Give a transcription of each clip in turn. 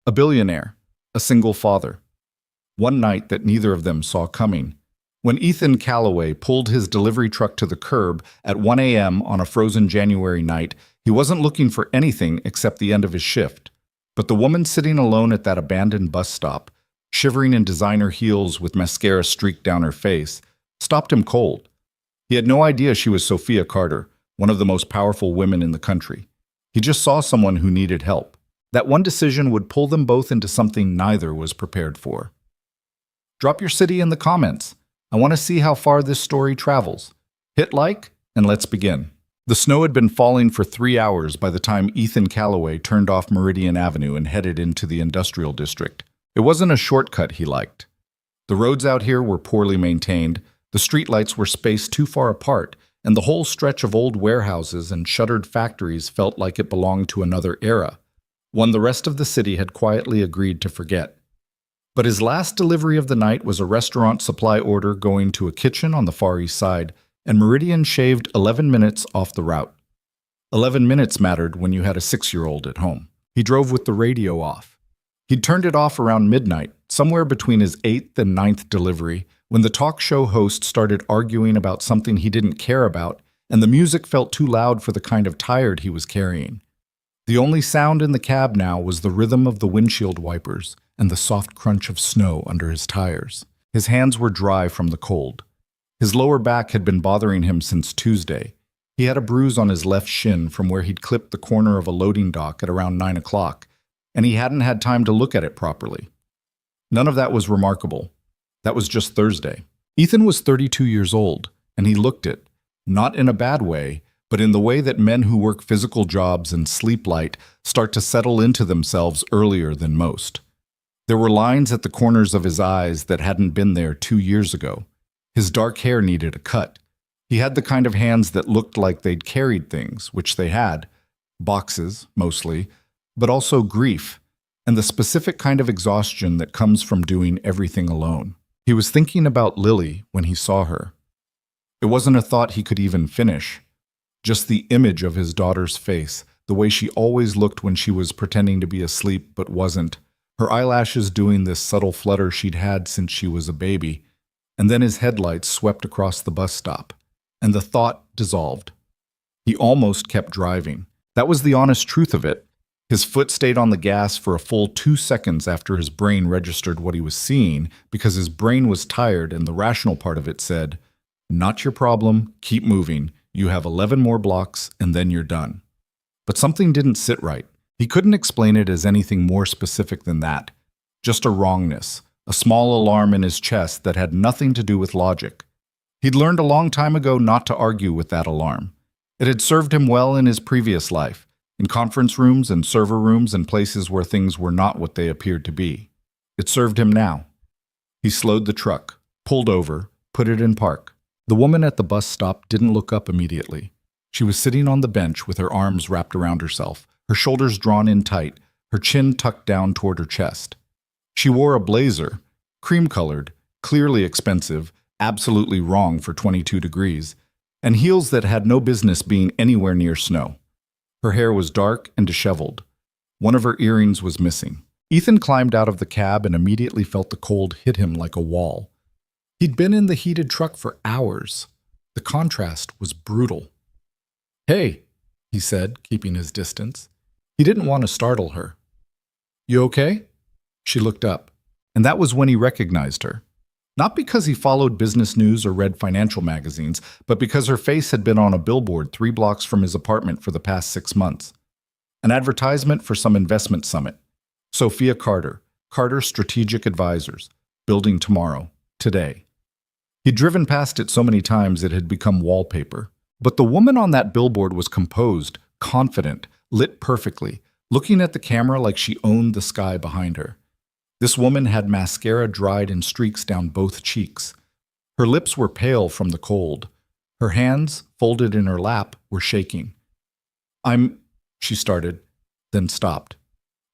A billionaire, a single father. One night that neither of them saw coming. When Ethan Calloway pulled his delivery truck to the curb at 1 a.m. on a frozen January night, he wasn't looking for anything except the end of his shift. But the woman sitting alone at that abandoned bus stop, shivering in designer heels with mascara streaked down her face, stopped him cold. He had no idea she was Sophia Carter, one of the most powerful women in the country. He just saw someone who needed help. That one decision would pull them both into something neither was prepared for. Drop your city in the comments. I want to see how far this story travels. Hit like, and let's begin. The snow had been falling for 3 hours by the time Ethan Calloway turned off Meridian Avenue and headed into the industrial district. It wasn't a shortcut he liked. The roads out here were poorly maintained, the streetlights were spaced too far apart, and the whole stretch of old warehouses and shuttered factories felt like it belonged to another era, one the rest of the city had quietly agreed to forget. But his last delivery of the night was a restaurant supply order going to a kitchen on the Far East Side, and Meridian shaved 11 minutes off the route. 11 minutes mattered when you had a 6-year-old at home. He drove with the radio off. He'd turned it off around midnight, somewhere between his 8th and 9th delivery, when the talk show host started arguing about something he didn't care about, and the music felt too loud for the kind of tired he was carrying. The only sound in the cab now was the rhythm of the windshield wipers and the soft crunch of snow under his tires. His hands were dry from the cold. His lower back had been bothering him since Tuesday. He had a bruise on his left shin from where he'd clipped the corner of a loading dock at around 9 o'clock, and he hadn't had time to look at it properly. None of that was remarkable. That was just Thursday. Ethan was 32 years old, and he looked it, not in a bad way, but in the way that men who work physical jobs and sleep light start to settle into themselves earlier than most. There were lines at the corners of his eyes that hadn't been there 2 years ago. His dark hair needed a cut. He had the kind of hands that looked like they'd carried things, which they had, boxes, mostly, but also grief, and the specific kind of exhaustion that comes from doing everything alone. He was thinking about Lily when he saw her. It wasn't a thought he could even finish. Just the image of his daughter's face, the way she always looked when she was pretending to be asleep but wasn't, her eyelashes doing this subtle flutter she'd had since she was a baby, and then his headlights swept across the bus stop, and the thought dissolved. He almost kept driving. That was the honest truth of it. His foot stayed on the gas for a full 2 seconds after his brain registered what he was seeing, because his brain was tired and the rational part of it said, "Not your problem, keep moving. You have 11 more blocks and then you're done." But something didn't sit right. He couldn't explain it as anything more specific than that. Just a wrongness, a small alarm in his chest that had nothing to do with logic. He'd learned a long time ago not to argue with that alarm. It had served him well in his previous life, in conference rooms and server rooms and places where things were not what they appeared to be. It served him now. He slowed the truck, pulled over, put it in park. The woman at the bus stop didn't look up immediately. She was sitting on the bench with her arms wrapped around herself, her shoulders drawn in tight, her chin tucked down toward her chest. She wore a blazer, cream-colored, clearly expensive, absolutely wrong for 22 degrees, and heels that had no business being anywhere near snow. Her hair was dark and disheveled. One of her earrings was missing. Ethan climbed out of the cab and immediately felt the cold hit him like a wall. He'd been in the heated truck for hours. The contrast was brutal. "Hey," he said, keeping his distance. He didn't want to startle her. "You okay?" She looked up, and that was when he recognized her. Not because he followed business news or read financial magazines, but because her face had been on a billboard 3 blocks from his apartment for the past 6 months. An advertisement for some investment summit. Sophia Carter, Carter Strategic Advisors, building tomorrow, today. He'd driven past it so many times it had become wallpaper. But the woman on that billboard was composed, confident, lit perfectly, looking at the camera like she owned the sky behind her. This woman had mascara dried in streaks down both cheeks. Her lips were pale from the cold. Her hands, folded in her lap, were shaking. She started, then stopped,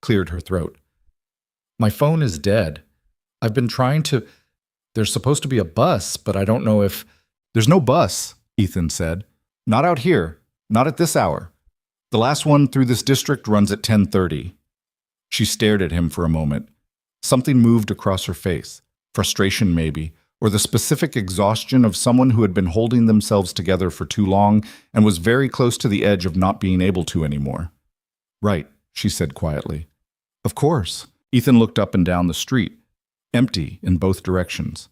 cleared her throat. "My phone is dead. I've been trying to... There's supposed to be a bus, but I don't know if..." "There's no bus," Ethan said. "Not out here. Not at this hour. The last one through this district runs at 10:30. She stared at him for a moment. Something moved across her face. Frustration, maybe, or the specific exhaustion of someone who had been holding themselves together for too long and was very close to the edge of not being able to anymore. "Right," she said quietly. "Of course." Ethan looked up and down the street, empty in both directions.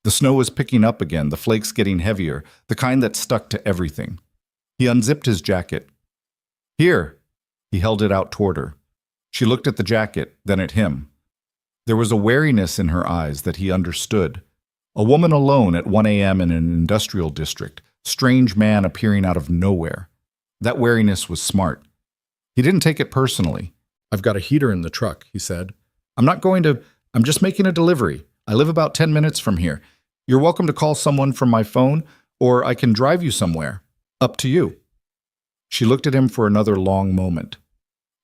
The snow was picking up again, the flakes getting heavier, the kind that stuck to everything. He unzipped his jacket. "Here." He held it out toward her. She looked at the jacket, then at him. There was a wariness in her eyes that he understood. A woman alone at 1 a.m. in an industrial district, strange man appearing out of nowhere. That wariness was smart. He didn't take it personally. "I've got a heater in the truck," he said. I'm just making a delivery. I live about 10 minutes from here. You're welcome to call someone from my phone, or I can drive you somewhere. Up to you." She looked at him for another long moment.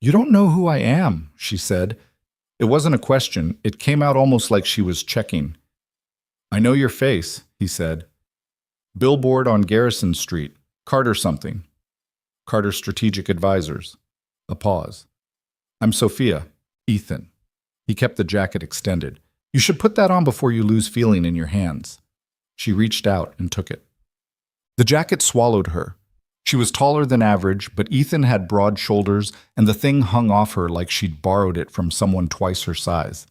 "You don't know who I am," she said. It wasn't a question. It came out almost like she was checking. "I know your face," he said. "Billboard on Garrison Street. Carter something. Carter Strategic Advisors." A pause. "I'm Sophia. Ethan." He kept the jacket extended. "You should put that on before you lose feeling in your hands." She reached out and took it. The jacket swallowed her. She was taller than average, but Ethan had broad shoulders, and the thing hung off her like she'd borrowed it from someone twice her size.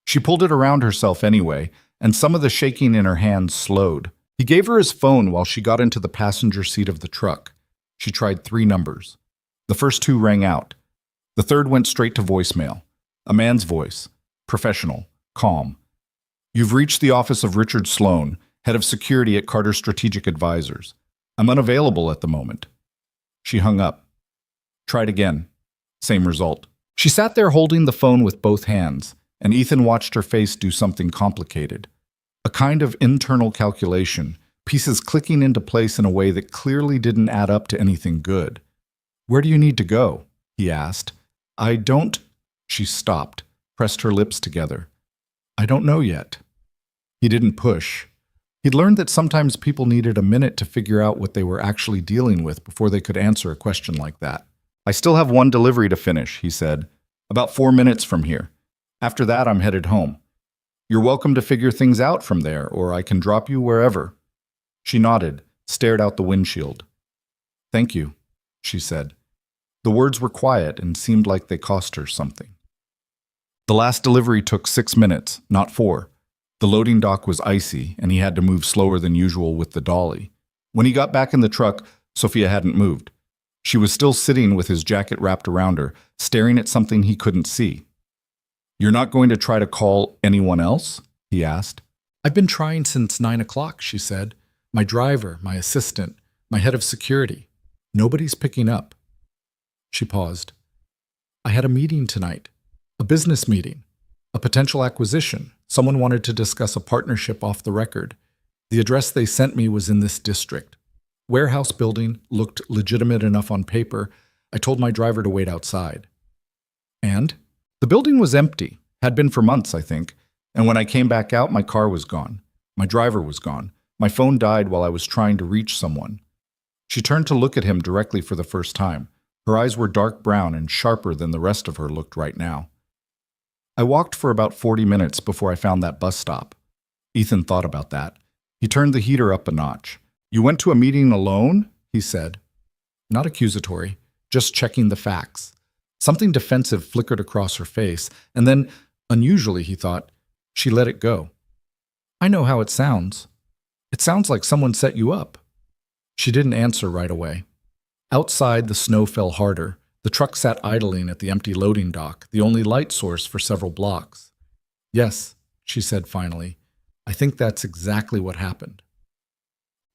She pulled it around herself anyway, and some of the shaking in her hands slowed. He gave her his phone while she got into the passenger seat of the truck. She tried 3 numbers. The first 2 rang out. The third went straight to voicemail. A man's voice. Professional. Calm. "You've reached the office of Richard Sloan, head of security at Carter Strategic Advisors. I'm unavailable at the moment." She hung up. Tried again. Same result. She sat there holding the phone with both hands, and Ethan watched her face do something complicated. A kind of internal calculation, pieces clicking into place in a way that clearly didn't add up to anything good. "Where do you need to go?" he asked. "I don't—" She stopped, pressed her lips together. "I don't know yet." He didn't push. He'd learned that sometimes people needed a minute to figure out what they were actually dealing with before they could answer a question like that. "I still have 1 delivery to finish," he said. "About 4 minutes from here. After that, I'm headed home. You're welcome to figure things out from there, or I can drop you wherever." She nodded, stared out the windshield. "Thank you," she said. The words were quiet and seemed like they cost her something. The last delivery took 6 minutes, not 4. The loading dock was icy, and he had to move slower than usual with the dolly. When he got back in the truck, Sophia hadn't moved. She was still sitting with his jacket wrapped around her, staring at something he couldn't see. "You're not going to try to call anyone else?" he asked. "I've been trying since 9 o'clock, she said. "My driver, my assistant, my head of security. Nobody's picking up." She paused. "I had a meeting tonight. A business meeting. A potential acquisition. Someone wanted to discuss a partnership off the record. The address they sent me was in this district. Warehouse building, looked legitimate enough on paper. I told my driver to wait outside." "And?" "The building was empty. Had been for months, I think. And when I came back out, my car was gone. My driver was gone. My phone died while I was trying to reach someone." She turned to look at him directly for the first time. Her eyes were dark brown and sharper than the rest of her looked right now. "I walked for about 40 minutes before I found that bus stop." Ethan thought about that. He turned the heater up a notch. "You went to a meeting alone?" he said. Not accusatory, just checking the facts. Something defensive flickered across her face, and then, unusually, he thought, she let it go. "I know how it sounds. It sounds like someone set you up." She didn't answer right away. Outside, the snow fell harder. The truck sat idling at the empty loading dock, the only light source for several blocks. "Yes," she said finally. "I think that's exactly what happened."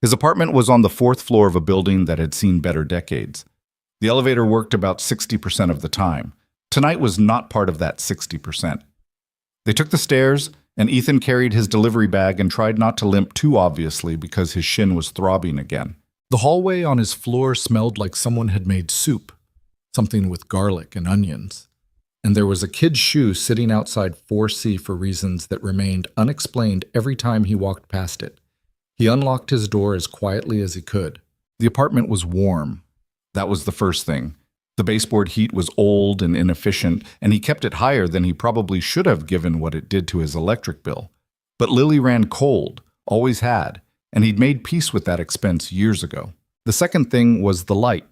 His apartment was on the 4th floor of a building that had seen better decades. The elevator worked about 60% of the time. Tonight was not part of that 60%. They took the stairs, and Ethan carried his delivery bag and tried not to limp too obviously because his shin was throbbing again. The hallway on his floor smelled like someone had made soup, something with garlic and onions. And there was a kid's shoe sitting outside 4C for reasons that remained unexplained every time he walked past it. He unlocked his door as quietly as he could. The apartment was warm. That was the first thing. The baseboard heat was old and inefficient, and he kept it higher than he probably should have given what it did to his electric bill. But Lily ran cold, always had, and he'd made peace with that expense years ago. The second thing was the light.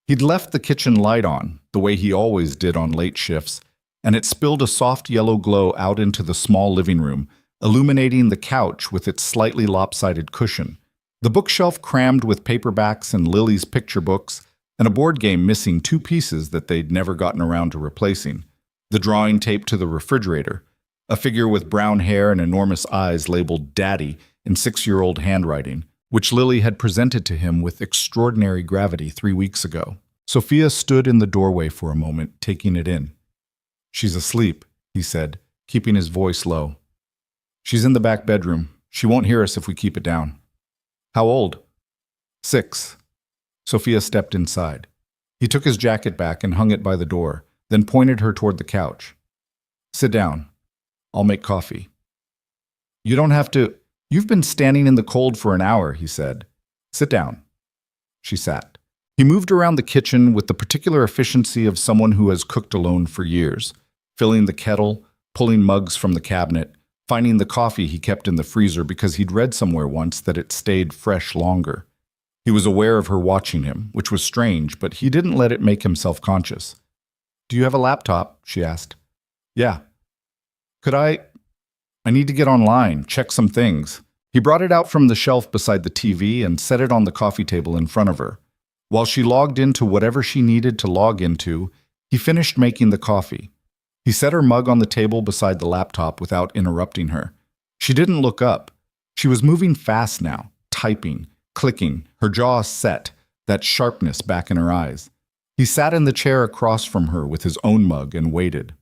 He'd left the kitchen light on, the way he always did on late shifts, and it spilled a soft yellow glow out into the small living room, illuminating the couch with its slightly lopsided cushion, the bookshelf crammed with paperbacks and Lily's picture books, and a board game missing two pieces that they'd never gotten around to replacing, the drawing taped to the refrigerator, a figure with brown hair and enormous eyes labeled Daddy in 6-year-old handwriting, which Lily had presented to him with extraordinary gravity 3 weeks ago. Sophia stood in the doorway for a moment, taking it in. "She's asleep," he said, keeping his voice low. "She's in the back bedroom. She won't hear us if we keep it down." "How old?" 6. Sophia stepped inside. He took his jacket back and hung it by the door, then pointed her toward the couch. "Sit down. I'll make coffee." "You don't have to. You've been standing in the cold for an hour," he said. "Sit down." She sat. He moved around the kitchen with the particular efficiency of someone who has cooked alone for years, filling the kettle, pulling mugs from the cabinet, finding the coffee he kept in the freezer because he'd read somewhere once that it stayed fresh longer. He was aware of her watching him, which was strange, but he didn't let it make him self-conscious. "Do you have a laptop?" she asked. "Yeah." "Could I need to get online, check some things." He brought it out from the shelf beside the TV and set it on the coffee table in front of her. While she logged into whatever she needed to log into, he finished making the coffee. He set her mug on the table beside the laptop without interrupting her. She didn't look up. She was moving fast now, typing, clicking, her jaw set, that sharpness back in her eyes. He sat in the chair across from her with his own mug and waited.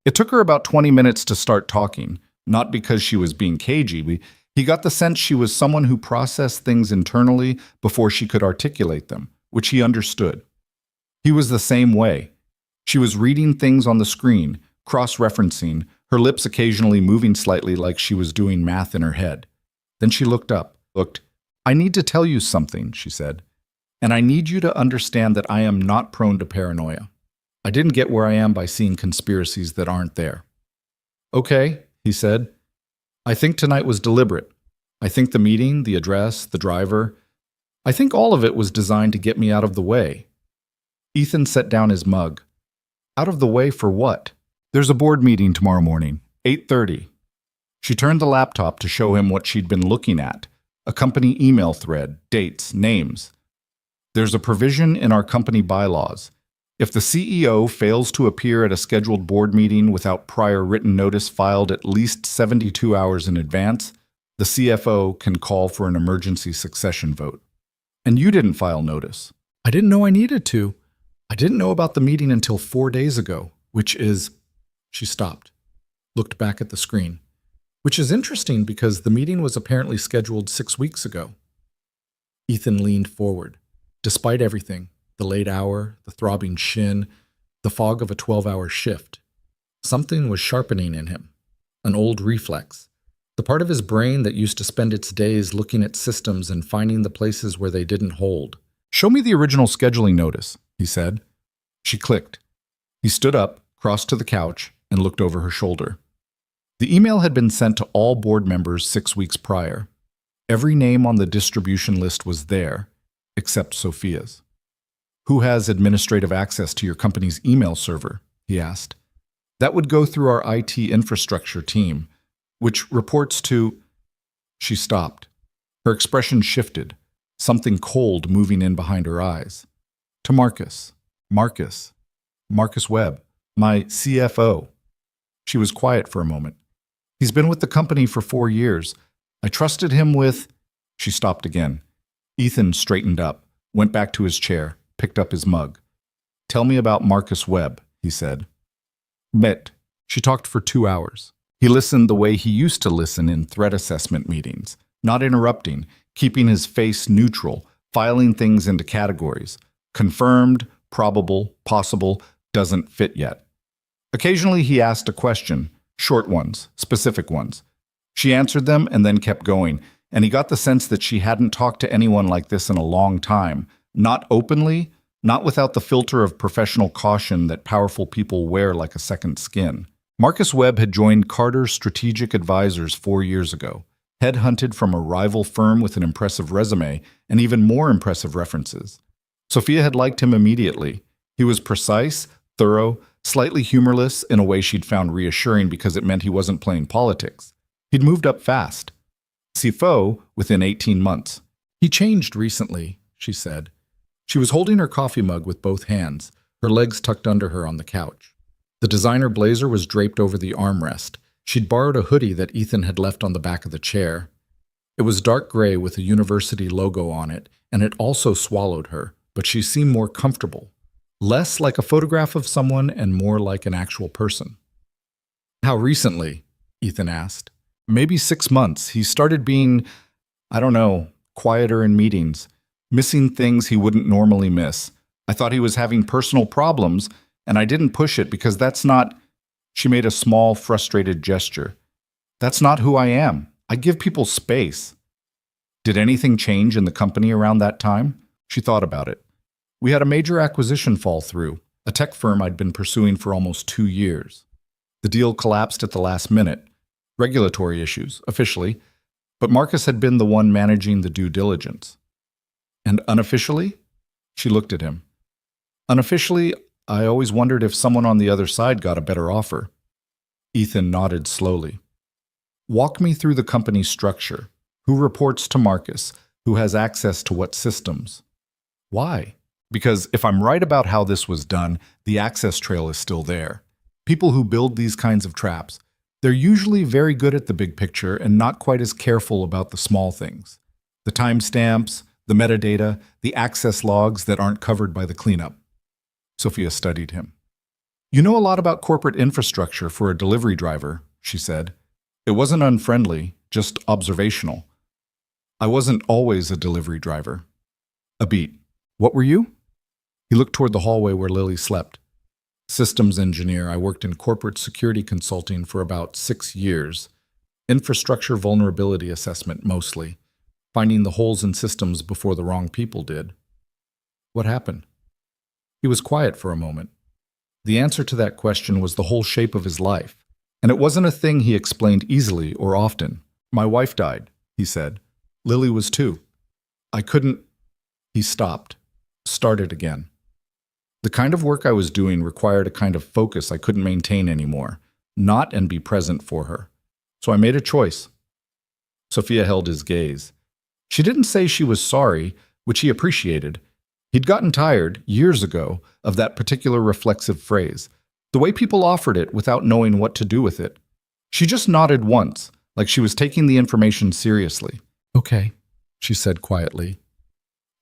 It took her about 20 minutes to start talking, not because she was being cagey. He got the sense she was someone who processed things internally before she could articulate them, which he understood. He was the same way. She was reading things on the screen, cross-referencing, her lips occasionally moving slightly like she was doing math in her head. Then she looked up. "I need to tell you something," she said, "and I need you to understand that I am not prone to paranoia. I didn't get where I am by seeing conspiracies that aren't there." "Okay," he said. "I think tonight was deliberate. I think the meeting, the address, the driver, I think all of it was designed to get me out of the way." Ethan set down his mug. "Out of the way for what?" "There's a board meeting tomorrow morning, 8:30. She turned the laptop to show him what she'd been looking at, a company email thread, dates, names. "There's a provision in our company bylaws. If the CEO fails to appear at a scheduled board meeting without prior written notice filed at least 72 hours in advance, the CFO can call for an emergency succession vote. And you didn't file notice." "I didn't know I needed to. I didn't know about the meeting until 4 days ago, which is..." She stopped, looked back at the screen. "Which is interesting because the meeting was apparently scheduled 6 weeks ago." Ethan leaned forward. Despite everything, the late hour, the throbbing shin, the fog of a 12-hour shift, something was sharpening in him, an old reflex, the part of his brain that used to spend its days looking at systems and finding the places where they didn't hold. "Show me the original scheduling notice," he said. She clicked. He stood up, crossed to the couch, and looked over her shoulder. The email had been sent to all board members 6 weeks prior. Every name on the distribution list was there, except Sophia's. "Who has administrative access to your company's email server?" he asked. "That would go through our IT infrastructure team, which reports to..." She stopped. Her expression shifted, something cold moving in behind her eyes. "To Marcus. Marcus Webb, my CFO." She was quiet for a moment. "He's been with the company for 4 years. I trusted him with..." She stopped again. Ethan straightened up, went back to his chair, picked up his mug. "Tell me about Marcus Webb," he said. "Bet." She talked for 2 hours. He listened the way he used to listen in threat assessment meetings, not interrupting, keeping his face neutral, filing things into categories. Confirmed, probable, possible, doesn't fit yet. Occasionally he asked a question, short ones, specific ones. She answered them and then kept going, and he got the sense that she hadn't talked to anyone like this in a long time, not openly, not without the filter of professional caution that powerful people wear like a second skin. Marcus Webb had joined Carter's Strategic Advisors 4 years ago, headhunted from a rival firm with an impressive resume and even more impressive references. Sophia had liked him immediately. He was precise, thorough, slightly humorless in a way she'd found reassuring because it meant he wasn't playing politics. He'd moved up fast. CFO within 18 months. He changed recently, she said. She was holding her coffee mug with both hands, her legs tucked under her on the couch. The designer blazer was draped over the armrest. She'd borrowed a hoodie that Ethan had left on the back of the chair. It was dark gray with a university logo on it, and it also swallowed her, but she seemed more comfortable. Less like a photograph of someone and more like an actual person. How recently? Ethan asked. Maybe 6 months. He started being, quieter in meetings, missing things he wouldn't normally miss. I thought he was having personal problems, and I didn't push it because that's not... She made a small, frustrated gesture. That's not who I am. I give people space. Did anything change in the company around that time? She thought about it. We had a major acquisition fall through, a tech firm I'd been pursuing for almost 2 years. The deal collapsed at the last minute. Regulatory issues, officially, but Marcus had been the one managing the due diligence. And unofficially? She looked at him. Unofficially, I always wondered if someone on the other side got a better offer. Ethan nodded slowly. Walk me through the company's structure. Who reports to Marcus? Who has access to what systems? Why? Because if I'm right about how this was done, the access trail is still there. People who build these kinds of traps, they're usually very good at the big picture and not quite as careful about the small things. The timestamps, the metadata, the access logs that aren't covered by the cleanup. Sophia studied him. You know a lot about corporate infrastructure for a delivery driver, she said. It wasn't unfriendly, just observational. I wasn't always a delivery driver. A beat. What were you? He looked toward the hallway where Lily slept. Systems engineer. I worked in corporate security consulting for about 6 years. Infrastructure vulnerability assessment mostly. Finding the holes in systems before the wrong people did. What happened? He was quiet for a moment. The answer to that question was the whole shape of his life. And it wasn't a thing he explained easily or often. My wife died, he said. Lily was too. I couldn't... He stopped. Started again. The kind of work I was doing required a kind of focus I couldn't maintain anymore, not and be present for her. So I made a choice. Sophia held his gaze. She didn't say she was sorry, which he appreciated. He'd gotten tired, years ago, of that particular reflexive phrase, the way people offered it without knowing what to do with it. She just nodded once, like she was taking the information seriously. Okay, she said quietly.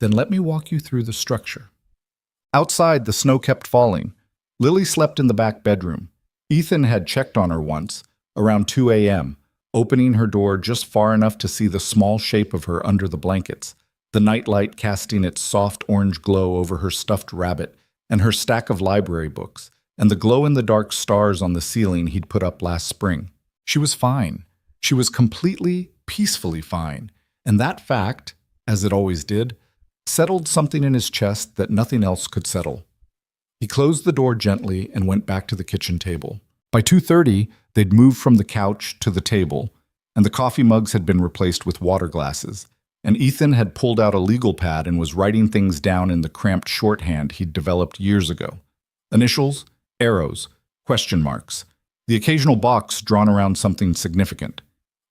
Then let me walk you through the structure. Outside, the snow kept falling. Lily slept in the back bedroom. Ethan had checked on her once, around 2 a.m., opening her door just far enough to see the small shape of her under the blankets, the nightlight casting its soft orange glow over her stuffed rabbit and her stack of library books, and the glow-in-the-dark stars on the ceiling he'd put up last spring. She was fine. She was completely, peacefully fine, and that fact, as it always did, settled something in his chest that nothing else could settle. He closed the door gently and went back to the kitchen table. By 2:30, they'd moved from the couch to the table, and the coffee mugs had been replaced with water glasses, and Ethan had pulled out a legal pad and was writing things down in the cramped shorthand he'd developed years ago. Initials, arrows, question marks, the occasional box drawn around something significant.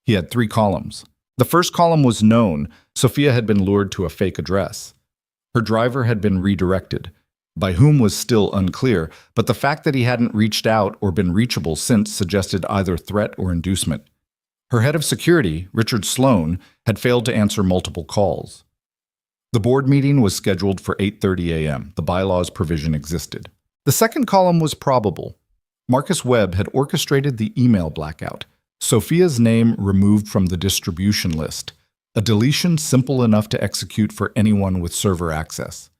He had 3 columns. The first column was known. Sophia had been lured to a fake address. Her driver had been redirected. By whom was still unclear, but the fact that he hadn't reached out or been reachable since suggested either threat or inducement. Her head of security, Richard Sloan, had failed to answer multiple calls. The board meeting was scheduled for 8:30 a.m. The bylaws provision existed. The second column was probable. Marcus Webb had orchestrated the email blackout. Sophia's name removed from the distribution list, a deletion simple enough to execute for anyone with server access.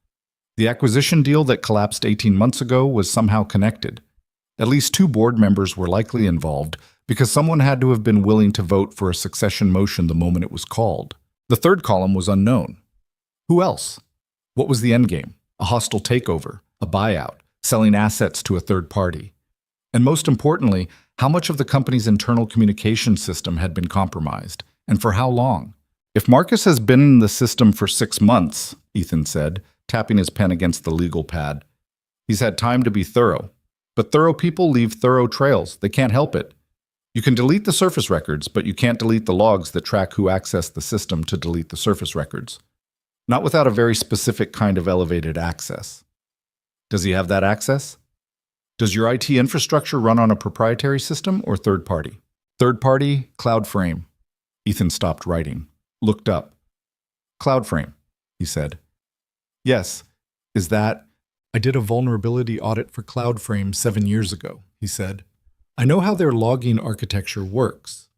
The acquisition deal that collapsed 18 months ago was somehow connected. At least 2 board members were likely involved because someone had to have been willing to vote for a succession motion the moment it was called. The third column was unknown. Who else? What was the endgame? a hostile takeover, a buyout, selling assets to a third party. And most importantly, how much of the company's internal communication system had been compromised, and for how long. If Marcus has been in the system for 6 months, Ethan said, tapping his pen against the legal pad, he's had time to be thorough. But thorough people leave thorough trails. They can't help it. You can delete the surface records, but you can't delete the logs that track who accessed the system to delete the surface records. Not without a very specific kind of elevated access. Does he have that access? Does your IT infrastructure run on a proprietary system or third party? Third party, CloudFrame. Ethan stopped writing, looked up. CloudFrame, he said. Yes, is that... I did a vulnerability audit for CloudFrame 7 years ago, he said. I know how their logging architecture works.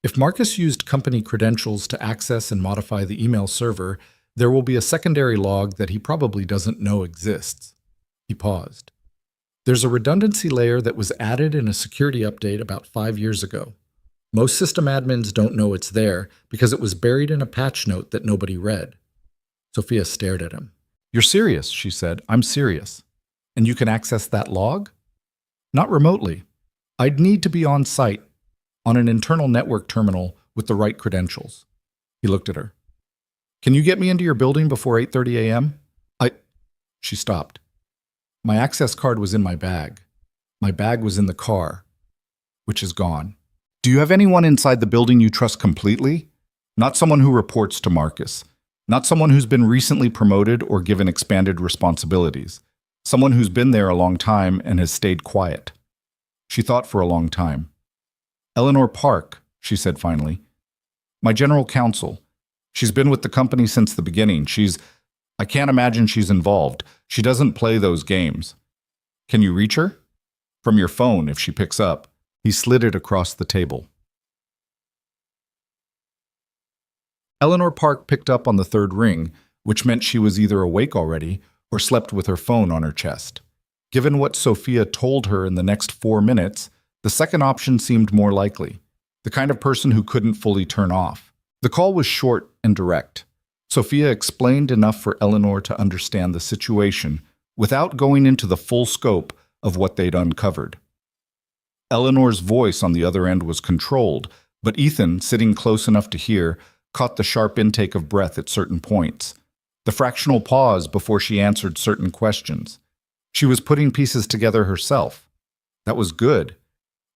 If Marcus used company credentials to access and modify the email server, there will be a secondary log that he probably doesn't know exists. He paused. There's a redundancy layer that was added in a security update about 5 years ago. Most system admins don't know it's there because it was buried in a patch note that nobody read. Sophia stared at him. You're serious, she said. I'm serious. And you can access that log? Not remotely. I'd need to be on site, on an internal network terminal with the right credentials. He looked at her. Can you get me into your building before 8:30 a.m.? She stopped. My access card was in my bag. My bag was in the car, which is gone. Do you have anyone inside the building you trust completely? Not someone who reports to Marcus. Not someone who's been recently promoted or given expanded responsibilities. Someone who's been there a long time and has stayed quiet. She thought for a long time. Eleanor Park, she said finally. My general counsel. She's been with the company since the beginning. I can't imagine she's involved. She doesn't play those games. Can you reach her? From your phone, if she picks up. He slid it across the table. Eleanor Park picked up on the third ring, which meant she was either awake already or slept with her phone on her chest. Given what Sophia told her in the next 4 minutes, the second option seemed more likely. The kind of person who couldn't fully turn off. The call was short and direct. Sophia explained enough for Eleanor to understand the situation without going into the full scope of what they'd uncovered. Eleanor's voice on the other end was controlled, but Ethan, sitting close enough to hear, caught the sharp intake of breath at certain points, the fractional pause before she answered certain questions. She was putting pieces together herself. That was good.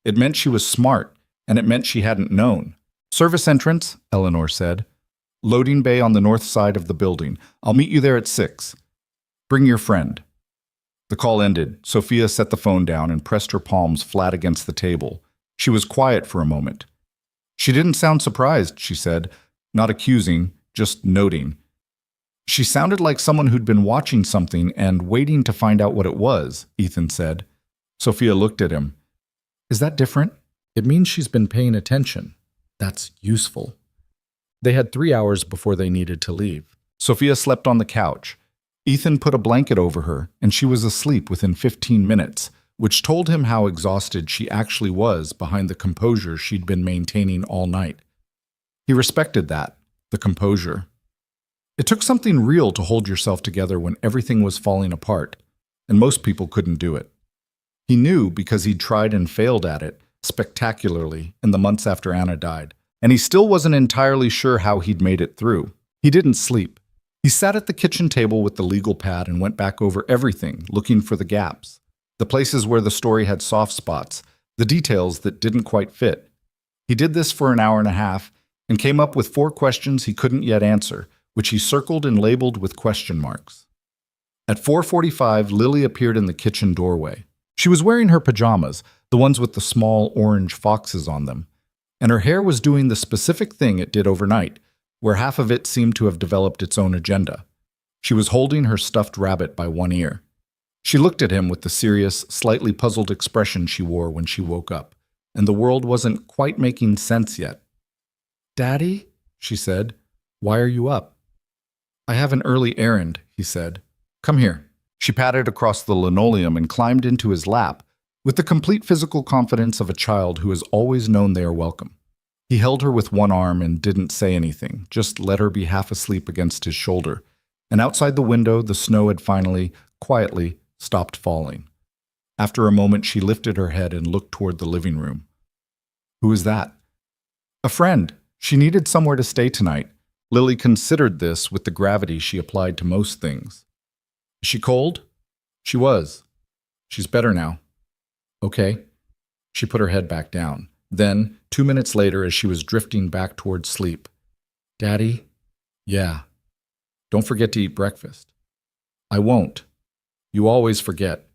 It meant she was smart, and it meant she hadn't known. Service entrance, Eleanor said. Loading bay on the north side of the building. I'll meet you there at 6. Bring your friend. The call ended. Sophia set the phone down and pressed her palms flat against the table. She was quiet for a moment. She didn't sound surprised, she said. Not accusing, just noting. She sounded like someone who'd been watching something and waiting to find out what it was, Ethan said. Sophia looked at him. Is that different? It means she's been paying attention. That's useful. They had 3 hours before they needed to leave. Sophia slept on the couch. Ethan put a blanket over her, and she was asleep within 15 minutes, which told him how exhausted she actually was behind the composure she'd been maintaining all night. He respected that, the composure. It took something real to hold yourself together when everything was falling apart, and most people couldn't do it. He knew because he'd tried and failed at it spectacularly in the months after Anna died, and he still wasn't entirely sure how he'd made it through. He didn't sleep. He sat at the kitchen table with the legal pad and went back over everything, looking for the gaps, the places where the story had soft spots, the details that didn't quite fit. He did this for an hour and a half and came up with 4 questions he couldn't yet answer, which he circled and labeled with question marks. At 4:45, Lily appeared in the kitchen doorway. She was wearing her pajamas, the ones with the small orange foxes on them, and her hair was doing the specific thing it did overnight, where half of it seemed to have developed its own agenda. She was holding her stuffed rabbit by one ear. She looked at him with the serious, slightly puzzled expression she wore when she woke up, and the world wasn't quite making sense yet. "Daddy?" she said. "Why are you up?" "I have an early errand," he said. "Come here." She patted across the linoleum and climbed into his lap with the complete physical confidence of a child who has always known they are welcome. He held her with one arm and didn't say anything, just let her be half asleep against his shoulder. and outside the window the snow had finally, quietly, stopped falling. After a moment she lifted her head and looked toward the living room. "Who is that?" "A friend. She needed somewhere to stay tonight." Lily considered this with the gravity she applied to most things. "Is she cold?" "She was. She's better now." "Okay." She put her head back down. Then, 2 minutes later, as she was drifting back toward sleep, "Daddy?" "Yeah." "Don't forget to eat breakfast." "I won't. You always forget."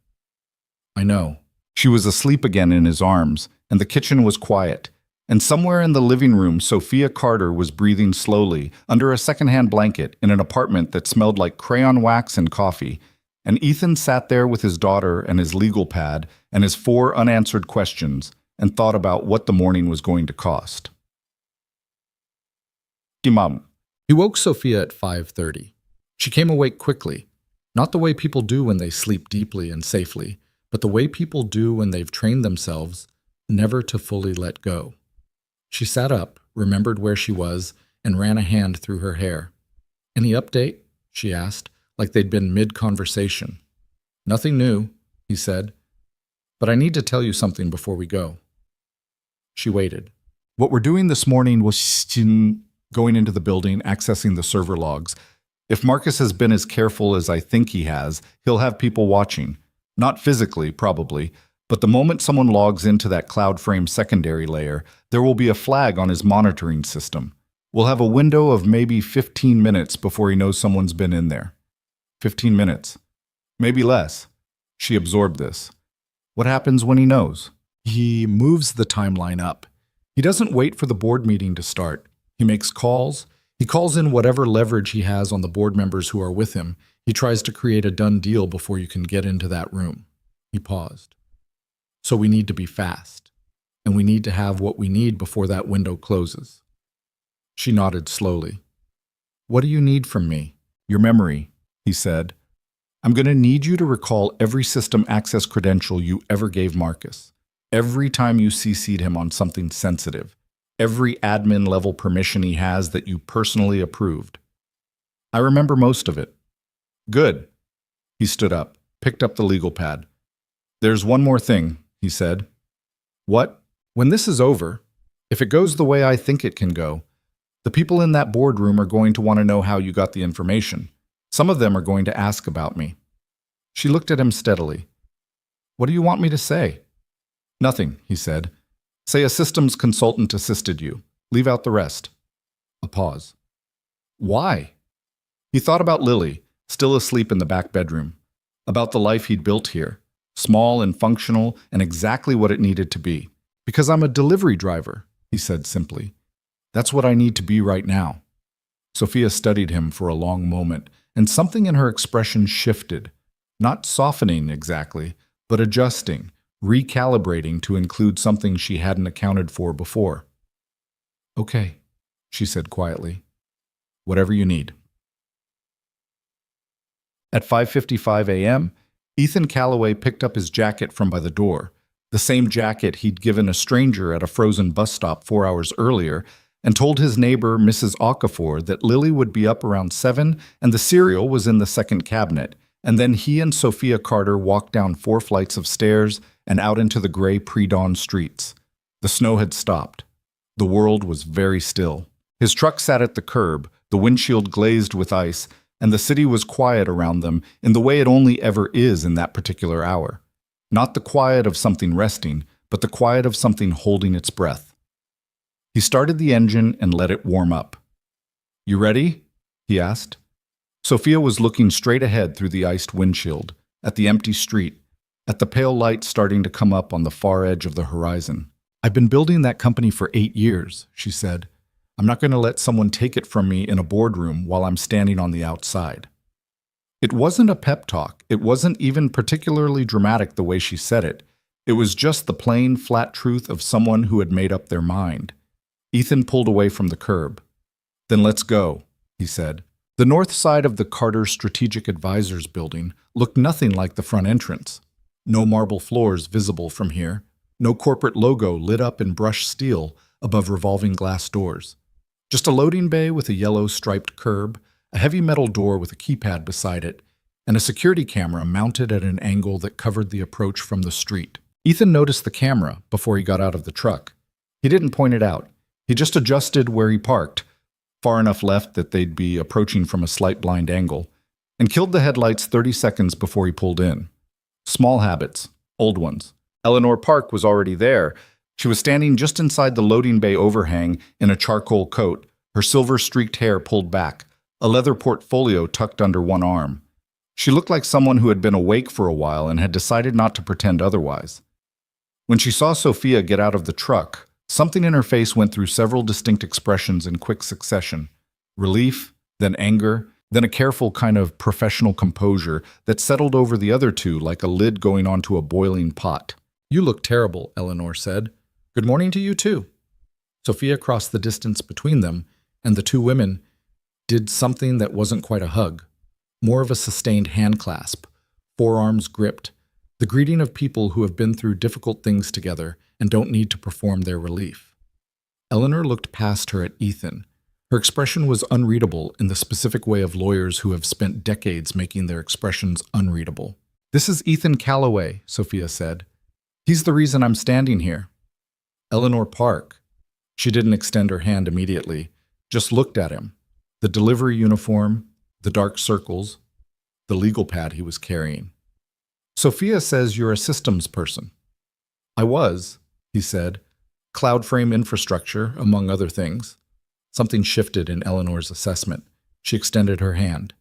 "I know." She was asleep again in his arms, and the kitchen was quiet. And somewhere in the living room, Sophia Carter was breathing slowly, under a secondhand blanket, in an apartment that smelled like crayon wax and coffee. And Ethan sat there with his daughter and his legal pad and his 4 unanswered questions, and thought about what the morning was going to cost. Imam. He woke Sophia at 5:30. She came awake quickly, not the way people do when they sleep deeply and safely, but the way people do when they've trained themselves never to fully let go. She sat up, remembered where she was, and ran a hand through her hair. "Any update?" she asked, like they'd been mid-conversation. "Nothing new," he said, "but I need to tell you something before we go." She waited. "What we're doing this morning was going into the building, accessing the server logs. If Marcus has been as careful as I think he has, he'll have people watching. Not physically, probably, but the moment someone logs into that CloudFrame secondary layer, there will be a flag on his monitoring system. We'll have a window of maybe 15 minutes before he knows someone's been in there." 15 minutes. Maybe less. She absorbed this. What happens when he knows? He moves the timeline up. He doesn't wait for the board meeting to start. He makes calls. He calls in whatever leverage he has on the board members who are with him. He tries to create a done deal before you can get into that room. He paused. "So we need to be fast, and we need to have what we need before that window closes." She nodded slowly. "What do you need from me?" "Your memory," he said. "I'm going to need you to recall every system access credential you ever gave Marcus. Every time you CC'd him on something sensitive. Every admin level permission he has that you personally approved." "I remember most of it." "Good." He stood up, picked up the legal pad. "There's one more thing," he said. "What?" "When this is over, if it goes the way I think it can go, the people in that boardroom are going to want to know how you got the information. Some of them are going to ask about me." She looked at him steadily. "What do you want me to say?" "Nothing," he said. "Say a systems consultant assisted you. Leave out the rest." A pause. "Why?" He thought about Lily, still asleep in the back bedroom, about the life he'd built here, small and functional and exactly what it needed to be. "Because I'm a delivery driver," he said simply. "That's what I need to be right now." Sophia studied him for a long moment, and something in her expression shifted, not softening exactly, but adjusting, recalibrating to include something she hadn't accounted for before. "Okay," she said quietly. "Whatever you need." At 5:55 a.m., Ethan Calloway picked up his jacket from by the door, the same jacket he'd given a stranger at a frozen bus stop 4 hours earlier, and told his neighbor, Mrs. Okafor, that Lily would be up around 7 and the cereal was in the second cabinet, and then he and Sophia Carter walked down 4 flights of stairs and out into the gray pre-dawn streets. The snow had stopped. The world was very still. His truck sat at the curb, the windshield glazed with ice, and the city was quiet around them in the way it only ever is in that particular hour. Not the quiet of something resting, but the quiet of something holding its breath. He started the engine and let it warm up. "You ready?" he asked. Sophia was looking straight ahead through the iced windshield, at the empty street, at the pale light starting to come up on the far edge of the horizon. "I've been building that company for 8 years, she said. "I'm not going to let someone take it from me in a boardroom while I'm standing on the outside." It wasn't a pep talk. It wasn't even particularly dramatic the way she said it. It was just the plain, flat truth of someone who had made up their mind. Ethan pulled away from the curb. "Then let's go," he said. The north side of the Carter Strategic Advisors building looked nothing like the front entrance. No marble floors visible from here. No corporate logo lit up in brushed steel above revolving glass doors. Just a loading bay with a yellow striped curb, a heavy metal door with a keypad beside it, and a security camera mounted at an angle that covered the approach from the street. Ethan noticed the camera before he got out of the truck. He didn't point it out. He just adjusted where he parked, far enough left that they'd be approaching from a slight blind angle, and killed the headlights 30 seconds before he pulled in. Small habits, old ones. Eleanor Park was already there. She was standing just inside the loading bay overhang in a charcoal coat, her silver-streaked hair pulled back, a leather portfolio tucked under one arm. She looked like someone who had been awake for a while and had decided not to pretend otherwise. When she saw Sophia get out of the truck, something in her face went through several distinct expressions in quick succession. Relief, then anger, then a careful kind of professional composure that settled over the other two like a lid going onto a boiling pot. "You look terrible," Eleanor said. "Good morning to you too." Sophia crossed the distance between them, and the two women did something that wasn't quite a hug. More of a sustained hand clasp, forearms gripped, the greeting of people who have been through difficult things together and don't need to perform their relief. Eleanor looked past her at Ethan. Her expression was unreadable in the specific way of lawyers who have spent decades making their expressions unreadable. "This is Ethan Calloway," Sophia said. "He's the reason I'm standing here." Eleanor Park. She didn't extend her hand immediately, just looked at him. The delivery uniform, the dark circles, the legal pad he was carrying. "Sophia says you're a systems person." "I was," he said. "Cloud frame infrastructure, among other things." Something shifted in Eleanor's assessment. She extended her hand.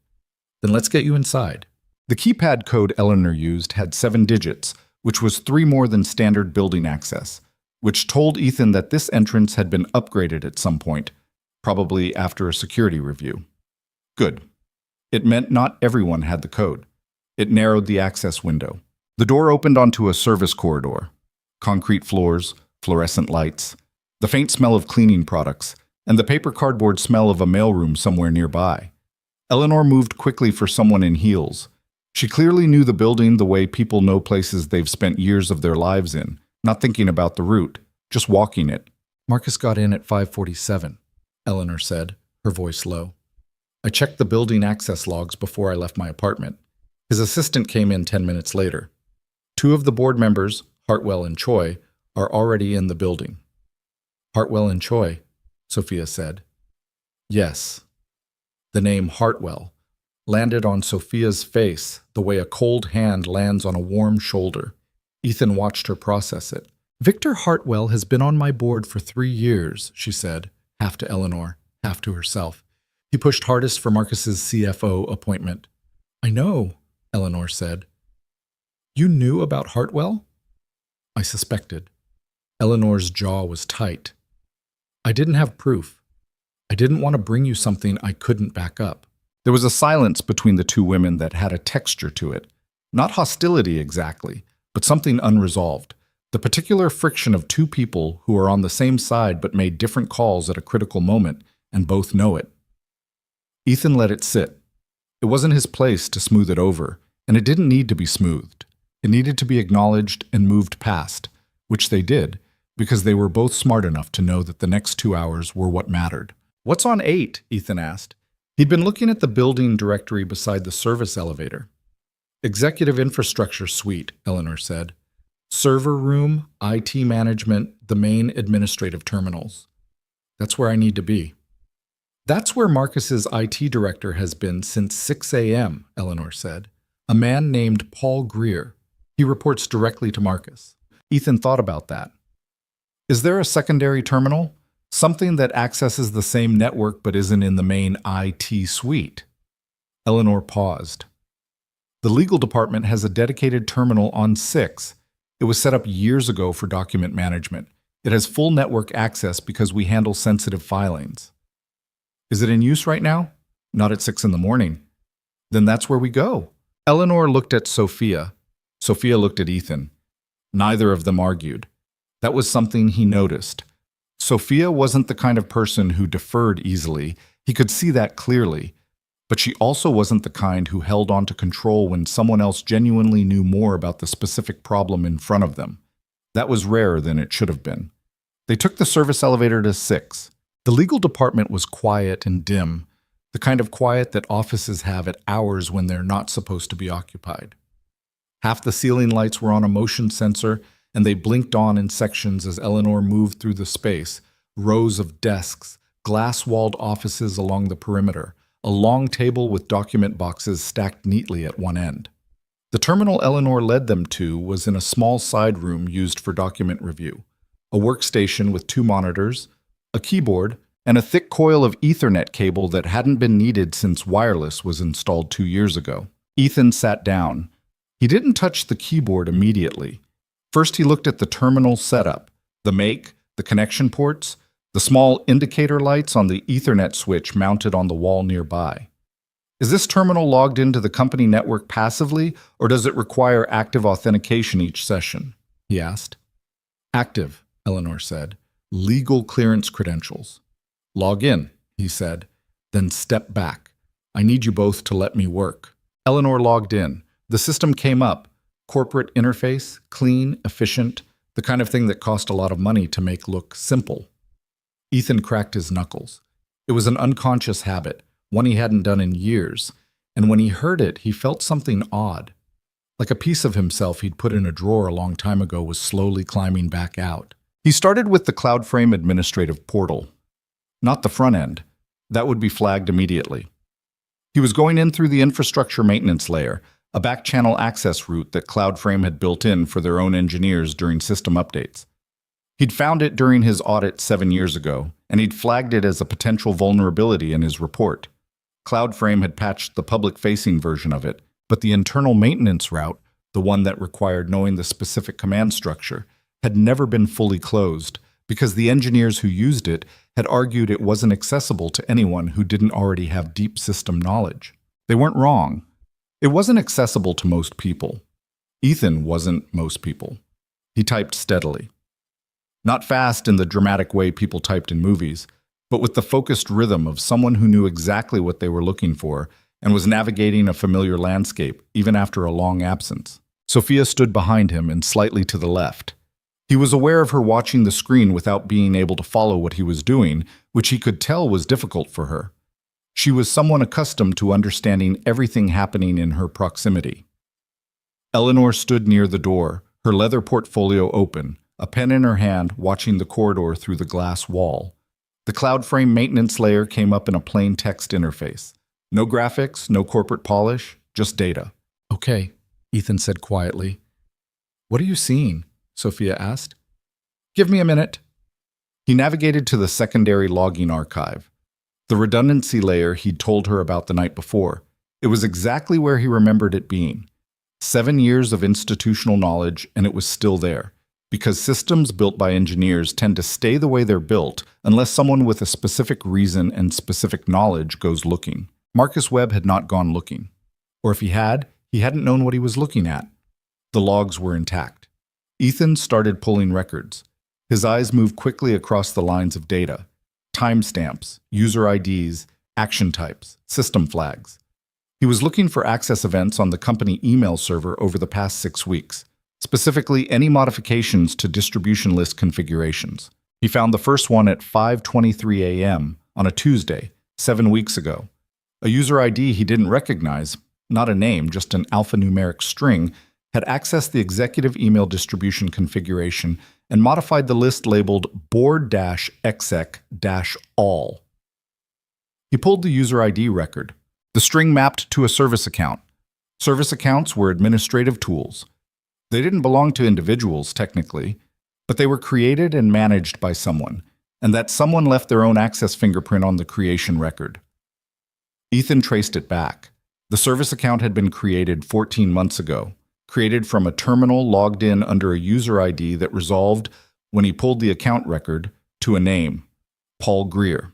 "Then let's get you inside." The keypad code Eleanor used had 7 digits, which was 3 more than standard building access, which told Ethan that this entrance had been upgraded at some point, probably after a security review. Good. It meant not everyone had the code. It narrowed the access window. The door opened onto a service corridor. Concrete floors, fluorescent lights, the faint smell of cleaning products, and the paper cardboard smell of a mailroom somewhere nearby. Eleanor moved quickly for someone in heels. She clearly knew the building the way people know places they've spent years of their lives in, not thinking about the route, just walking it. "Marcus got in at 5:47, Eleanor said, her voice low. "I checked the building access logs before I left my apartment. His assistant came in 10 minutes later. 2 of the board members, Hartwell and Choi, are already in the building." "Hartwell and Choi," Sophia said. Yes. The name Hartwell landed on Sophia's face the way a cold hand lands on a warm shoulder. Ethan watched her process it. "Victor Hartwell has been on my board for 3 years, she said, half to Eleanor, half to herself. He pushed hardest for Marcus's CFO appointment. "I know," Eleanor said. "You knew about Hartwell?" "I suspected." Eleanor's jaw was tight. "I didn't have proof. I didn't want to bring you something I couldn't back up." There was a silence between the two women that had a texture to it. Not hostility exactly, but something unresolved. The particular friction of 2 people who are on the same side but made different calls at a critical moment, and both know it. Ethan let it sit. It wasn't his place to smooth it over, and it didn't need to be smoothed. It needed to be acknowledged and moved past, which they did, because they were both smart enough to know that the next 2 hours were what mattered. "What's on 8?" Ethan asked. He'd been looking at the building directory beside the service elevator. "Executive Infrastructure Suite," Eleanor said. "Server room, IT management, the main administrative terminals. That's where I need to be." "That's where Marcus's IT director has been since 6 a.m., Eleanor said. "A man named Paul Greer. He reports directly to Marcus." Ethan thought about that. "Is there a secondary terminal? Something that accesses the same network but isn't in the main IT suite?" Eleanor paused. "The legal department has a dedicated terminal on 6. It was set up years ago for document management. It has full network access because we handle sensitive filings." "Is it in use right now?" "Not at 6 in the morning." "Then that's where we go." Eleanor looked at Sophia. Sophia looked at Ethan. Neither of them argued. That was something he noticed. Sophia wasn't the kind of person who deferred easily. He could see that clearly. But she also wasn't the kind who held on to control when someone else genuinely knew more about the specific problem in front of them. That was rarer than it should have been. They took the service elevator to 6. The legal department was quiet and dim. the kind of quiet that offices have at hours when they're not supposed to be occupied. Half the ceiling lights were on a motion sensor, and they blinked on in sections as Eleanor moved through the space, rows of desks, glass-walled offices along the perimeter, a long table with document boxes stacked neatly at one end. The terminal Eleanor led them to was in a small side room used for document review, a workstation with 2 monitors, a keyboard, and a thick coil of Ethernet cable that hadn't been needed since wireless was installed 2 years ago. Ethan sat down. He didn't touch the keyboard immediately. First, he looked at the terminal setup, the make, the connection ports, the small indicator lights on the Ethernet switch mounted on the wall nearby. Is this terminal logged into the company network passively, or does it require active authentication each session? He asked. Active, Eleanor said. Legal clearance credentials. Log in, he said, then step back. I need you both to let me work. Eleanor logged in. The system came up. Corporate interface, clean, efficient, the kind of thing that cost a lot of money to make look simple. Ethan cracked his knuckles. It was an unconscious habit, one he hadn't done in years, and when he heard it, he felt something odd. Like a piece of himself he'd put in a drawer a long time ago was slowly climbing back out. He started with the CloudFrame administrative portal. Not the front end. That would be flagged immediately. He was going in through the infrastructure maintenance layer, a back-channel access route that CloudFrame had built in for their own engineers during system updates. He'd found it during his audit 7 years ago, and he'd flagged it as a potential vulnerability in his report. CloudFrame had patched the public-facing version of it, but the internal maintenance route, the one that required knowing the specific command structure, had never been fully closed because the engineers who used it had argued it wasn't accessible to anyone who didn't already have deep system knowledge. They weren't wrong. It wasn't accessible to most people. Ethan wasn't most people. He typed steadily. Not fast in the dramatic way people typed in movies, but with the focused rhythm of someone who knew exactly what they were looking for and was navigating a familiar landscape even after a long absence. Sophia stood behind him and slightly to the left. He was aware of her watching the screen without being able to follow what he was doing, which he could tell was difficult for her. She was someone accustomed to understanding everything happening in her proximity. Eleanor stood near the door, her leather portfolio open, a pen in her hand, watching the corridor through the glass wall. The CloudFrame maintenance layer came up in a plain text interface. No graphics, no corporate polish, just data. Okay, Ethan said quietly. What are you seeing? Sophia asked. Give me a minute. He navigated to the secondary logging archive. The redundancy layer he'd told her about the night before. It was exactly where he remembered it being. 7 years of institutional knowledge, and it was still there. Because systems built by engineers tend to stay the way they're built unless someone with a specific reason and specific knowledge goes looking. Marcus Webb had not gone looking. Or if he hadn't known what he was looking at. The logs were intact. Ethan started pulling records. His eyes moved quickly across the lines of data. Timestamps, user IDs, action types, system flags. He was looking for access events on the company email server over the past 6 weeks, specifically any modifications to distribution list configurations. He found the first one at 5:23 a.m. on a Tuesday, 7 weeks ago. A user ID he didn't recognize, not a name, just an alphanumeric string, had accessed the executive email distribution configuration and modified the list labeled board-exec-all. He pulled the user ID record. The string mapped to a service account. Service accounts were administrative tools. They didn't belong to individuals, technically, but they were created and managed by someone, and that someone left their own access fingerprint on the creation record. Ethan traced it back. The service account had been created 14 months ago, created from a terminal logged in under a user ID that resolved, when he pulled the account record, to a name, Paul Greer,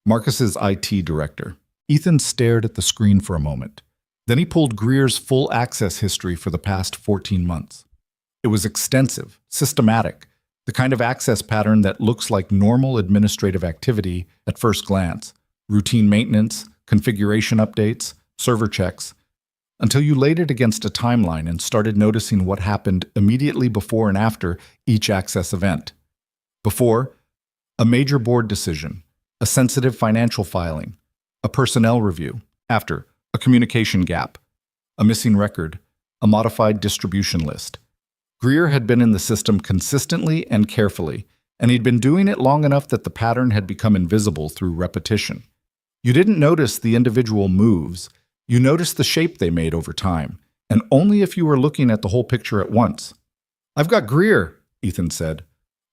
Marcus's IT director. Ethan stared at the screen for a moment. Then he pulled Greer's full access history for the past 14 months. It was extensive, systematic, the kind of access pattern that looks like normal administrative activity at first glance, routine maintenance, configuration updates, server checks, until you laid it against a timeline and started noticing what happened immediately before and after each access event. Before, a major board decision, a sensitive financial filing, a personnel review. After, a communication gap, a missing record, a modified distribution list. Greer had been in the system consistently and carefully, and he'd been doing it long enough that the pattern had become invisible through repetition. You didn't notice the individual moves, you noticed the shape they made over time, and only if you were looking at the whole picture at once. "I've got Greer," Ethan said.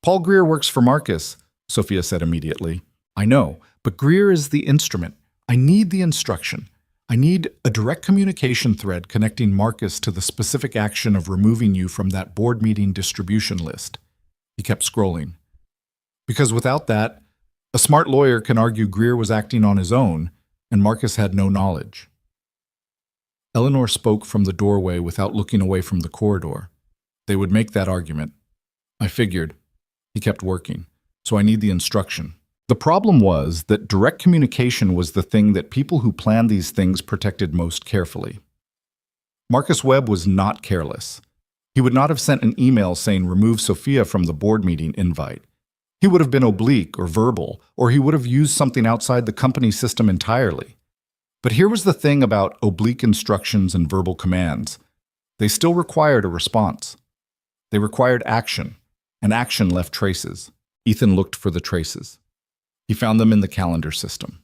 "Paul Greer works for Marcus," Sophia said immediately. "I know, but Greer is the instrument. I need the instruction. I need a direct communication thread connecting Marcus to the specific action of removing you from that board meeting distribution list." He kept scrolling. "Because without that, a smart lawyer can argue Greer was acting on his own, and Marcus had no knowledge." Eleanor spoke from the doorway without looking away from the corridor. "They would make that argument. I figured." He kept working. "So I need the instruction." The problem was that direct communication was the thing that people who planned these things protected most carefully. Marcus Webb was not careless. He would not have sent an email saying remove Sophia from the board meeting invite. He would have been oblique or verbal, or he would have used something outside the company system entirely. But here was the thing about oblique instructions and verbal commands. They still required a response. They required action, and action left traces. Ethan looked for the traces. He found them in the calendar system.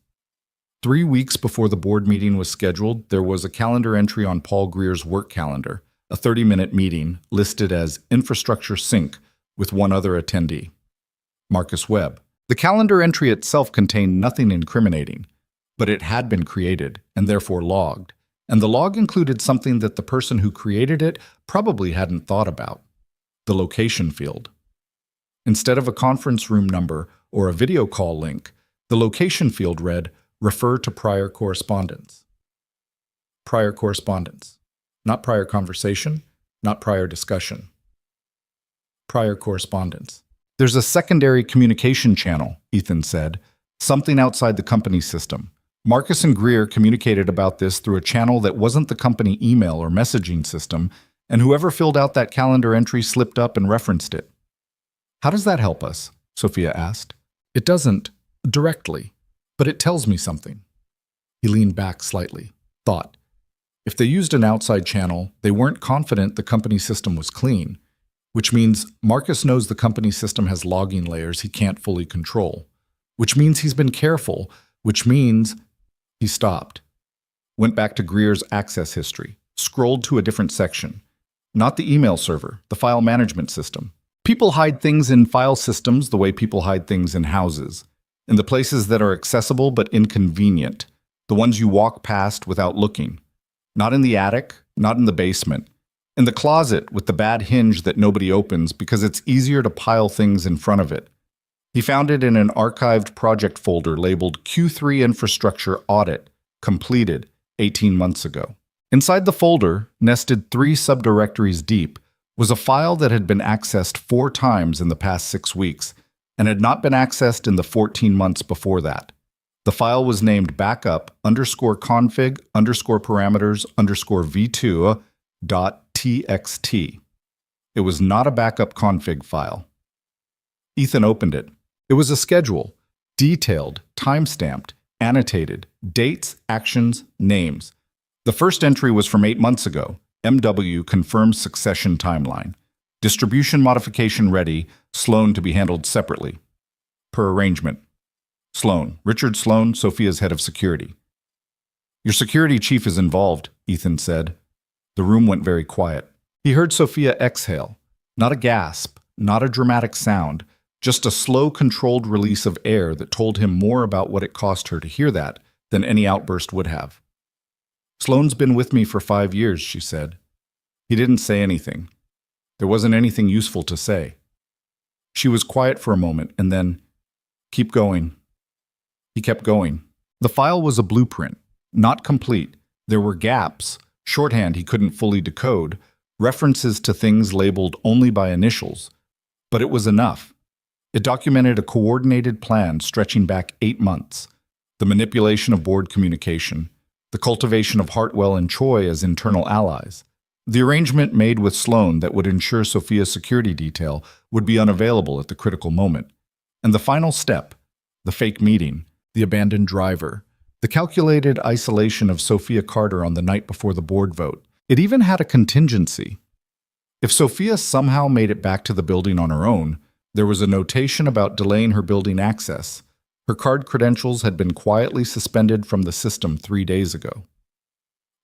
3 weeks before the board meeting was scheduled, there was a calendar entry on Paul Greer's work calendar, a 30-minute meeting listed as Infrastructure Sync with one other attendee, Marcus Webb. The calendar entry itself contained nothing incriminating, but it had been created and therefore logged, and the log included something that the person who created it probably hadn't thought about: the location field. Instead of a conference room number or a video call link, the location field read, "Refer to prior correspondence." Prior correspondence. Not prior conversation, not prior discussion. Prior correspondence. "There's a secondary communication channel," Ethan said, "something outside the company system. Marcus and Greer communicated about this through a channel that wasn't the company email or messaging system, and whoever filled out that calendar entry slipped up and referenced it." "How does that help us?" Sophia asked. "It doesn't, directly, but it tells me something." He leaned back slightly, thought. If they used an outside channel, they weren't confident the company system was clean, which means Marcus knows the company system has logging layers he can't fully control, which means he's been careful, which means... He stopped, went back to Greer's access history, scrolled to a different section. Not the email server, the file management system. People hide things in file systems the way people hide things in houses, in the places that are accessible but inconvenient, the ones you walk past without looking. Not in the attic, not in the basement. In the closet with the bad hinge that nobody opens because it's easier to pile things in front of it. He found it in an archived project folder labeled Q3 Infrastructure Audit, completed 18 months ago. Inside the folder, nested 3 subdirectories deep, was a file that had been accessed 4 times in the past 6 weeks and had not been accessed in the 14 months before that. The file was named backup_config_parameters_v2.txt. It was not a backup config file. Ethan opened it. It was a schedule, detailed, time-stamped, annotated, dates, actions, names. The first entry was from 8 months ago. MW confirms succession timeline. Distribution modification ready, Sloan to be handled separately. Per arrangement. Sloan. Richard Sloan, Sophia's head of security. "Your security chief is involved," Ethan said. The room went very quiet. He heard Sophia exhale. Not a gasp, not a dramatic sound, just a slow, controlled release of air that told him more about what it cost her to hear that than any outburst would have. "Sloan's been with me for 5 years," she said. He didn't say anything. There wasn't anything useful to say. She was quiet for a moment, and then, "Keep going." He kept going. The file was a blueprint, not complete. There were gaps, shorthand he couldn't fully decode, references to things labeled only by initials. But it was enough. It documented a coordinated plan stretching back 8 months, the manipulation of board communication, the cultivation of Hartwell and Choi as internal allies, the arrangement made with Sloan that would ensure Sophia's security detail would be unavailable at the critical moment, and the final step, the fake meeting, the abandoned driver, The calculated isolation of Sophia Carter on the night before the board vote. It even had a contingency. If Sophia somehow made it back to the building on her own, there was a notation about delaying her building access. Her card credentials had been quietly suspended from the system 3 days ago.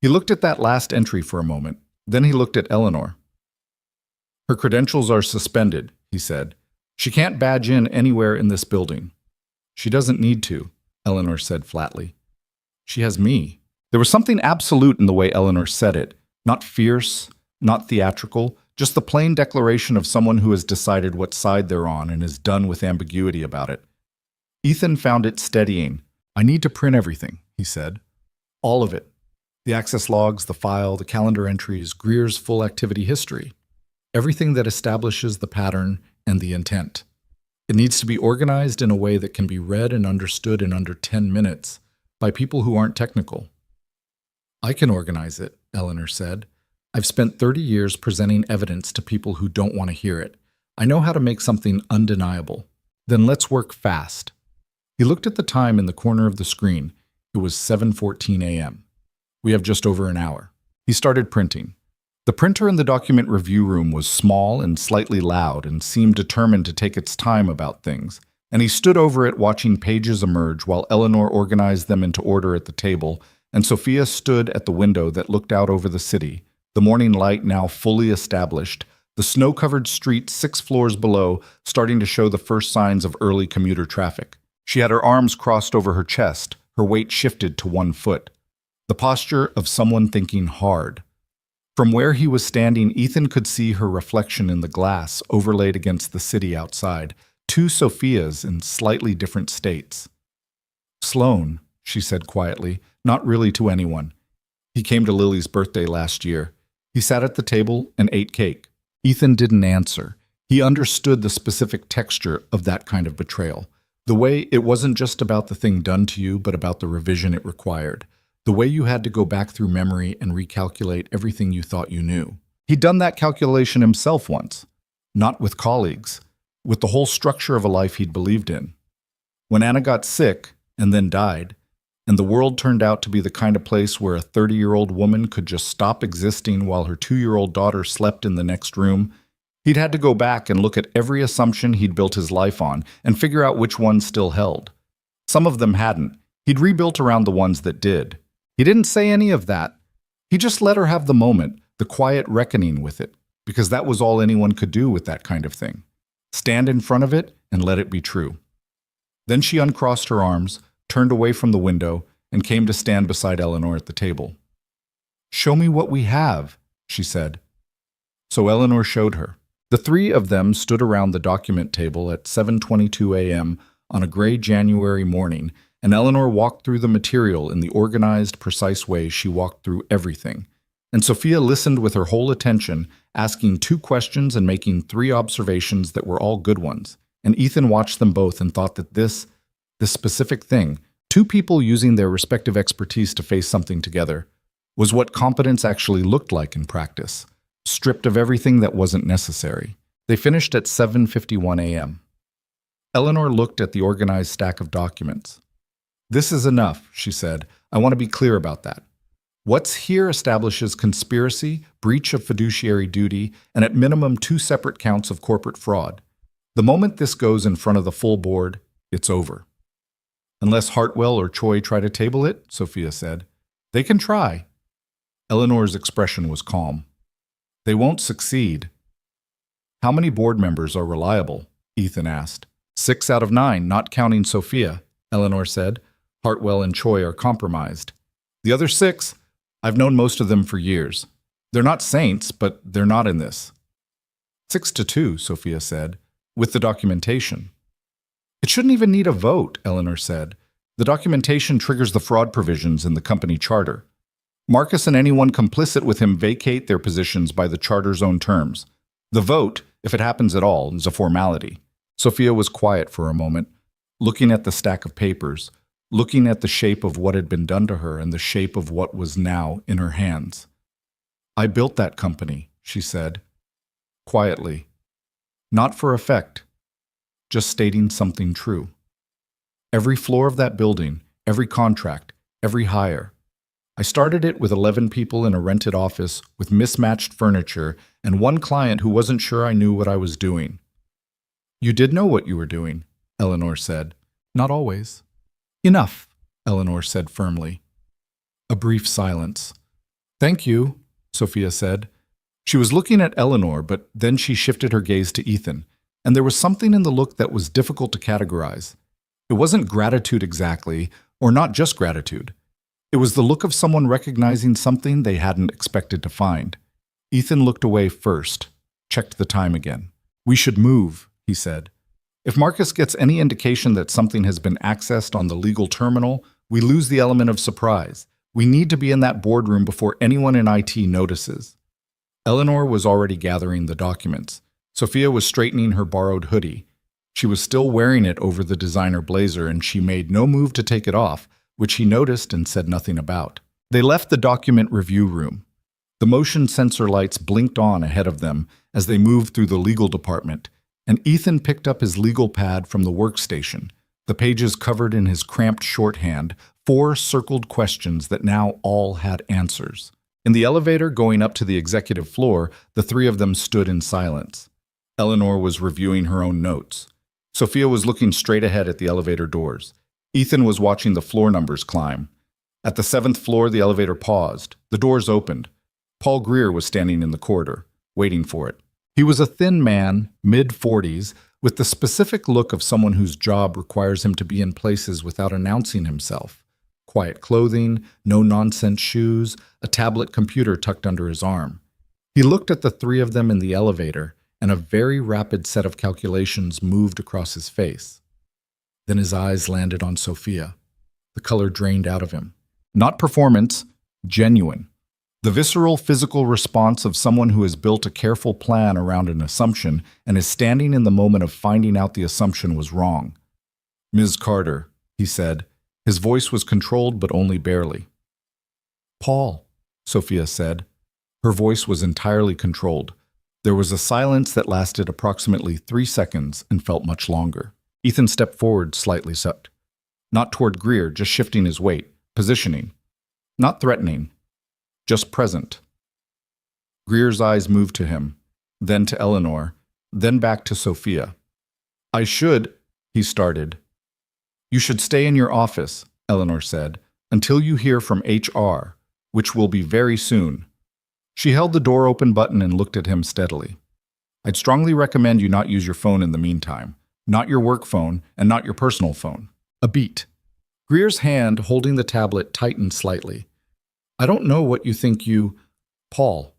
He looked at that last entry for a moment. Then he looked at Eleanor. Her credentials are suspended, he said. She can't badge in anywhere in this building. She doesn't need to, Eleanor said flatly. She has me. There was something absolute in the way Eleanor said it. Not fierce, not theatrical, just the plain declaration of someone who has decided what side they're on and is done with ambiguity about it. Ethan found it steadying. I need to print everything, he said. All of it. The access logs, the file, the calendar entries, Greer's full activity history. Everything that establishes the pattern and the intent. It needs to be organized in a way that can be read and understood in under 10 minutes by people who aren't technical. I can organize it, Eleanor said. I've spent 30 years presenting evidence to people who don't want to hear it. I know how to make something undeniable. Then let's work fast. He looked at the time in the corner of the screen. It was 7:14 a.m. We have just over an hour. He started printing. The printer in the document review room was small and slightly loud and seemed determined to take its time about things, and he stood over it watching pages emerge while Eleanor organized them into order at the table, and Sophia stood at the window that looked out over the city, the morning light now fully established, the snow-covered street 6 floors below starting to show the first signs of early commuter traffic. She had her arms crossed over her chest, her weight shifted to one foot. The posture of someone thinking hard. From where he was standing, Ethan could see her reflection in the glass overlaid against the city outside, 2 Sophias in slightly different states. Sloan, she said quietly, not really to anyone. He came to Lily's birthday last year. He sat at the table and ate cake. Ethan didn't answer. He understood the specific texture of that kind of betrayal. The way it wasn't just about the thing done to you, but about the revision it required. The way you had to go back through memory and recalculate everything you thought you knew. He'd done that calculation himself once. Not with colleagues. With the whole structure of a life he'd believed in. When Anna got sick and then died, and the world turned out to be the kind of place where a 30-year-old woman could just stop existing while her 2-year-old daughter slept in the next room, he'd had to go back and look at every assumption he'd built his life on and figure out which ones still held. Some of them hadn't. He'd rebuilt around the ones that did. He didn't say any of that. He just let her have the moment, the quiet reckoning with it, because that was all anyone could do with that kind of thing. Stand in front of it and let it be true. Then she uncrossed her arms, turned away from the window, and came to stand beside Eleanor at the table. "Show me what we have," she said. So Eleanor showed her. The 3 of them stood around the document table at 7:22 a.m. on a gray January morning, and Eleanor walked through the material in the organized, precise way she walked through everything. And Sophia listened with her whole attention, asking 2 questions and making 3 observations that were all good ones. And Ethan watched them both and thought that this specific thing, 2 people using their respective expertise to face something together, was what competence actually looked like in practice, stripped of everything that wasn't necessary. They finished at 7:51 a.m. Eleanor looked at the organized stack of documents. "This is enough," she said. "I want to be clear about that. What's here establishes conspiracy, breach of fiduciary duty, and at minimum 2 separate counts of corporate fraud. The moment this goes in front of the full board, it's over." "Unless Hartwell or Choi try to table it," Sophia said. "They can try." Eleanor's expression was calm. "They won't succeed." "How many board members are reliable?" Ethan asked. 6 out of 9, not counting Sophia," Eleanor said. "Hartwell and Choi are compromised. The other 6, I've known most of them for years. They're not saints, but they're not in this." 6-2, Sophia said, "with the documentation." "It shouldn't even need a vote," Eleanor said. "The documentation triggers the fraud provisions in the company charter. Marcus and anyone complicit with him vacate their positions by the charter's own terms. The vote, if it happens at all, is a formality." Sophia was quiet for a moment, looking at the stack of papers, looking at the shape of what had been done to her and the shape of what was now in her hands. "I built that company," she said, quietly. "Not for effect, just stating something true. Every floor of that building, every contract, every hire. I started it with 11 people in a rented office with mismatched furniture and one client who wasn't sure I knew what I was doing. You did know what you were doing, Eleanor said. Not always. Enough, Eleanor said firmly. A brief silence. Thank you, Sophia said. She was looking at Eleanor, but then she shifted her gaze to Ethan, and there was something in the look that was difficult to categorize. It wasn't gratitude exactly, or not just gratitude. It was the look of someone recognizing something they hadn't expected to find. Ethan looked away first, checked the time again. We should move, he said. If Marcus gets any indication that something has been accessed on the legal terminal, we lose the element of surprise. We need to be in that boardroom before anyone in IT notices. Eleanor was already gathering the documents. Sophia was straightening her borrowed hoodie. She was still wearing it over the designer blazer, and she made no move to take it off, which he noticed and said nothing about. They left the document review room. The motion sensor lights blinked on ahead of them as they moved through the legal department, and Ethan picked up his legal pad from the workstation, the pages covered in his cramped shorthand, 4 circled questions that now all had answers. In the elevator going up to the executive floor, the 3 of them stood in silence. Eleanor was reviewing her own notes. Sophia was looking straight ahead at the elevator doors. Ethan was watching the floor numbers climb. At the 7th floor, the elevator paused. The doors opened. Paul Greer was standing in the corridor, waiting for it. He was a thin man, mid-40s, with the specific look of someone whose job requires him to be in places without announcing himself. Quiet clothing, no-nonsense shoes, a tablet computer tucked under his arm. He looked at the 3 of them in the elevator, and a very rapid set of calculations moved across his face. Then his eyes landed on Sophia. The color drained out of him. Not performance, genuine. The visceral physical response of someone who has built a careful plan around an assumption and is standing in the moment of finding out the assumption was wrong. Ms. Carter, he said. His voice was controlled but only barely. Paul, Sophia said. Her voice was entirely controlled. There was a silence that lasted approximately 3 seconds and felt much longer. Ethan stepped forward slightly, not toward Greer, just shifting his weight, positioning. Not threatening, just present. Greer's eyes moved to him, then to Eleanor, then back to Sophia. I should, he started. You should stay in your office, Eleanor said, until you hear from HR, which will be very soon. She held the door open button and looked at him steadily. I'd strongly recommend you not use your phone in the meantime. Not your work phone, and not your personal phone. A beat. Greer's hand holding the tablet tightened slightly. I don't know what you think you... Paul,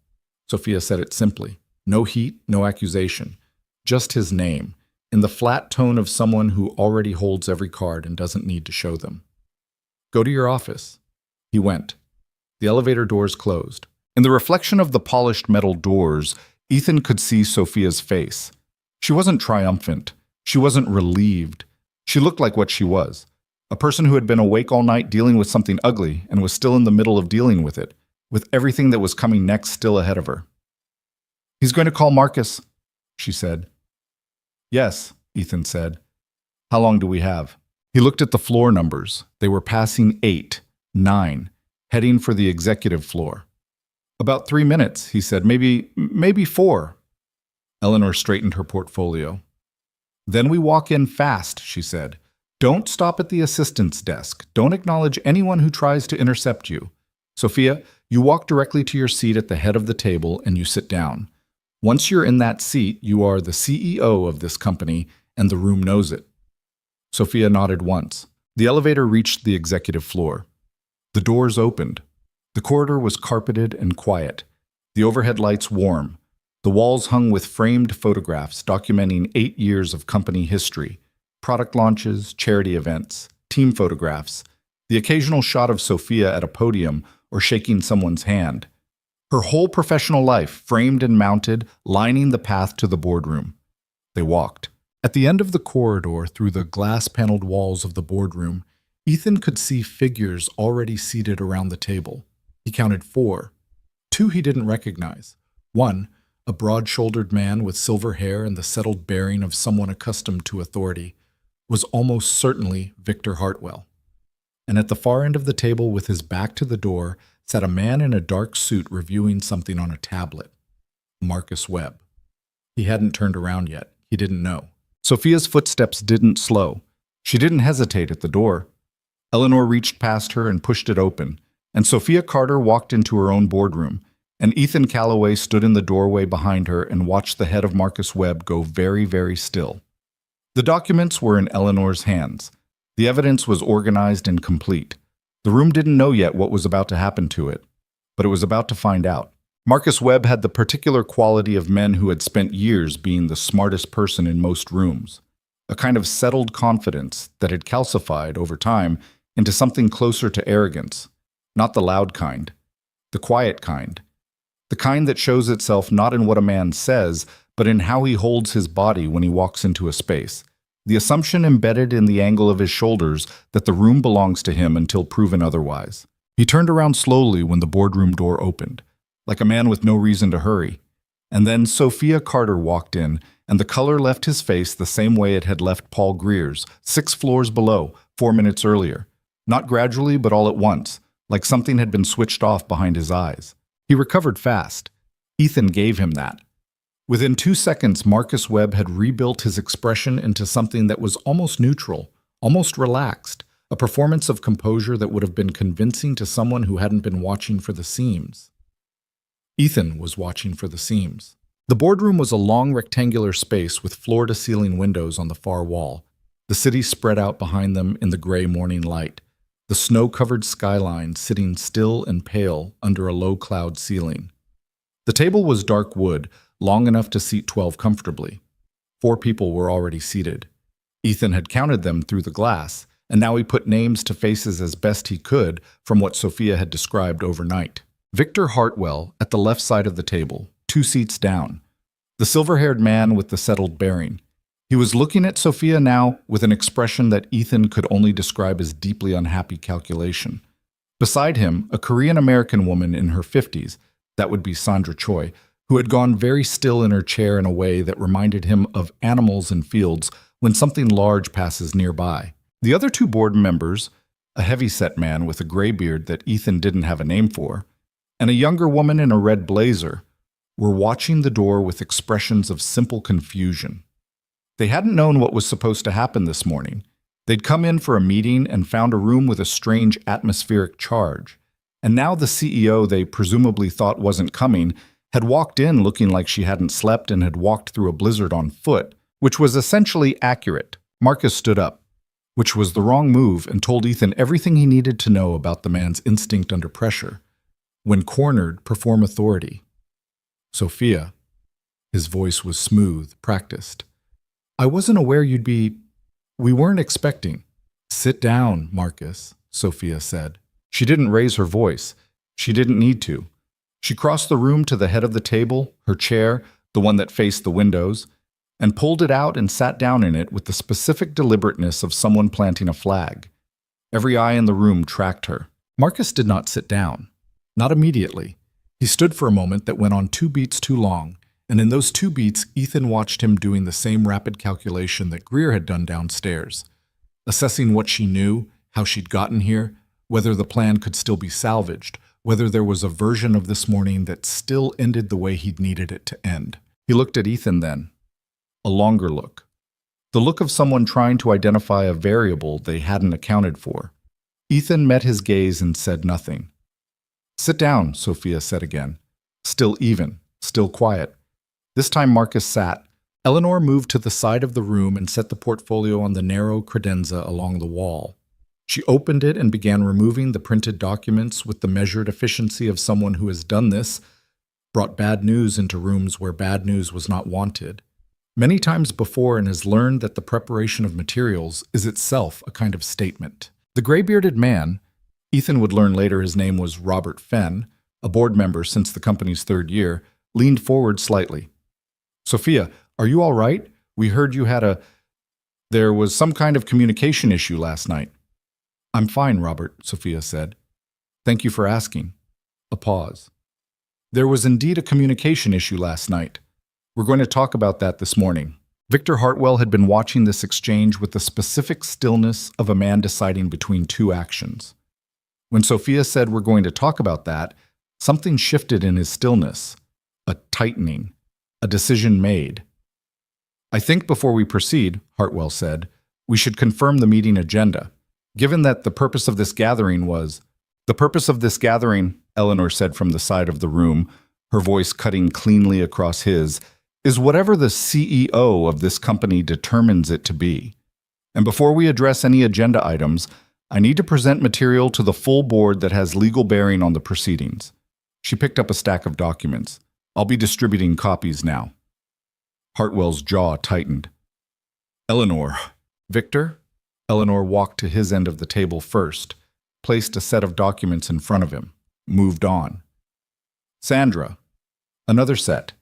Sophia said it simply. No heat, no accusation. Just his name, in the flat tone of someone who already holds every card and doesn't need to show them. Go to your office. He went. The elevator doors closed. In the reflection of the polished metal doors, Ethan could see Sophia's face. She wasn't triumphant. She wasn't relieved. She looked like what she was. A person who had been awake all night dealing with something ugly and was still in the middle of dealing with it, with everything that was coming next still ahead of her. He's going to call Marcus, she said. Yes, Ethan said. How long do we have? He looked at the floor numbers. They were passing 8, 9, heading for the executive floor. About 3 minutes, he said. Maybe 4. Eleanor straightened her portfolio. Then we walk in fast, she said. Don't stop at the assistant's desk. Don't acknowledge anyone who tries to intercept you. Sophia, you walk directly to your seat at the head of the table and you sit down. Once you're in that seat, you are the CEO of this company, and the room knows it. Sophia nodded once. The elevator reached the executive floor. The doors opened. The corridor was carpeted and quiet. The overhead lights warm. The walls hung with framed photographs documenting 8 years of company history, product launches, charity events, team photographs, the occasional shot of Sophia at a podium or shaking someone's hand. Her whole professional life framed and mounted, lining the path to the boardroom. They walked. At the end of the corridor, through the glass-paneled walls of the boardroom, Ethan could see figures already seated around the table. He counted 4. 2 he didn't recognize. 1, a broad-shouldered man with silver hair and the settled bearing of someone accustomed to authority, was almost certainly Victor Hartwell. and at the far end of the table with his back to the door sat a man in a dark suit reviewing something on a tablet. Marcus Webb. He hadn't turned around yet. He didn't know. Sophia's footsteps didn't slow. She didn't hesitate at the door. Eleanor reached past her and pushed it open, and Sophia Carter walked into her own boardroom, and Ethan Calloway stood in the doorway behind her and watched the head of Marcus Webb go very, very still. The documents were in Eleanor's hands. The evidence was organized and complete. The room didn't know yet what was about to happen to it, but it was about to find out. Marcus Webb had the particular quality of men who had spent years being the smartest person in most rooms, a kind of settled confidence that had calcified over time into something closer to arrogance, not the loud kind, the quiet kind, the kind that shows itself not in what a man says, but in how he holds his body when he walks into a space, the assumption embedded in the angle of his shoulders that the room belongs to him until proven otherwise. He turned around slowly when the boardroom door opened, like a man with no reason to hurry. And then Sophia Carter walked in, and the color left his face the same way it had left Paul Greer's, 6 floors below, 4 minutes earlier. Not gradually, but all at once, like something had been switched off behind his eyes. He recovered fast. Ethan gave him that. Within 2 seconds, Marcus Webb had rebuilt his expression into something that was almost neutral, almost relaxed, a performance of composure that would have been convincing to someone who hadn't been watching for the seams. Ethan was watching for the seams. The boardroom was a long rectangular space with floor-to-ceiling windows on the far wall. The city spread out behind them in the gray morning light, the snow-covered skyline sitting still and pale under a low cloud ceiling. The table was dark wood, long enough to seat 12 comfortably. 4 people were already seated. Ethan had counted them through the glass, and now he put names to faces as best he could from what Sophia had described overnight. Victor Hartwell at the left side of the table, 2 seats down. The silver-haired man with the settled bearing. He was looking at Sophia now with an expression that Ethan could only describe as deeply unhappy calculation. Beside him, a Korean-American woman in her 50s, that would be Sandra Choi, who had gone very still in her chair in a way that reminded him of animals in fields when something large passes nearby. The other 2 board members, a heavy-set man with a gray beard that Ethan didn't have a name for, and a younger woman in a red blazer, were watching the door with expressions of simple confusion. They hadn't known what was supposed to happen this morning. They'd come in for a meeting and found a room with a strange atmospheric charge. And now the CEO they presumably thought wasn't coming had walked in looking like she hadn't slept and had walked through a blizzard on foot, which was essentially accurate. Marcus stood up, which was the wrong move, and told Ethan everything he needed to know about the man's instinct under pressure. When cornered, perform authority. Sophia. His voice was smooth, practiced. I wasn't aware you'd be... We weren't expecting. Sit down, Marcus, Sophia said. She didn't raise her voice. She didn't need to. She crossed the room to the head of the table, her chair, the one that faced the windows, and pulled it out and sat down in it with the specific deliberateness of someone planting a flag. Every eye in the room tracked her. Marcus did not sit down. Not immediately. He stood for a moment that went on 2 beats too long, and in those 2 beats, Ethan watched him doing the same rapid calculation that Greer had done downstairs, assessing what she knew, how she'd gotten here, whether the plan could still be salvaged, whether there was a version of this morning that still ended the way he'd needed it to end. He looked at Ethan then. A longer look. The look of someone trying to identify a variable they hadn't accounted for. Ethan met his gaze and said nothing. Sit down, Sophia said again. Still even, still quiet. This time Marcus sat. Eleanor moved to the side of the room and set the portfolio on the narrow credenza along the wall. She opened it and began removing the printed documents with the measured efficiency of someone who has done this, brought bad news into rooms where bad news was not wanted, many times before, and has learned that the preparation of materials is itself a kind of statement. The gray-bearded man, Ethan would learn later his name was Robert Fenn, a board member since the company's 3rd year, leaned forward slightly. Sophia, are you all right? We heard you had There was some kind of communication issue last night. I'm fine, Robert, Sophia said. Thank you for asking. A pause. There was indeed a communication issue last night. We're going to talk about that this morning. Victor Hartwell had been watching this exchange with the specific stillness of a man deciding between two actions. When Sophia said we're going to talk about that, something shifted in his stillness, a tightening, a decision made. I think before we proceed, Hartwell said, we should confirm the meeting agenda. Given that the purpose of this gathering was... The purpose of this gathering, Eleanor said from the side of the room, her voice cutting cleanly across his, is whatever the CEO of this company determines it to be. And before we address any agenda items, I need to present material to the full board that has legal bearing on the proceedings. She picked up a stack of documents. I'll be distributing copies now. Hartwell's jaw tightened. Eleanor. Victor? Eleanor walked to his end of the table first, placed a set of documents in front of him, moved on. Sandra. Another set.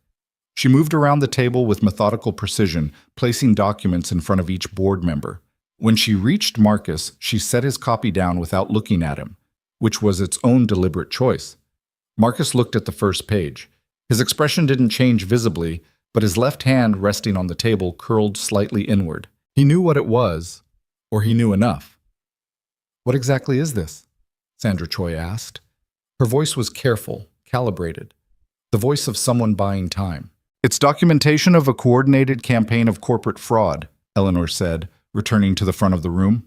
She moved around the table with methodical precision, placing documents in front of each board member. When she reached Marcus, she set his copy down without looking at him, which was its own deliberate choice. Marcus looked at the first page. His expression didn't change visibly, but his left hand resting on the table curled slightly inward. He knew what it was, or he knew enough. What exactly is this? Sandra Choi asked. Her voice was careful, calibrated, the voice of someone buying time. It's documentation of a coordinated campaign of corporate fraud, Eleanor said, returning to the front of the room.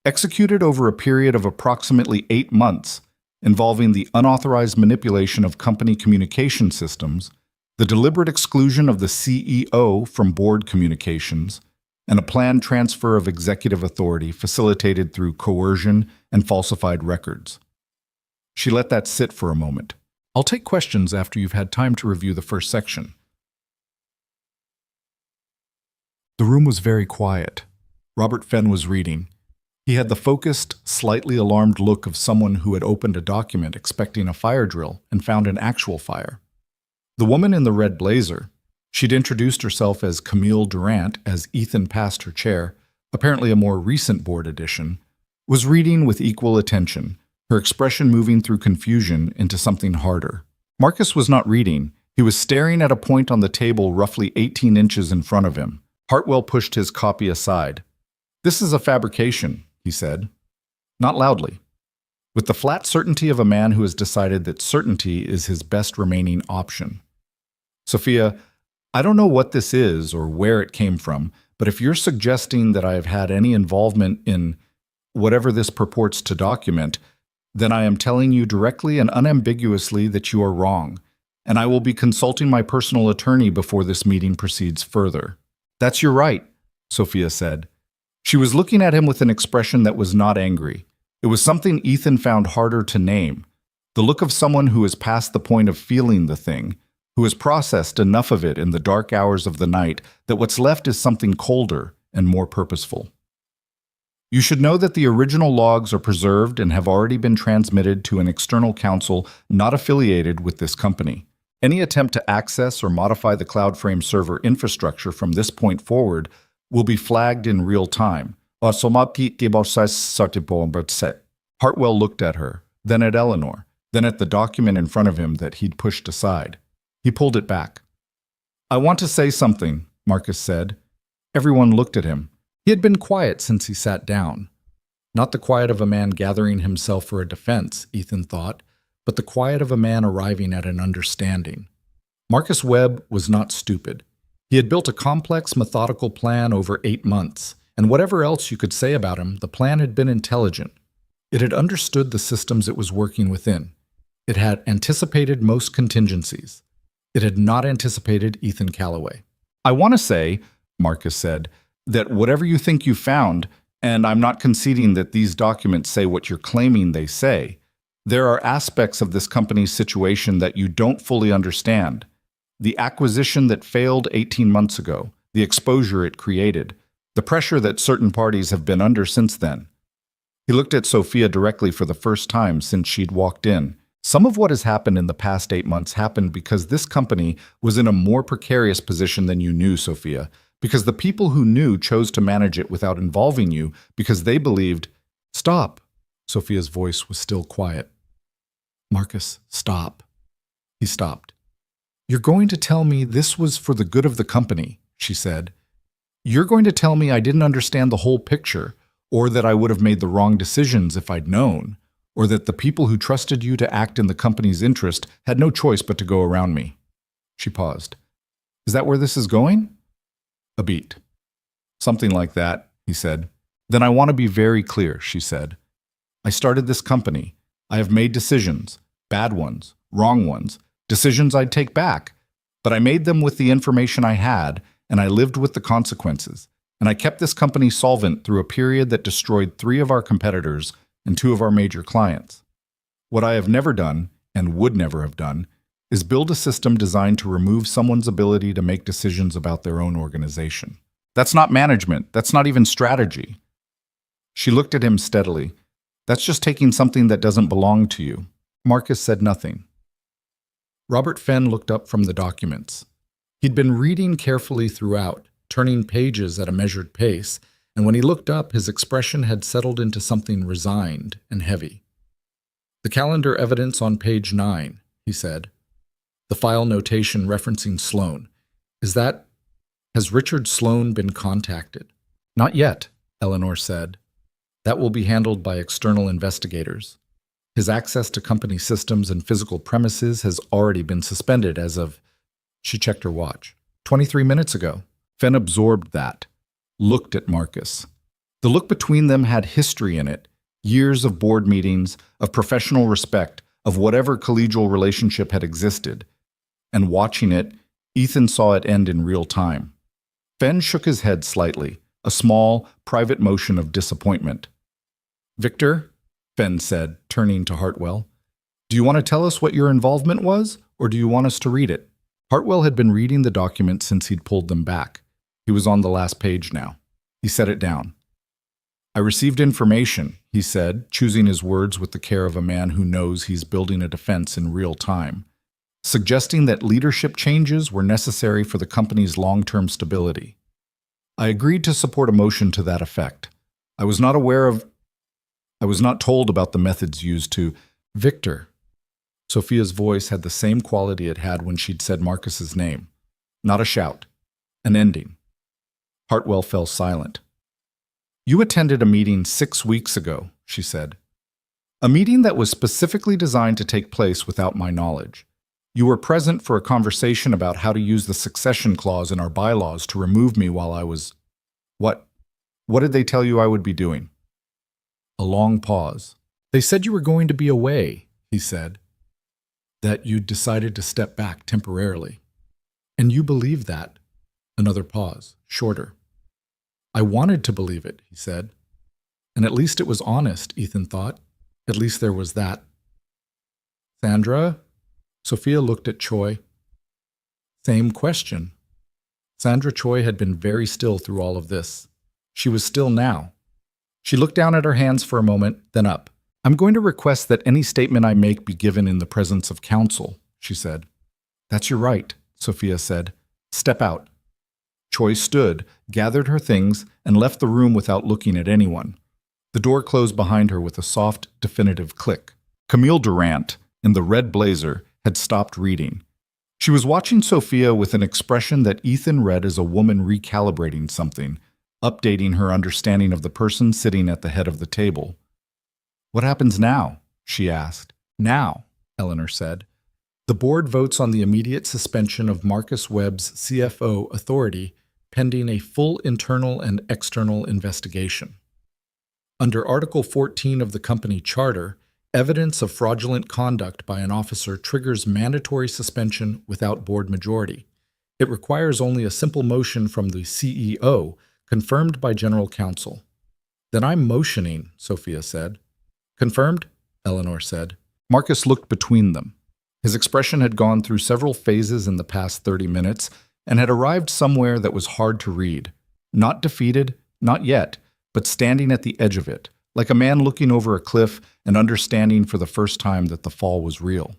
Executed over a period of approximately 8 months, involving the unauthorized manipulation of company communication systems, the deliberate exclusion of the CEO from board communications, and a planned transfer of executive authority facilitated through coercion and falsified records. She let that sit for a moment. I'll take questions after you've had time to review the first section. The room was very quiet. Robert Fenn was reading. He had the focused, slightly alarmed look of someone who had opened a document expecting a fire drill and found an actual fire. The woman in the red blazer, she'd introduced herself as Camille Durant as Ethan passed her chair, apparently a more recent board edition, was reading with equal attention, her expression moving through confusion into something harder. Marcus was not reading. He was staring at a point on the table roughly 18 inches in front of him. Hartwell pushed his copy aside. "This is a fabrication," he said. Not loudly. With the flat certainty of a man who has decided that certainty is his best remaining option. "Sophia, I don't know what this is or where it came from, but if you're suggesting that I have had any involvement in whatever this purports to document, then I am telling you directly and unambiguously that you are wrong, and I will be consulting my personal attorney before this meeting proceeds further." "That's your right," Sophia said. She was looking at him with an expression that was not angry. It was something Ethan found harder to name, the look of someone who has passed the point of feeling the thing, who has processed enough of it in the dark hours of the night that what's left is something colder and more purposeful. "You should know that the original logs are preserved and have already been transmitted to an external counsel not affiliated with this company. Any attempt to access or modify the CloudFrame server infrastructure from this point forward will be flagged in real time." Hartwell looked at her, then at Eleanor, then at the document in front of him that he'd pushed aside. He pulled it back. "I want to say something," Marcus said. Everyone looked at him. He had been quiet since he sat down. Not the quiet of a man gathering himself for a defense, Ethan thought, but the quiet of a man arriving at an understanding. Marcus Webb was not stupid. He had built a complex, methodical plan over 8 months, and whatever else you could say about him, the plan had been intelligent. It had understood the systems it was working within. It had anticipated most contingencies. It had not anticipated Ethan Callaway. "I want to say," Marcus said, "that whatever you think you found, and I'm not conceding that these documents say what you're claiming they say, there are aspects of this company's situation that you don't fully understand. The acquisition that failed 18 months ago, the exposure it created, the pressure that certain parties have been under since then." He looked at Sophia directly for the first time since she'd walked in. "Some of what has happened in the past 8 months happened because this company was in a more precarious position than you knew, Sophia, because the people who knew chose to manage it without involving you because they believed—" "Stop." Sophia's voice was still quiet. "Marcus, stop." He stopped. "You're going to tell me this was for the good of the company," she said. You're going to tell me I didn't understand the whole picture, or that I would have made the wrong decisions if I'd known, or that the people who trusted you to act in the company's interest had no choice but to go around me. She paused. Is that where this is going? A beat. Something like that, he said. Then I want to be very clear, she said. I started this company. I have made decisions, bad ones, wrong ones, decisions I'd take back, but I made them with the information I had, and I lived with the consequences, and I kept this company solvent through a period that destroyed 3 of our competitors and 2 of our major clients. What I have never done, and would never have done, is build a system designed to remove someone's ability to make decisions about their own organization. That's not management. That's not even strategy. She looked at him steadily. That's just taking something that doesn't belong to you. Marcus said nothing. Robert Fenn looked up from the documents. He'd been reading carefully throughout, turning pages at a measured pace, and when he looked up, his expression had settled into something resigned and heavy. The calendar evidence on page 9, he said. The file notation referencing Sloan. Has Richard Sloan been contacted? Not yet, Eleanor said. That will be handled by external investigators. His access to company systems and physical premises has already been suspended as of, she checked her watch, 23 minutes ago. Fenn absorbed that, looked at Marcus. The look between them had history in it, years of board meetings, of professional respect, of whatever collegial relationship had existed. And watching it, Ethan saw it end in real time. Fenn shook his head slightly, a small, private motion of disappointment. Victor, Fenn said, turning to Hartwell, do you want to tell us what your involvement was, or do you want us to read it? Hartwell had been reading the document since he'd pulled them back. He was on the last page now. He set it down. I received information, he said, choosing his words with the care of a man who knows he's building a defense in real time, suggesting that leadership changes were necessary for the company's long-term stability. I agreed to support a motion to that effect. I was not told about the methods used to. Victor. Sophia's voice had the same quality it had when she'd said Marcus's name. Not a shout. An ending. Hartwell fell silent. You attended a meeting 6 weeks ago, she said. A meeting that was specifically designed to take place without my knowledge. You were present for a conversation about how to use the succession clause in our bylaws to remove me while I was… What did they tell you I would be doing? A long pause. They said you were going to be away, he said. That you'd decided to step back temporarily. And you believed that. Another pause, shorter. I wanted to believe it, he said. And at least it was honest, Ethan thought. At least there was that. Sandra? Sophia looked at Choi. Same question. Sandra Choi had been very still through all of this. She was still now. She looked down at her hands for a moment, then up. I'm going to request that any statement I make be given in the presence of counsel, she said. That's your right, Sophia said. Step out. Choi stood, gathered her things, and left the room without looking at anyone. The door closed behind her with a soft, definitive click. Camille Durant, in the red blazer, had stopped reading. She was watching Sophia with an expression that Ethan read as a woman recalibrating something, updating her understanding of the person sitting at the head of the table. What happens now? She asked. Now, Eleanor said. The board votes on the immediate suspension of Marcus Webb's CFO authority pending a full internal and external investigation. Under Article 14 of the company charter, evidence of fraudulent conduct by an officer triggers mandatory suspension without board majority. It requires only a simple motion from the CEO, confirmed by General Counsel. Then I'm motioning, Sophia said. Confirmed? Eleanor said. Marcus looked between them. His expression had gone through several phases in the past 30 minutes and had arrived somewhere that was hard to read. Not defeated, not yet, but standing at the edge of it, like a man looking over a cliff and understanding for the first time that the fall was real.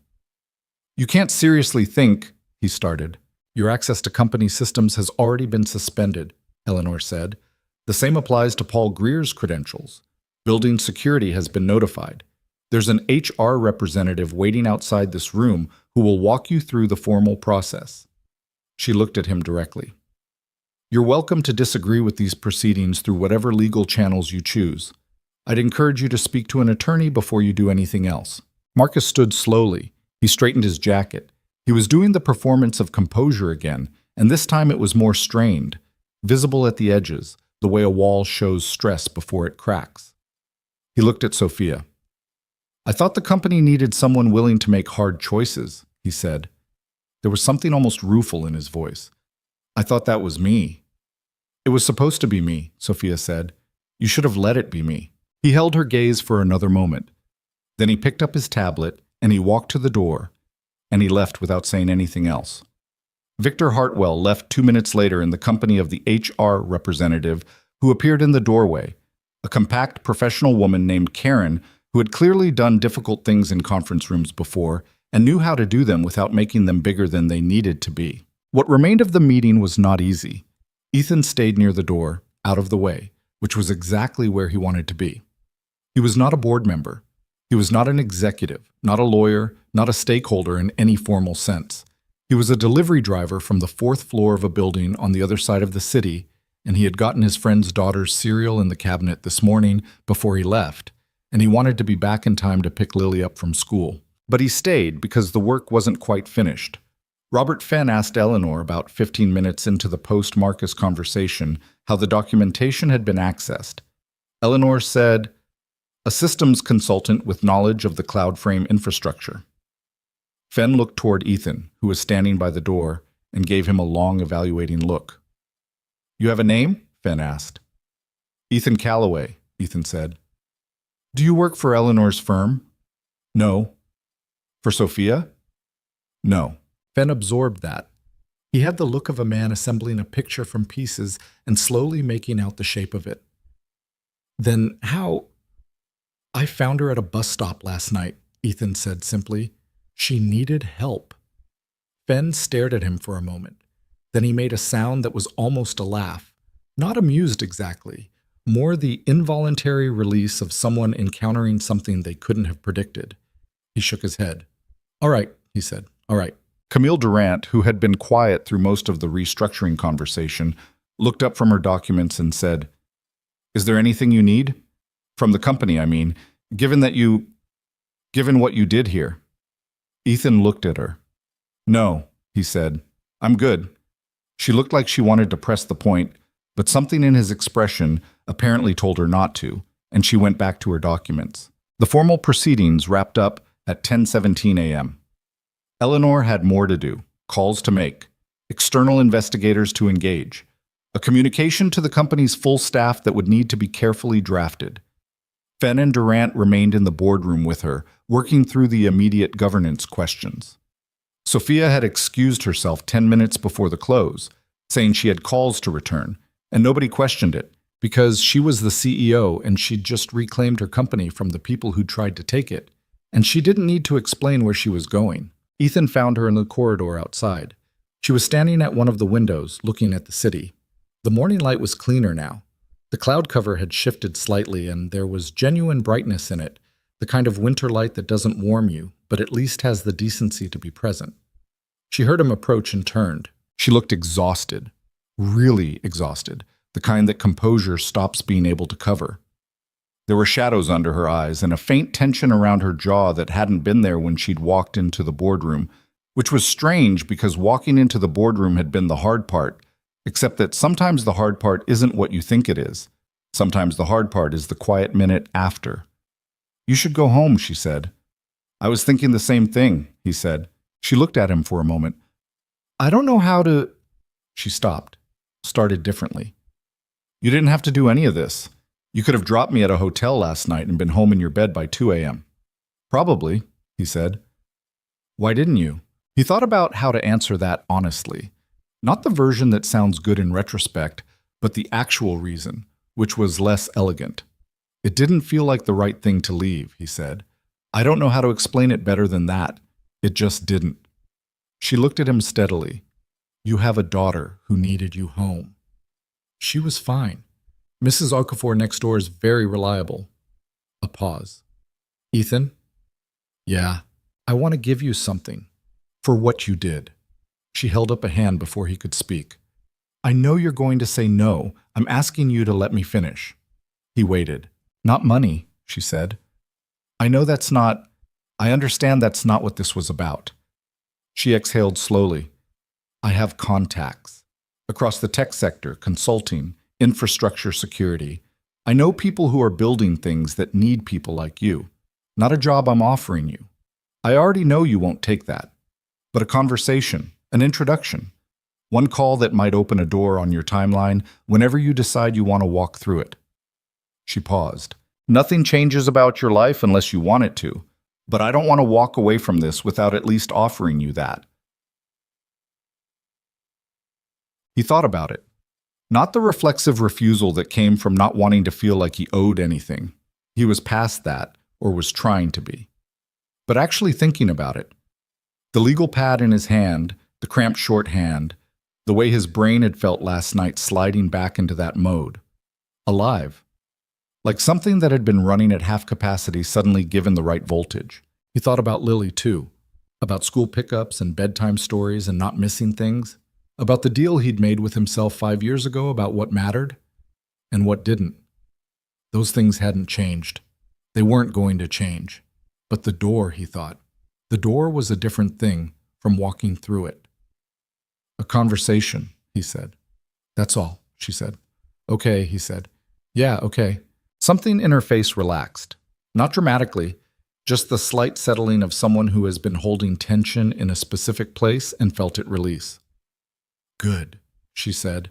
You can't seriously think, he started. Your access to company systems has already been suspended, Eleanor said. The same applies to Paul Greer's credentials. Building security has been notified. There's an HR representative waiting outside this room who will walk you through the formal process. She looked at him directly. You're welcome to disagree with these proceedings through whatever legal channels you choose. I'd encourage you to speak to an attorney before you do anything else." Marcus stood slowly. He straightened his jacket. He was doing the performance of composure again, and this time it was more strained, visible at the edges, the way a wall shows stress before it cracks. He looked at Sophia. "I thought the company needed someone willing to make hard choices," he said. There was something almost rueful in his voice. "I thought that was me." "It was supposed to be me," Sophia said. "You should have let it be me." He held her gaze for another moment. Then he picked up his tablet, and he walked to the door, and he left without saying anything else. Victor Hartwell left 2 minutes later in the company of the HR representative who appeared in the doorway, a compact professional woman named Karen who had clearly done difficult things in conference rooms before and knew how to do them without making them bigger than they needed to be. What remained of the meeting was not easy. Ethan stayed near the door, out of the way, which was exactly where he wanted to be. He was not a board member. He was not an executive, not a lawyer, not a stakeholder in any formal sense. He was a delivery driver from the 4th floor of a building on the other side of the city, and he had gotten his friend's daughter's cereal in the cabinet this morning before he left, and he wanted to be back in time to pick Lily up from school. But he stayed because the work wasn't quite finished. Robert Fenn asked Eleanor about 15 minutes into the post-Marcus conversation how the documentation had been accessed. Eleanor said, "A systems consultant with knowledge of the CloudFrame infrastructure." Fenn looked toward Ethan, who was standing by the door, and gave him a long, evaluating look. "You have a name?" Fenn asked. "Ethan Calloway," Ethan said. "Do you work for Eleanor's firm?" "No." "For Sophia?" "No." Fenn absorbed that. He had the look of a man assembling a picture from pieces and slowly making out the shape of it. "Then how—" "I found her at a bus stop last night," Ethan said simply. "She needed help." Fenn stared at him for a moment. Then he made a sound that was almost a laugh. Not amused exactly, more the involuntary release of someone encountering something they couldn't have predicted. He shook his head. "All right," he said. "All right." Camille Durant, who had been quiet through most of the restructuring conversation, looked up from her documents and said, "Is there anything you need? From the company, I mean, given what you did here." Ethan looked at her. "No," he said. "I'm good." She looked like she wanted to press the point, but something in his expression apparently told her not to, and she went back to her documents. The formal proceedings wrapped up at 10:17 a.m. Eleanor had more to do, calls to make, external investigators to engage, a communication to the company's full staff that would need to be carefully drafted. Fenn and Durant remained in the boardroom with her, working through the immediate governance questions. Sophia had excused herself 10 minutes before the close, saying she had calls to return, and nobody questioned it, because she was the CEO and she'd just reclaimed her company from the people who'd tried to take it, and she didn't need to explain where she was going. Ethan found her in the corridor outside. She was standing at one of the windows, looking at the city. The morning light was cleaner now. The cloud cover had shifted slightly, and there was genuine brightness in it, the kind of winter light that doesn't warm you, but at least has the decency to be present. She heard him approach and turned. She looked exhausted, really exhausted, the kind that composure stops being able to cover. There were shadows under her eyes and a faint tension around her jaw that hadn't been there when she'd walked into the boardroom, which was strange because walking into the boardroom had been the hard part, except that sometimes the hard part isn't what you think it is. Sometimes the hard part is the quiet minute after. "You should go home," she said. "I was thinking the same thing," he said. She looked at him for a moment. "I don't know how to—" She stopped, started differently. "You didn't have to do any of this. You could have dropped me at a hotel last night and been home in your bed by 2 a.m. "Probably," he said. "Why didn't you?" He thought about how to answer that honestly. Not the version that sounds good in retrospect, but the actual reason, which was less elegant. "It didn't feel like the right thing to leave," he said. "I don't know how to explain it better than that. It just didn't." She looked at him steadily. "You have a daughter who needed you home." She was fine. Mrs. Okafor next door is very reliable. A pause. "Ethan?" "Yeah, I want to give you something. For what you did." She held up a hand before he could speak. I know you're going to say no. I'm asking you to let me finish. He waited. Not money, she said. I understand that's not what this was about. She exhaled slowly. I have contacts. Across the tech sector, consulting, infrastructure security. I know people who are building things that need people like you. Not a job I'm offering you. I already know you won't take that. But a conversation, an introduction. One call that might open a door on your timeline whenever you decide you want to walk through it. She paused. Nothing changes about your life unless you want it to, but I don't want to walk away from this without at least offering you that. He thought about it. Not the reflexive refusal that came from not wanting to feel like he owed anything. He was past that, or was trying to be. But actually thinking about it. The legal pad in his hand, the cramped shorthand, the way his brain had felt last night sliding back into that mode. Alive. Like something that had been running at half capacity suddenly given the right voltage. He thought about Lily too. About school pickups and bedtime stories and not missing things. About the deal he'd made with himself 5 years ago about what mattered and what didn't. Those things hadn't changed. They weren't going to change. But the door, he thought. The door was a different thing from walking through it. A conversation, he said. That's all, she said. Okay, he said. Yeah, okay. Something in her face relaxed. Not dramatically, just the slight settling of someone who has been holding tension in a specific place and felt it release. Good, she said.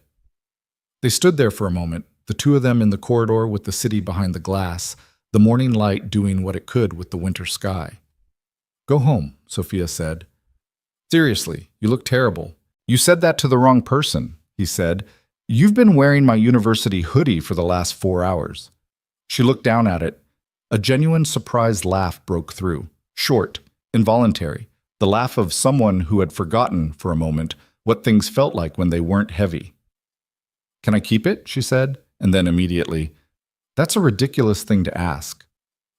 They stood there for a moment, the two of them in the corridor with the city behind the glass, the morning light doing what it could with the winter sky. Go home, Sophia said. Seriously, you look terrible. You said that to the wrong person, he said. You've been wearing my university hoodie for the last 4 hours. She looked down at it. A genuine surprised laugh broke through. Short, involuntary, the laugh of someone who had forgotten, for a moment, what things felt like when they weren't heavy. Can I keep it? She said, and then immediately, that's a ridiculous thing to ask.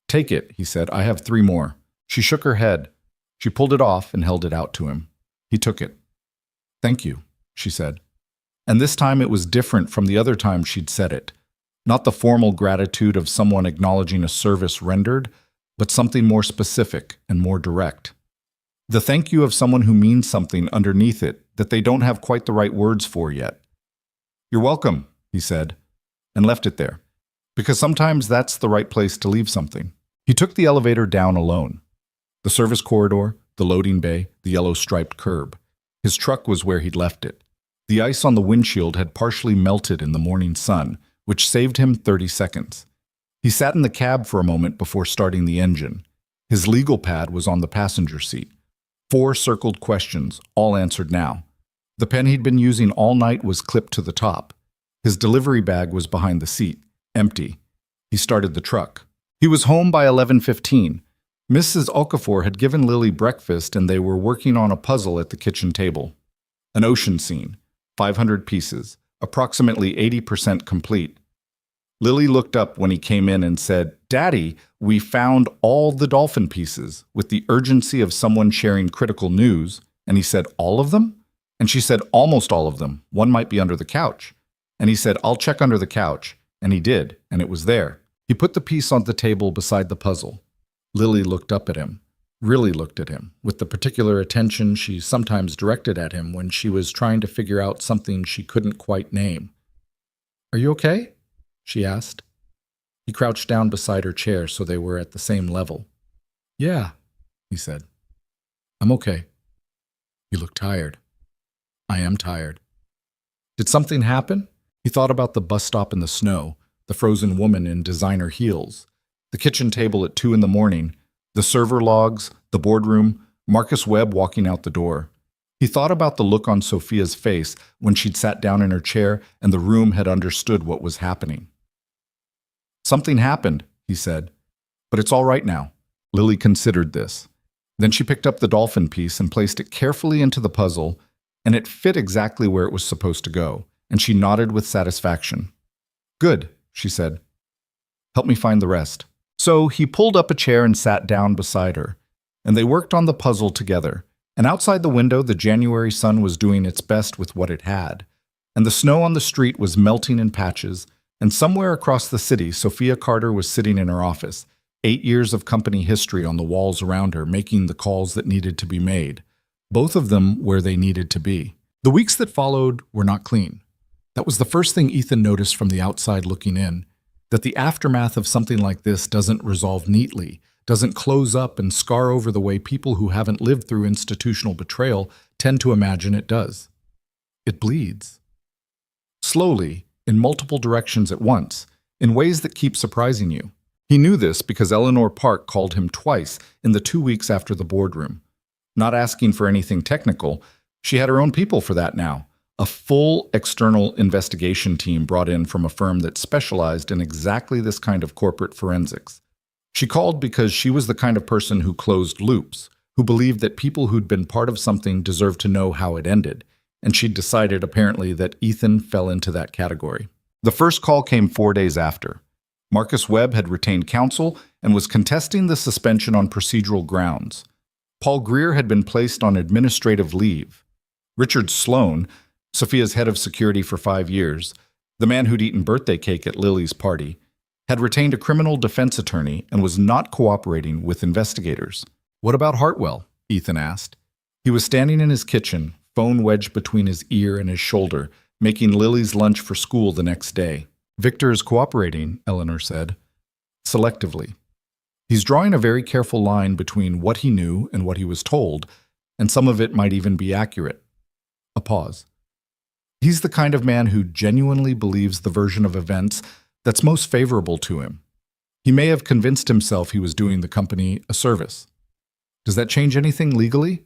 Take it, he said. I have 3 more. She shook her head. She pulled it off and held it out to him. He took it. Thank you, she said. And this time it was different from the other time she'd said it. Not the formal gratitude of someone acknowledging a service rendered, but something more specific and more direct. The thank you of someone who means something underneath it that they don't have quite the right words for yet. You're welcome, he said, and left it there. Because sometimes that's the right place to leave something. He took the elevator down alone. The service corridor, the loading bay, the yellow striped curb. His truck was where he'd left it. The ice on the windshield had partially melted in the morning sun, which saved him 30 seconds. He sat in the cab for a moment before starting the engine. His legal pad was on the passenger seat. 4 circled questions, all answered now. The pen he'd been using all night was clipped to the top. His delivery bag was behind the seat, empty. He started the truck. He was home by 11:15. Mrs. Okafor had given Lily breakfast and they were working on a puzzle at the kitchen table. An ocean scene, 500 pieces, approximately 80% complete. Lily looked up when he came in and said, Daddy, we found all the dolphin pieces, with the urgency of someone sharing critical news. And he said, all of them? And she said, almost all of them. One might be under the couch. And he said, I'll check under the couch. And he did, and it was there. He put the piece on the table beside the puzzle. Lily looked up at him, really looked at him, with the particular attention she sometimes directed at him when she was trying to figure out something she couldn't quite name. Are you okay? She asked. He crouched down beside her chair so they were at the same level. Yeah, he said. I'm okay. You look tired. I am tired. Did something happen? He thought about the bus stop in the snow, the frozen woman in designer heels, the kitchen table at 2 a.m, the server logs, the boardroom, Marcus Webb walking out the door. He thought about the look on Sophia's face when she'd sat down in her chair and the room had understood what was happening. Something happened, he said, but it's all right now. Lily considered this. Then she picked up the dolphin piece and placed it carefully into the puzzle, and it fit exactly where it was supposed to go, and she nodded with satisfaction. Good, she said. Help me find the rest. So he pulled up a chair and sat down beside her, and they worked on the puzzle together. And outside the window, the January sun was doing its best with what it had. and the snow on the street was melting in patches, and somewhere across the city, Sophia Carter was sitting in her office, 8 years of company history on the walls around her, making the calls that needed to be made, both of them where they needed to be. The weeks that followed were not clean. That was the first thing Ethan noticed from the outside looking in, that the aftermath of something like this doesn't resolve neatly, doesn't close up and scar over the way people who haven't lived through institutional betrayal tend to imagine it does. It bleeds. Slowly, in multiple directions at once, in ways that keep surprising you. He knew this because Eleanor Park called him twice in the 2 weeks after the boardroom. Not asking for anything technical, she had her own people for that now. A full external investigation team brought in from a firm that specialized in exactly this kind of corporate forensics. She called because she was the kind of person who closed loops, who believed that people who'd been part of something deserved to know how it ended, and she'd decided apparently that Ethan fell into that category. The first call came 4 days after. Marcus Webb had retained counsel and was contesting the suspension on procedural grounds. Paul Greer had been placed on administrative leave. Richard Sloan, Sophia's head of security for 5 years, the man who'd eaten birthday cake at Lily's party, had retained a criminal defense attorney and was not cooperating with investigators. "What about Hartwell?" Ethan asked. He was standing in his kitchen, phone wedged between his ear and his shoulder, making Lily's lunch for school the next day. "Victor is cooperating," Eleanor said. "Selectively. He's drawing a very careful line between what he knew and what he was told, and some of it might even be accurate." A pause. "He's the kind of man who genuinely believes the version of events that's most favorable to him. He may have convinced himself he was doing the company a service. Does that change anything legally?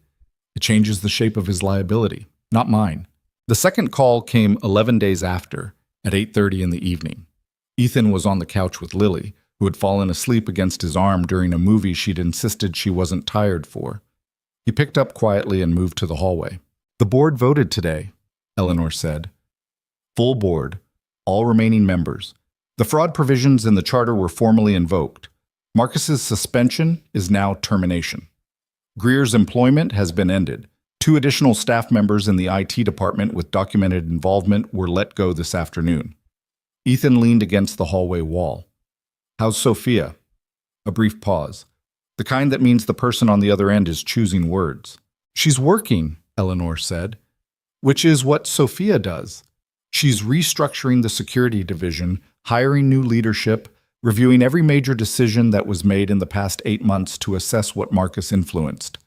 It changes the shape of his liability, not mine." The second call came 11 days after, at 8:30 in the evening. Ethan was on the couch with Lily, who had fallen asleep against his arm during a movie she'd insisted she wasn't tired for. He picked up quietly and moved to the hallway. "The board voted today," Eleanor said. "Full board, all remaining members. The fraud provisions in the charter were formally invoked. Marcus's suspension is now termination. Greer's employment has been ended. 2 additional staff members in the IT department with documented involvement were let go this afternoon." Ethan leaned against the hallway wall. "How's Sophia?" A brief pause. The kind that means the person on the other end is choosing words. "She's working," Eleanor said, "which is what Sophia does. She's restructuring the security division, hiring new leadership, reviewing every major decision that was made in the past 8 months to assess what Marcus influenced."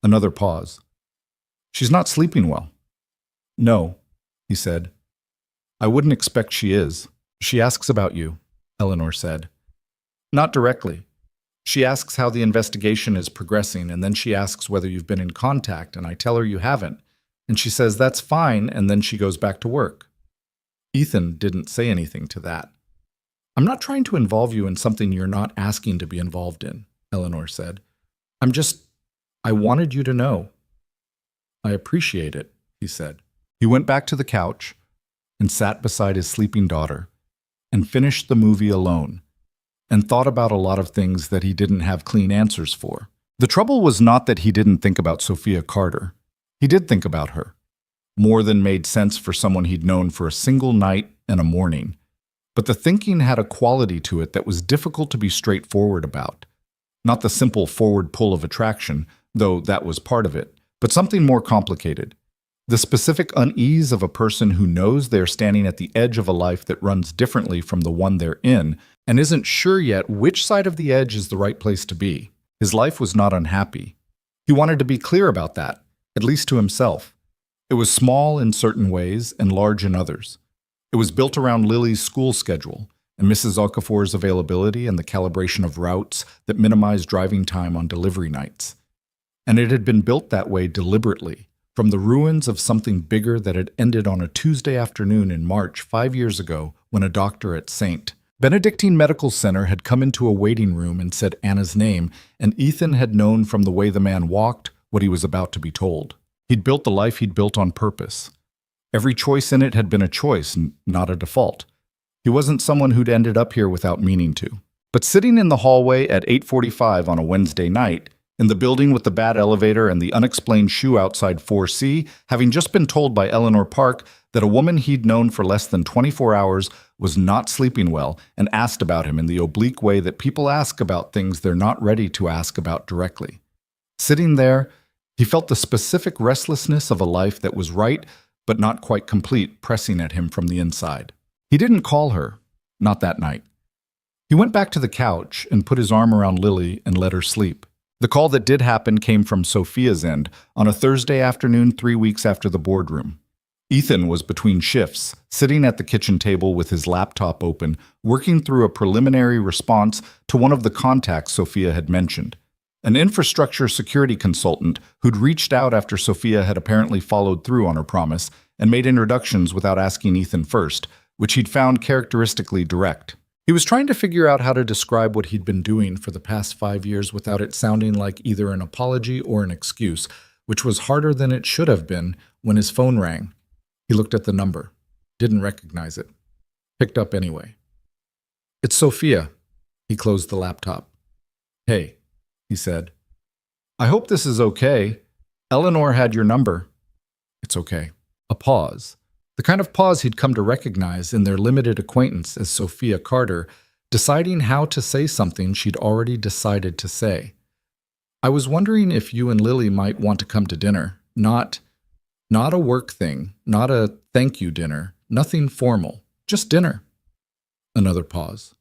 Another pause. "She's not sleeping well." "No," he said. "I wouldn't expect she is. She asks about you," Eleanor said. "Not directly. She asks how the investigation is progressing, and then she asks whether you've been in contact, and I tell her you haven't, and she says that's fine, and then she goes back to work." Ethan didn't say anything to that. "I'm not trying to involve you in something you're not asking to be involved in," Eleanor said. I wanted you to know." "I appreciate it," he said. He went back to the couch and sat beside his sleeping daughter and finished the movie alone and thought about a lot of things that he didn't have clean answers for. The trouble was not that he didn't think about Sophia Carter. He did think about her. More than made sense for someone he'd known for a single night and a morning. But the thinking had a quality to it that was difficult to be straightforward about. Not the simple forward pull of attraction, though that was part of it, but something more complicated. The specific unease of a person who knows they're standing at the edge of a life that runs differently from the one they're in, and isn't sure yet which side of the edge is the right place to be. His life was not unhappy. He wanted to be clear about that, at least to himself. It was small in certain ways and large in others. It was built around Lily's school schedule and Mrs. Okafor's availability and the calibration of routes that minimized driving time on delivery nights. And it had been built that way deliberately, from the ruins of something bigger that had ended on a Tuesday afternoon in March 5 years ago when a doctor at St. Benedictine Medical Center had come into a waiting room and said Anna's name, and Ethan had known from the way the man walked what he was about to be told. He'd built the life he'd built on purpose. Every choice in it had been a choice, not a default. He wasn't someone who'd ended up here without meaning to. But sitting in the hallway at 8:45 on a Wednesday night, In the building with the bad elevator and the unexplained shoe outside 4C, having just been told by Eleanor Park that a woman he'd known for less than 24 hours was not sleeping well and asked about him in the oblique way that people ask about things they're not ready to ask about directly. Sitting there, he felt the specific restlessness of a life that was right but not quite complete pressing at him from the inside. He didn't call her, not that night. He went back to the couch and put his arm around Lily and let her sleep. The call that did happen came from Sophia's end on a Thursday afternoon 3 weeks after the boardroom. Ethan was between shifts, sitting at the kitchen table with his laptop open, working through a preliminary response to one of the contacts Sophia had mentioned. An infrastructure security consultant who'd reached out after Sophia had apparently followed through on her promise and made introductions without asking Ethan first, which he'd found characteristically direct. He was trying to figure out how to describe what he'd been doing for the past 5 years without it sounding like either an apology or an excuse, which was harder than it should have been when his phone rang. He looked at the number, didn't recognize it, picked up anyway. "It's Sophia." He closed the laptop. "Hey," he said. "I hope this is okay. Eleanor had your number." "It's okay." A pause. The kind of pause he'd come to recognize in their limited acquaintance as Sophia Carter, deciding how to say something she'd already decided to say. "I was wondering if you and Lily might want to come to dinner. Not a work thing, not a thank you dinner, nothing formal, just dinner." Another pause.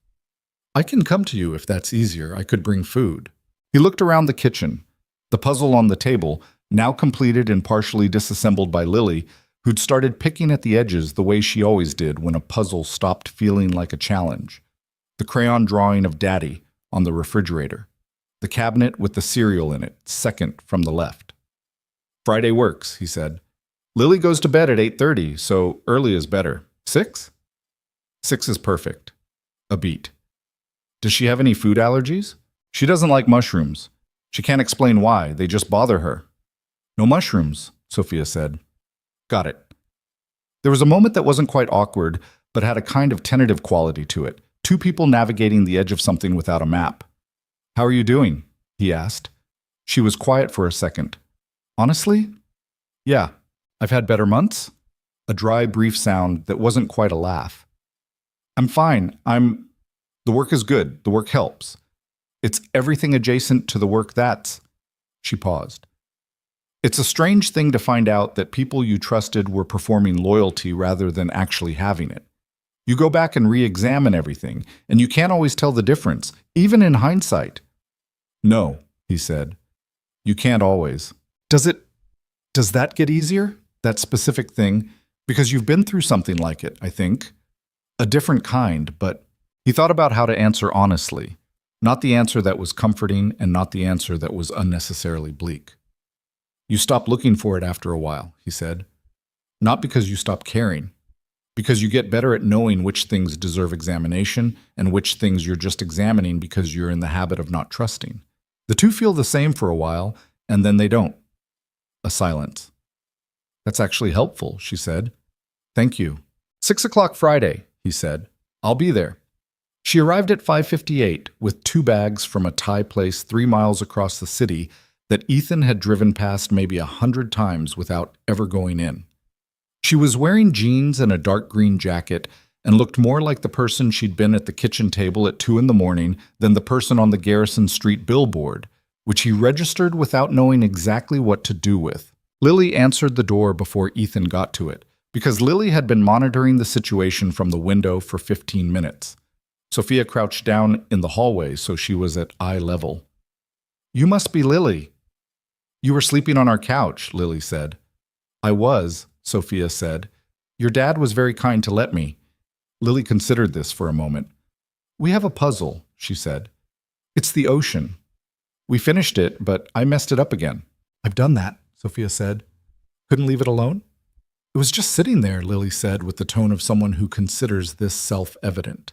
"I can come to you if that's easier. I could bring food." He looked around the kitchen. The puzzle on the table, now completed and partially disassembled by Lily, who'd started picking at the edges the way she always did when a puzzle stopped feeling like a challenge. The crayon drawing of Daddy on the refrigerator. The cabinet with the cereal in it, second from the left. "Friday works," he said. "Lily goes to bed at 8:30, so early is better. 6? 6 is perfect." A beat. "Does she have any food allergies?" "She doesn't like mushrooms. She can't explain why, they just bother her." "No mushrooms," Sophia said. "Got it." There was a moment that wasn't quite awkward, but had a kind of tentative quality to it. Two people navigating the edge of something without a map. "How are you doing?" he asked. She was quiet for a second. "Honestly? Yeah, I've had better months." A dry, brief sound that wasn't quite a laugh. "I'm fine. The work is good. The work helps. It's everything adjacent to the work that's..." She paused. "It's a strange thing to find out that people you trusted were performing loyalty rather than actually having it. You go back and re-examine everything, and you can't always tell the difference, even in hindsight." "No," he said. "You can't always." Does that get easier? That specific thing? Because you've been through something like it, I think. A different kind, but..." He thought about how to answer honestly. Not the answer that was comforting and not the answer that was unnecessarily bleak. "You stop looking for it after a while," he said. "Not because you stop caring. Because you get better at knowing which things deserve examination and which things you're just examining because you're in the habit of not trusting. The two feel the same for a while, and then they don't." A silence. "That's actually helpful," she said. "Thank you." 6 o'clock Friday, he said. "I'll be there." She arrived at 5:58 with 2 bags from a Thai place 3 miles across the city that Ethan had driven past maybe 100 times without ever going in. She was wearing jeans and a dark green jacket and looked more like the person she'd been at the kitchen table at 2 in the morning than the person on the Garrison Street billboard, which he registered without knowing exactly what to do with. Lily answered the door before Ethan got to it, because Lily had been monitoring the situation from the window for 15 minutes. Sophia crouched down in the hallway so she was at eye level. "You must be Lily." "You were sleeping on our couch," Lily said. "I was," Sophia said. "Your dad was very kind to let me." Lily considered this for a moment. "We have a puzzle," she said. "It's the ocean. We finished it, but I messed it up again." "I've done that," Sophia said. "Couldn't leave it alone?" "It was just sitting there," Lily said with the tone of someone who considers this self-evident.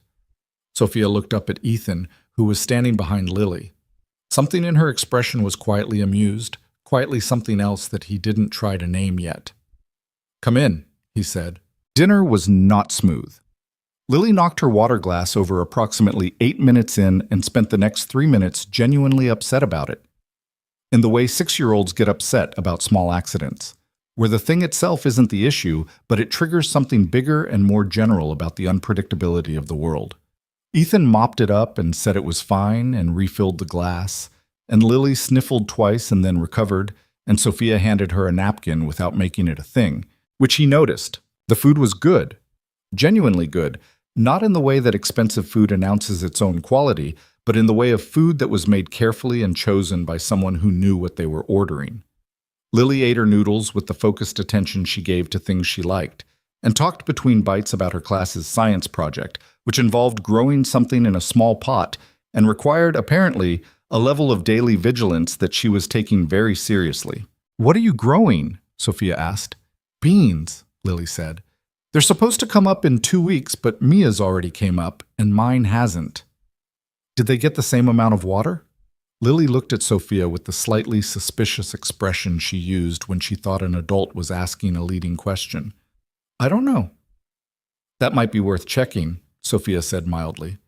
Sophia looked up at Ethan, who was standing behind Lily. Something in her expression was quietly amused, quietly something else that he didn't try to name yet. "Come in," he said. Dinner was not smooth. Lily knocked her water glass over approximately 8 minutes in and spent the next 3 minutes genuinely upset about it. in the way 6-year-olds get upset about small accidents, where the thing itself isn't the issue, but it triggers something bigger and more general about the unpredictability of the world. Ethan mopped it up and said it was fine and refilled the glass, and Lily sniffled twice and then recovered, and Sophia handed her a napkin without making it a thing, which he noticed. The food was good, genuinely good, not in the way that expensive food announces its own quality, but in the way of food that was made carefully and chosen by someone who knew what they were ordering. Lily ate her noodles with the focused attention she gave to things she liked, and talked between bites about her class's science project, which involved growing something in a small pot and required, apparently, a level of daily vigilance that she was taking very seriously. "What are you growing?" Sophia asked. "Beans," Lily said. "They're supposed to come up in 2 weeks, but Mia's already came up, and mine hasn't." "Did they get the same amount of water?" Lily looked at Sophia with the slightly suspicious expression she used when she thought an adult was asking a leading question. "I don't know." "That might be worth checking," Sophia said mildly.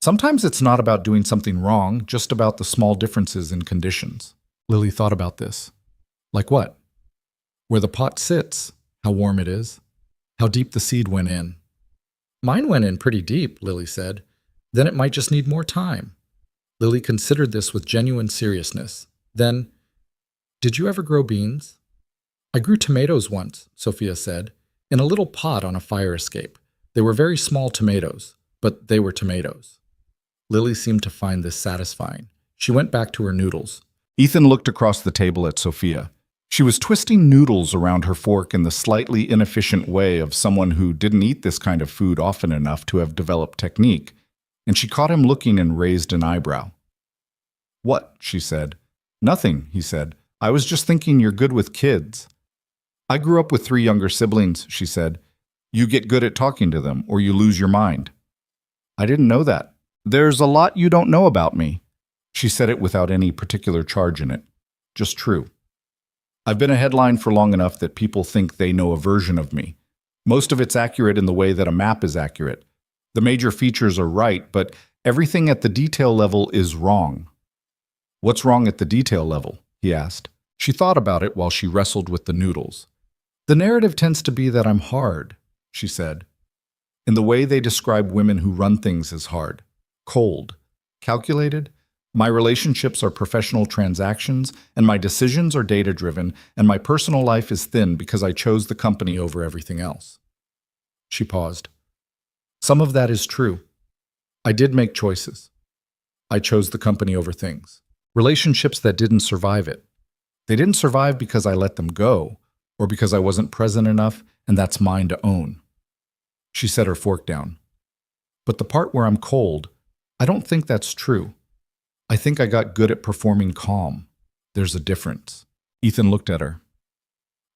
"Sometimes it's not about doing something wrong, just about the small differences in conditions." Lily thought about this. "Like what?" "Where the pot sits, how warm it is, how deep the seed went in." "Mine went in pretty deep," Lily said. "Then it might just need more time." Lily considered this with genuine seriousness. Then, "Did you ever grow beans?" "I grew tomatoes once," Sophia said, "in a little pot on a fire escape. They were very small tomatoes, but they were tomatoes." Lily seemed to find this satisfying. She went back to her noodles. Ethan looked across the table at Sophia. She was twisting noodles around her fork in the slightly inefficient way of someone who didn't eat this kind of food often enough to have developed technique, and she caught him looking and raised an eyebrow. "What?" she said. "Nothing," he said. "I was just thinking you're good with kids." "I grew up with 3 younger siblings," she said. "You get good at talking to them, or you lose your mind." "I didn't know that." "There's a lot you don't know about me." She said it without any particular charge in it. Just true. "I've been a headline for long enough that people think they know a version of me. Most of it's accurate in the way that a map is accurate. The major features are right, but everything at the detail level is wrong." "What's wrong at the detail level?" he asked. She thought about it while she wrestled with the noodles. "The narrative tends to be that I'm hard," she said. "In the way they describe women who run things as hard. Cold. Calculated. My relationships are professional transactions, and my decisions are data-driven, and my personal life is thin because I chose the company over everything else." She paused. "Some of that is true. I did make choices. I chose the company over things. Relationships that didn't survive it. They didn't survive because I let them go, or because I wasn't present enough, and that's mine to own." She set her fork down. "But the part where I'm cold, I don't think that's true. I think I got good at performing calm. There's a difference." Ethan looked at her.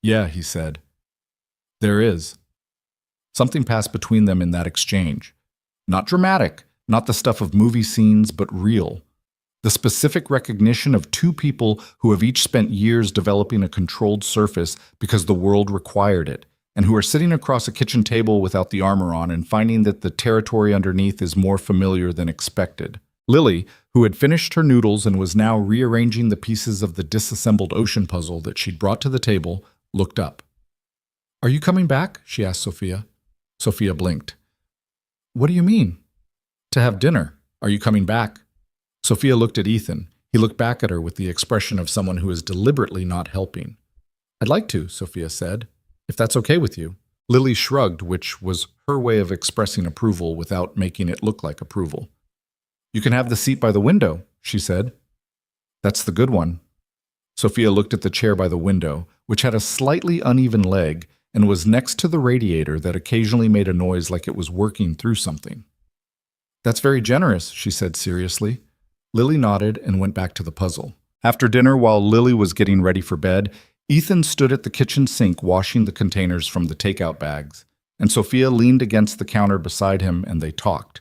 "Yeah," he said. "There is." Something passed between them in that exchange. Not dramatic, not the stuff of movie scenes, but real. The specific recognition of 2 people who have each spent years developing a controlled surface because the world required it, and who are sitting across a kitchen table without the armor on and finding that the territory underneath is more familiar than expected. Lily, who had finished her noodles and was now rearranging the pieces of the disassembled ocean puzzle that she'd brought to the table, looked up. "Are you coming back?" she asked Sophia. Sophia blinked. "What do you mean?" "To have dinner. Are you coming back?" Sophia looked at Ethan. He looked back at her with the expression of someone who is deliberately not helping. "I'd like to," Sophia said, "if that's okay with you." Lily shrugged, which was her way of expressing approval without making it look like approval. "You can have the seat by the window," she said. "That's the good one." Sophia looked at the chair by the window, which had a slightly uneven leg and was next to the radiator that occasionally made a noise like it was working through something. "That's very generous," she said seriously. Lily nodded and went back to the puzzle. After dinner, while Lily was getting ready for bed, Ethan stood at the kitchen sink washing the containers from the takeout bags, and Sophia leaned against the counter beside him and they talked.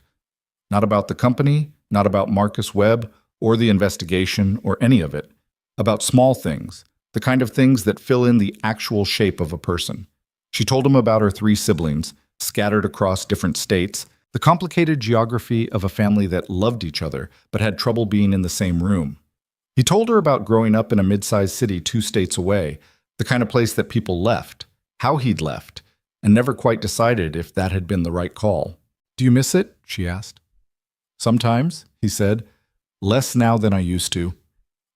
Not about the company, not about Marcus Webb, or the investigation, or any of it. About small things, the kind of things that fill in the actual shape of a person. She told him about her 3 siblings, scattered across different states, the complicated geography of a family that loved each other but had trouble being in the same room. He told her about growing up in a mid-sized city 2 states away, the kind of place that people left, how he'd left, and never quite decided if that had been the right call. "Do you miss it?" she asked. "Sometimes," he said. "Less now than I used to.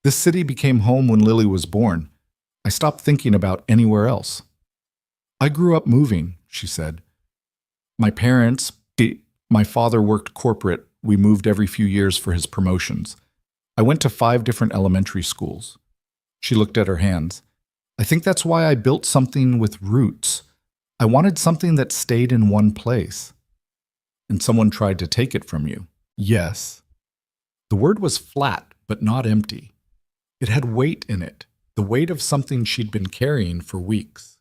This city became home when Lily was born. I stopped thinking about anywhere else." "I grew up moving," she said. My parents, my father worked corporate. We moved every few years for his promotions. I went to 5 different elementary schools." She looked at her hands. "I think that's why I built something with roots. I wanted something that stayed in one place." "And someone tried to take it from you." "Yes." The word was flat, but not empty. It had weight in it, the weight of something she'd been carrying for weeks.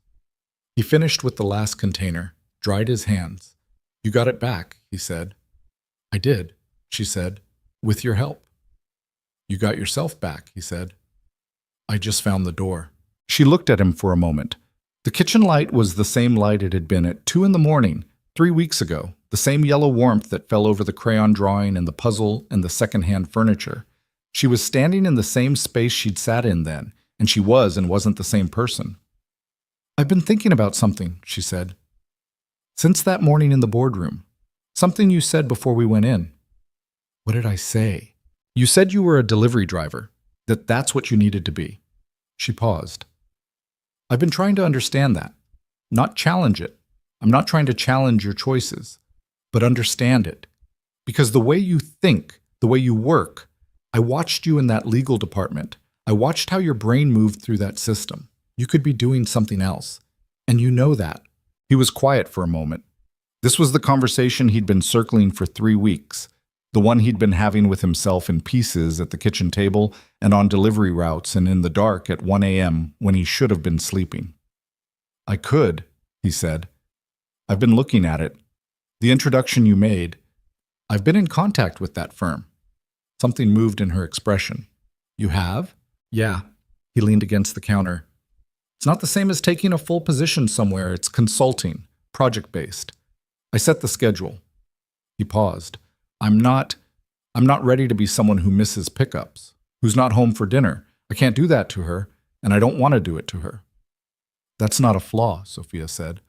He finished with the last container, dried his hands. "You got it back," he said. "I did," she said, "with your help." "You got yourself back," he said. "I just found the door." She looked at him for a moment. The kitchen light was the same light it had been at 2 a.m, 3 weeks ago, the same yellow warmth that fell over the crayon drawing and the puzzle and the second-hand furniture. She was standing in the same space she'd sat in then, and she was and wasn't the same person. "I've been thinking about something," she said. "Since that morning in the boardroom. Something you said before we went in." "What did I say?" "You said you were a delivery driver, that's what you needed to be." She paused. "I've been trying to understand that, not challenge it. I'm not trying to challenge your choices, but understand it. Because the way you think, the way you work, I watched you in that legal department. I watched how your brain moved through that system. You could be doing something else, and you know that." He was quiet for a moment. This was the conversation he'd been circling for 3 weeks, the one he'd been having with himself in pieces at the kitchen table and on delivery routes and in the dark at 1 a.m. when he should have been sleeping. "I could," he said. "I've been looking at it. The introduction you made. I've been in contact with that firm." Something moved in her expression. "You have?" "Yeah." He leaned against the counter. "It's not the same as taking a full position somewhere. It's consulting, project-based. I set the schedule." He paused. I'm not ready to be someone who misses pickups, who's not home for dinner. I can't do that to her, and I don't want to do it to her." "That's not a flaw," Sophia said.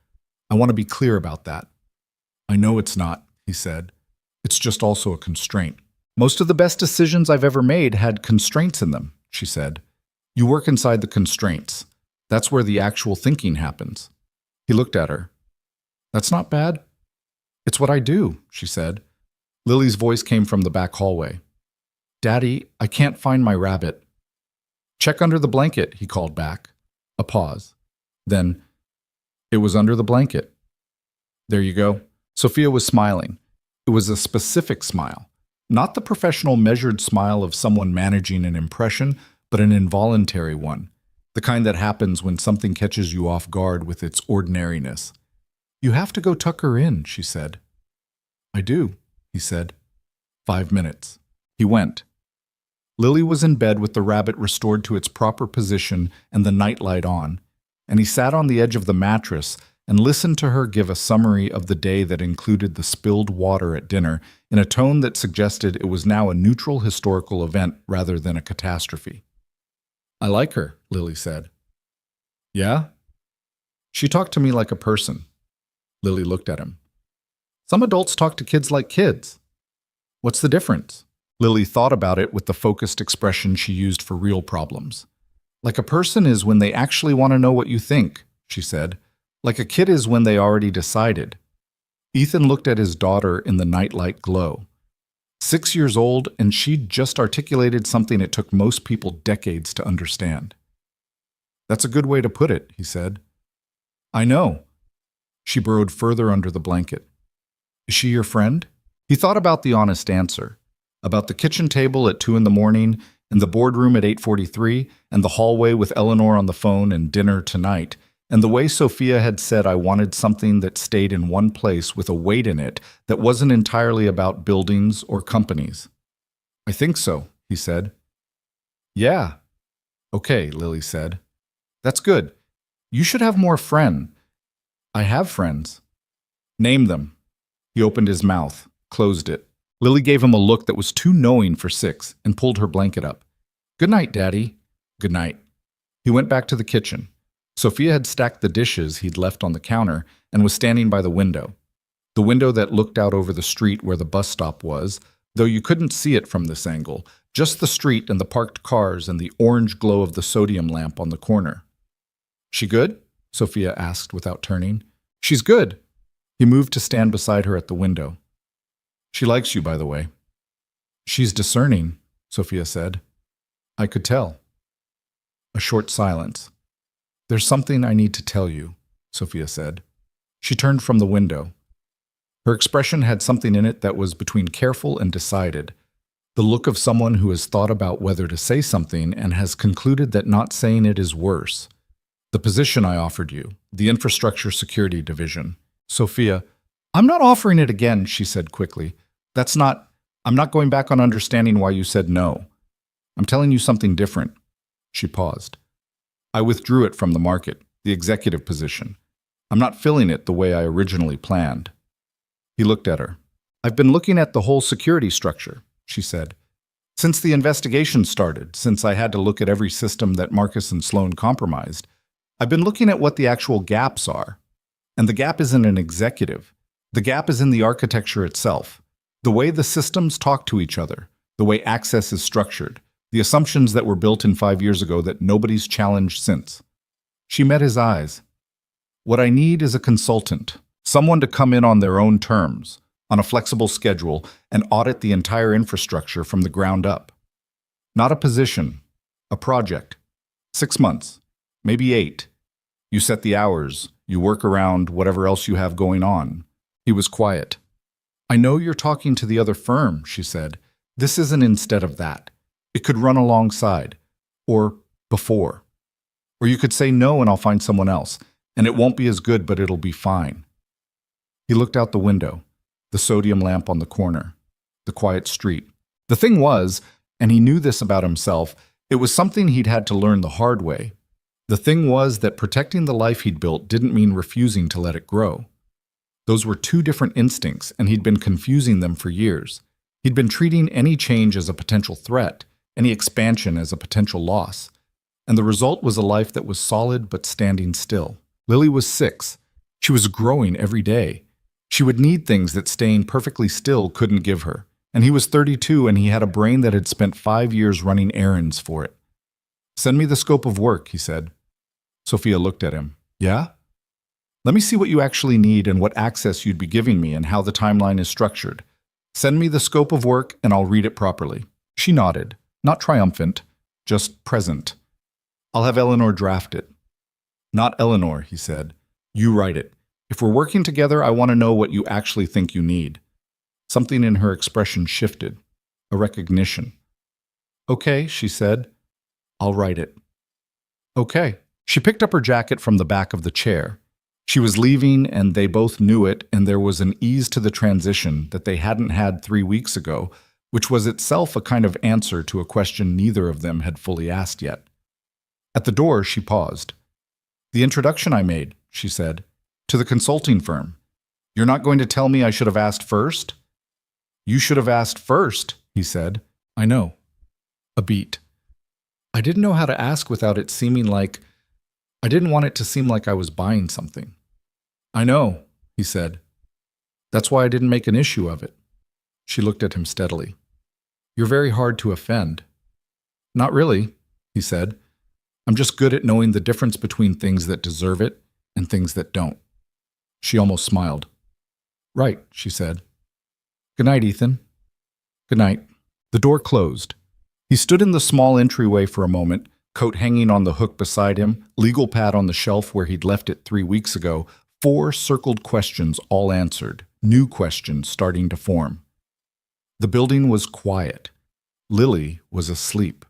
"I want to be clear about that." "I know it's not," he said. "It's just also a constraint." "Most of the best decisions I've ever made had constraints in them," she said. "You work inside the constraints. That's where the actual thinking happens." He looked at her. "That's not bad." "It's what I do," she said. Lily's voice came from the back hallway. "Daddy, I can't find my rabbit." "Check under the blanket," he called back. A pause. Then, "It was under the blanket." "There you go." Sophia was smiling. It was a specific smile. Not the professional measured smile of someone managing an impression, but an involuntary one. The kind that happens when something catches you off guard with its ordinariness. "You have to go tuck her in," she said. "I do," he said. 5 minutes. He went. Lily was in bed with the rabbit restored to its proper position and the nightlight on, and he sat on the edge of the mattress and listened to her give a summary of the day that included the spilled water at dinner in a tone that suggested it was now a neutral historical event rather than a catastrophe. "I like her," Lily said. "Yeah?" "She talked to me like a person." Lily looked at him. "Some adults talk to kids like kids." "What's the difference?" Lily thought about it with the focused expression she used for real problems. "Like a person is when they actually want to know what you think," she said. "Like a kid is when they already decided." Ethan looked at his daughter in the nightlight glow. 6 years old, and she'd just articulated something it took most people decades to understand. "That's a good way to put it," he said. "I know." She burrowed further under the blanket. "Is she your friend?" He thought about the honest answer, about the kitchen table at 2 a.m, and the boardroom at 8:43, and the hallway with Eleanor on the phone and dinner tonight, and the way Sophia had said I wanted something that stayed in one place with a weight in it that wasn't entirely about buildings or companies. "I think so," he said. "Yeah." "Okay," Lily said. "That's good. You should have more friends." "I have friends." "Name them." He opened his mouth, closed it. Lily gave him a look that was too knowing for 6 and pulled her blanket up. Good night, Daddy. Good night. He went back to the kitchen. Sophia had stacked the dishes he'd left on the counter and was standing by the window that looked out over the street where the bus stop was, though you couldn't see it from this angle, just the street and the parked cars and the orange glow of the sodium lamp on the corner. She good? Sophia asked without turning. She's good. He moved to stand beside her at the window. She likes you, by the way. She's discerning, Sophia said. I could tell. A short silence. There's something I need to tell you, Sophia said. She turned from the window. Her expression had something in it that was between careful and decided, the look of someone who has thought about whether to say something and has concluded that not saying it is worse. The position I offered you, the Infrastructure Security Division. Sophia, I'm not offering it again, she said quickly. I'm not going back on understanding why you said no. I'm telling you something different. She paused. I withdrew it from the market, the executive position. I'm not filling it the way I originally planned. He looked at her. I've been looking at the whole security structure, she said. Since the investigation started, since I had to look at every system that Marcus and Sloan compromised, I've been looking at what the actual gaps are. And the gap isn't an executive. The gap is in the architecture itself, the way the systems talk to each other, the way access is structured, the assumptions that were built in 5 years ago that nobody's challenged since. She met his eyes. What I need is a consultant, someone to come in on their own terms, on a flexible schedule, and audit the entire infrastructure from the ground up. Not a position, a project. 6 months, maybe 8. You set the hours, you work around whatever else you have going on. He was quiet. I know you're talking to the other firm, she said. This isn't instead of that. It could run alongside, or before. Or you could say no and I'll find someone else, and it won't be as good, but it'll be fine. He looked out the window, the sodium lamp on the corner, the quiet street. The thing was, and he knew this about himself, it was something he'd had to learn the hard way. The thing was that protecting the life he'd built didn't mean refusing to let it grow. Those were two different instincts, and he'd been confusing them for years. He'd been treating any change as a potential threat, any expansion as a potential loss. And the result was a life that was solid but standing still. Lily was 6. She was growing every day. She would need things that staying perfectly still couldn't give her. And he was 32, and he had a brain that had spent 5 years running errands for it. Send me the scope of work, he said. Sophia looked at him. Yeah? Let me see what you actually need and what access you'd be giving me and how the timeline is structured. Send me the scope of work and I'll read it properly. She nodded, not triumphant, just present. I'll have Eleanor draft it. Not Eleanor, he said. You write it. If we're working together, I want to know what you actually think you need. Something in her expression shifted, a recognition. Okay, she said. I'll write it. Okay. She picked up her jacket from the back of the chair. She was leaving, and they both knew it, and there was an ease to the transition that they hadn't had 3 weeks ago, which was itself a kind of answer to a question neither of them had fully asked yet. At the door, she paused. The introduction I made, she said, to the consulting firm. You're not going to tell me I should have asked first? You should have asked first, he said. I know. A beat. I didn't know how to ask without it seeming like... I didn't want it to seem like I was buying something. I know, he said. That's why I didn't make an issue of it. She looked at him steadily. You're very hard to offend. Not really, he said. I'm just good at knowing the difference between things that deserve it and things that don't. She almost smiled. Right, she said. Good night, Ethan. Good night. The door closed. He stood in the small entryway for a moment, coat hanging on the hook beside him, legal pad on the shelf where he'd left it 3 weeks ago, 4 circled questions all answered, new questions starting to form. The building was quiet. Lily was asleep.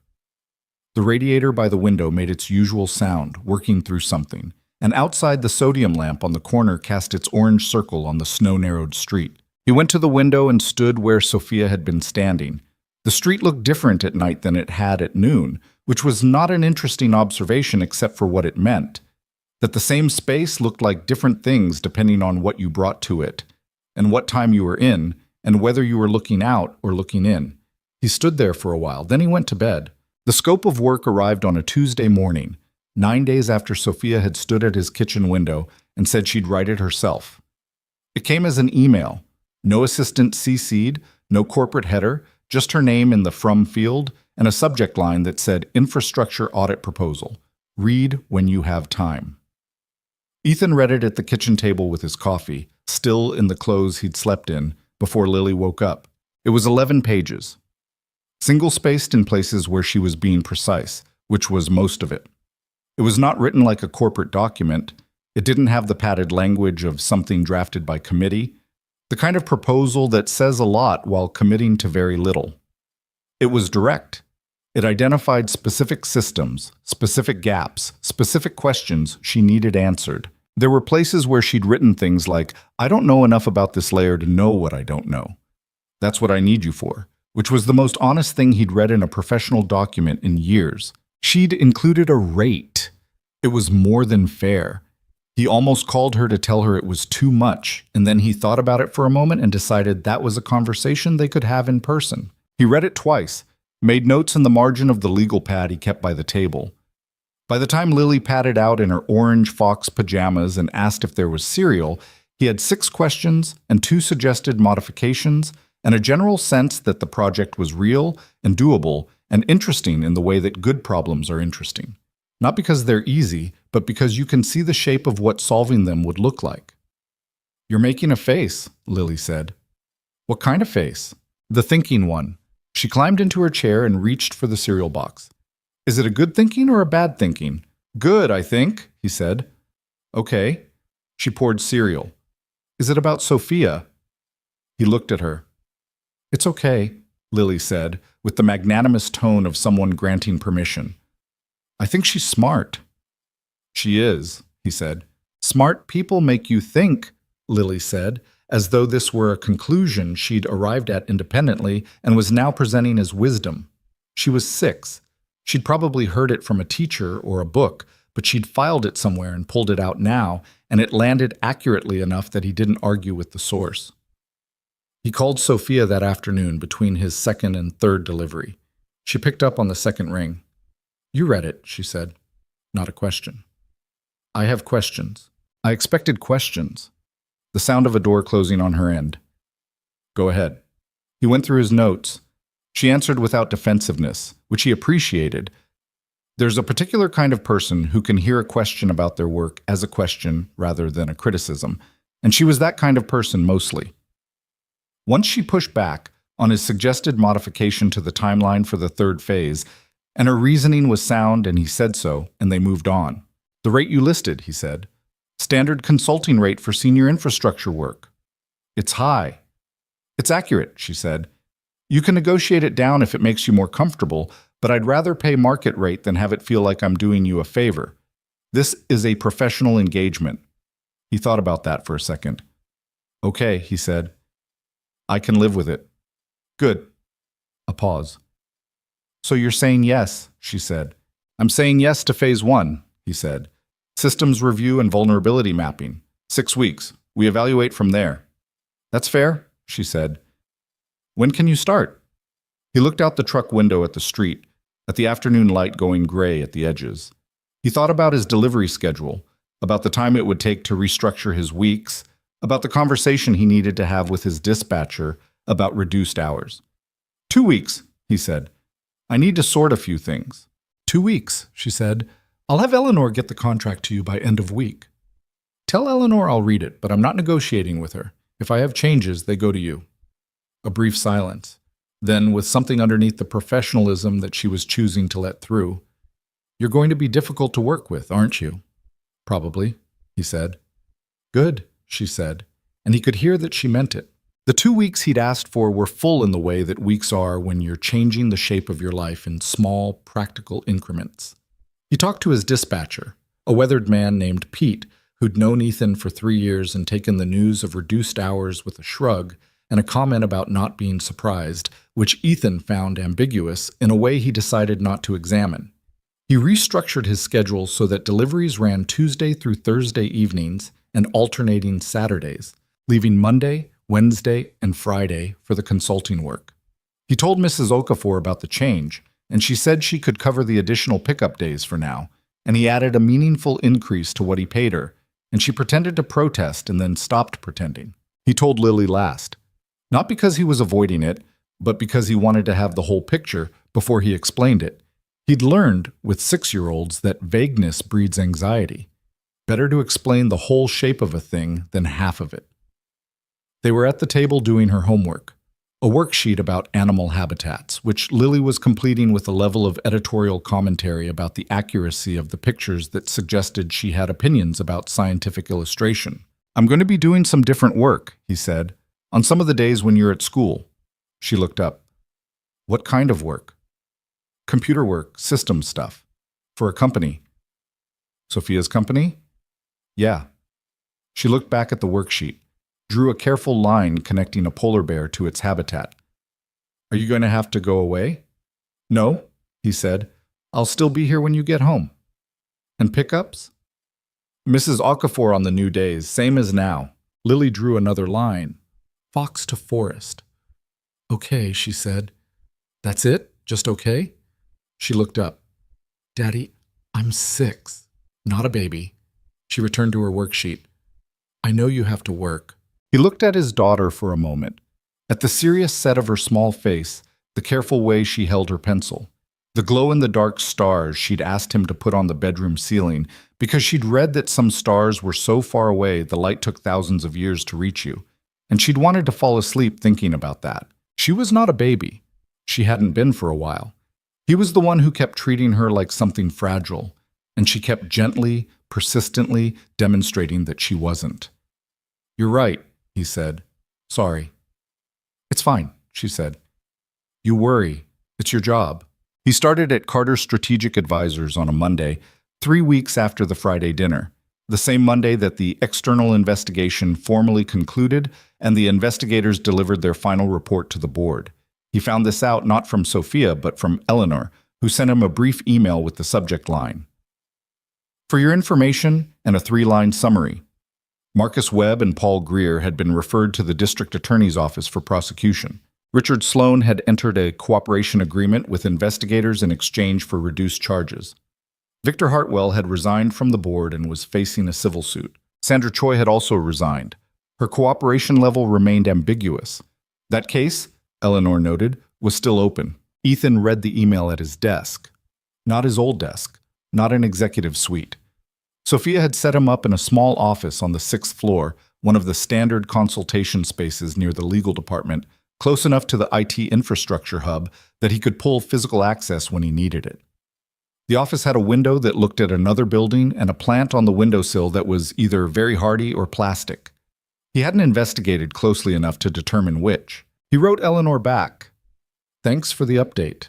The radiator by the window made its usual sound, working through something, and outside the sodium lamp on the corner cast its orange circle on the snow-narrowed street. He went to the window and stood where Sophia had been standing. The street looked different at night than it had at noon, which was not an interesting observation except for what it meant, that the same space looked like different things depending on what you brought to it, and what time you were in, and whether you were looking out or looking in. He stood there for a while, then he went to bed. The scope of work arrived on a Tuesday morning, 9 days after Sophia had stood at his kitchen window and said she'd write it herself. It came as an email. No assistant CC'd, no corporate header, just her name in the from field, and a subject line that said Infrastructure Audit Proposal. Read when you have time. Ethan read it at the kitchen table with his coffee, still in the clothes he'd slept in, before Lily woke up. It was 11 pages. Single-spaced in places where she was being precise, which was most of it. It was not written like a corporate document. It didn't have the padded language of something drafted by committee, the kind of proposal that says a lot while committing to very little. It was direct. It identified specific systems, specific gaps, specific questions she needed answered. There were places where she'd written things like, I don't know enough about this layer to know what I don't know. That's what I need you for, which was the most honest thing he'd read in a professional document in years. She'd included a rate. It was more than fair. He almost called her to tell her it was too much, and then he thought about it for a moment and decided that was a conversation they could have in person. He read it twice, made notes in the margin of the legal pad he kept by the table. By the time Lily padded out in her orange fox pajamas and asked if there was cereal, he had 6 questions and 2 suggested modifications and a general sense that the project was real and doable and interesting in the way that good problems are interesting. Not because they're easy, but because you can see the shape of what solving them would look like. You're making a face, Lily said. What kind of face? The thinking one. She climbed into her chair and reached for the cereal box. Is it a good thinking or a bad thinking? Good, I think, he said. Okay. She poured cereal. Is it about Sophia? He looked at her. It's okay, Lily said, with the magnanimous tone of someone granting permission. I think she's smart. She is, he said. Smart people make you think, Lily said, as though this were a conclusion she'd arrived at independently and was now presenting as wisdom. She was 6. She'd probably heard it from a teacher or a book, but she'd filed it somewhere and pulled it out now, and it landed accurately enough that he didn't argue with the source. He called Sophia that afternoon between his 2nd and 3rd delivery. She picked up on the 2nd ring. You read it, she said. Not a question. I have questions. I expected questions. The sound of a door closing on her end. Go ahead. He went through his notes. She answered without defensiveness, which he appreciated. There's a particular kind of person who can hear a question about their work as a question rather than a criticism, and she was that kind of person mostly. Once she pushed back on his suggested modification to the timeline for the 3rd phase, and her reasoning was sound and he said so, and they moved on. The rate you listed, he said. Standard consulting rate for senior infrastructure work. It's high. It's accurate, she said. You can negotiate it down if it makes you more comfortable, but I'd rather pay market rate than have it feel like I'm doing you a favor. This is a professional engagement. He thought about that for a second. Okay, he said. I can live with it. Good. A pause. So you're saying yes, she said. I'm saying yes to phase 1, he said. Systems review and vulnerability mapping. 6 weeks. We evaluate from there. That's fair, she said. When can you start? He looked out the truck window at the street, at the afternoon light going gray at the edges. He thought about his delivery schedule, about the time it would take to restructure his weeks, about the conversation he needed to have with his dispatcher about reduced hours. 2 weeks, he said. I need to sort a few things. 2 weeks, she said. I'll have Eleanor get the contract to you by end of week. Tell Eleanor I'll read it, but I'm not negotiating with her. If I have changes, they go to you. A brief silence. Then, with something underneath the professionalism that she was choosing to let through, You're going to be difficult to work with, aren't you? Probably, he said. Good, she said, and he could hear that she meant it. The 2 weeks he'd asked for were full in the way that weeks are when you're changing the shape of your life in small, practical increments. He talked to his dispatcher, a weathered man named Pete, who'd known Ethan for 3 years and taken the news of reduced hours with a shrug and a comment about not being surprised, which Ethan found ambiguous in a way he decided not to examine. He restructured his schedule so that deliveries ran Tuesday through Thursday evenings and alternating Saturdays, leaving Monday, Wednesday, and Friday for the consulting work. He told Mrs. Okafor about the change, and she said she could cover the additional pickup days for now, and he added a meaningful increase to what he paid her, and she pretended to protest and then stopped pretending. He told Lily last, not because he was avoiding it, but because he wanted to have the whole picture before he explained it. He'd learned, with 6-year-olds, that vagueness breeds anxiety. Better to explain the whole shape of a thing than half of it. They were at the table doing her homework, a worksheet about animal habitats, which Lily was completing with a level of editorial commentary about the accuracy of the pictures that suggested she had opinions about scientific illustration. "I'm going to be doing some different work," he said, "on some of the days when you're at school." She looked up. "What kind of work?" "Computer work, systems stuff. For a company." "Sophia's company?" "Yeah." She looked back at the worksheet, drew a careful line connecting a polar bear to its habitat. "Are you going to have to go away?" "No," he said. "I'll still be here when you get home." "And pickups?" "Mrs. Okafor on the new days, same as now." Lily drew another line. "Fox to forest." "Okay," she said. "That's it? Just okay?" She looked up. "Daddy, I'm 6, not a baby." She returned to her worksheet. "I know you have to work." He looked at his daughter for a moment, at the serious set of her small face, the careful way she held her pencil, the glow-in-the-dark stars she'd asked him to put on the bedroom ceiling because she'd read that some stars were so far away the light took thousands of years to reach you, and she'd wanted to fall asleep thinking about that. She was not a baby. She hadn't been for a while. He was the one who kept treating her like something fragile, and she kept gently, persistently demonstrating that she wasn't. "You're right," he said. "Sorry." "It's fine," she said. "You worry. It's your job." He started at Carter Strategic Advisors on a Monday, 3 weeks after the Friday dinner, the same Monday that the external investigation formally concluded and the investigators delivered their final report to the board. He found this out not from Sophia, but from Eleanor, who sent him a brief email with the subject line. "For your information," and a 3-line summary. Marcus Webb and Paul Greer had been referred to the district attorney's office for prosecution. Richard Sloan had entered a cooperation agreement with investigators in exchange for reduced charges. Victor Hartwell had resigned from the board and was facing a civil suit. Sandra Choi had also resigned. Her cooperation level remained ambiguous. That case, Eleanor noted, was still open. Ethan read the email at his desk. Not his old desk, not an executive suite. Sophia had set him up in a small office on the 6th floor, one of the standard consultation spaces near the legal department, close enough to the IT infrastructure hub that he could pull physical access when he needed it. The office had a window that looked at another building and a plant on the windowsill that was either very hardy or plastic. He hadn't investigated closely enough to determine which. He wrote Eleanor back, "Thanks for the update."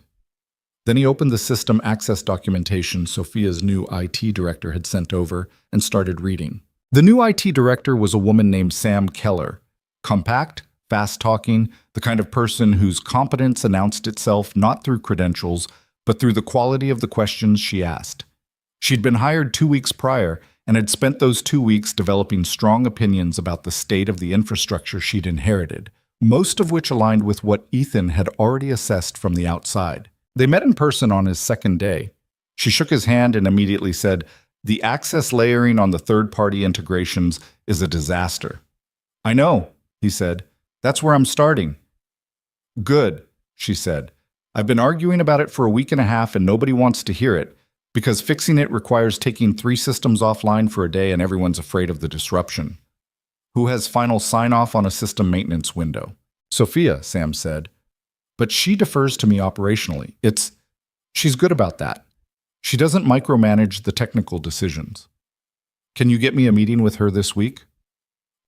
Then he opened the system access documentation Sophia's new IT director had sent over and started reading. The new IT director was a woman named Sam Keller. Compact, fast-talking, the kind of person whose competence announced itself not through credentials, but through the quality of the questions she asked. She'd been hired 2 weeks prior and had spent those 2 weeks developing strong opinions about the state of the infrastructure she'd inherited, most of which aligned with what Ethan had already assessed from the outside. They met in person on his second day. She shook his hand and immediately said, "The access layering on the third-party integrations is a disaster." "I know," he said. "That's where I'm starting." "Good," she said. "I've been arguing about it for a week and a half and nobody wants to hear it, because fixing it requires taking 3 systems offline for a day and everyone's afraid of the disruption." "Who has final sign-off on a system maintenance window?" "Sophia," Sam said. "But she defers to me operationally. She's good about that. She doesn't micromanage the technical decisions." "Can you get me a meeting with her this week?"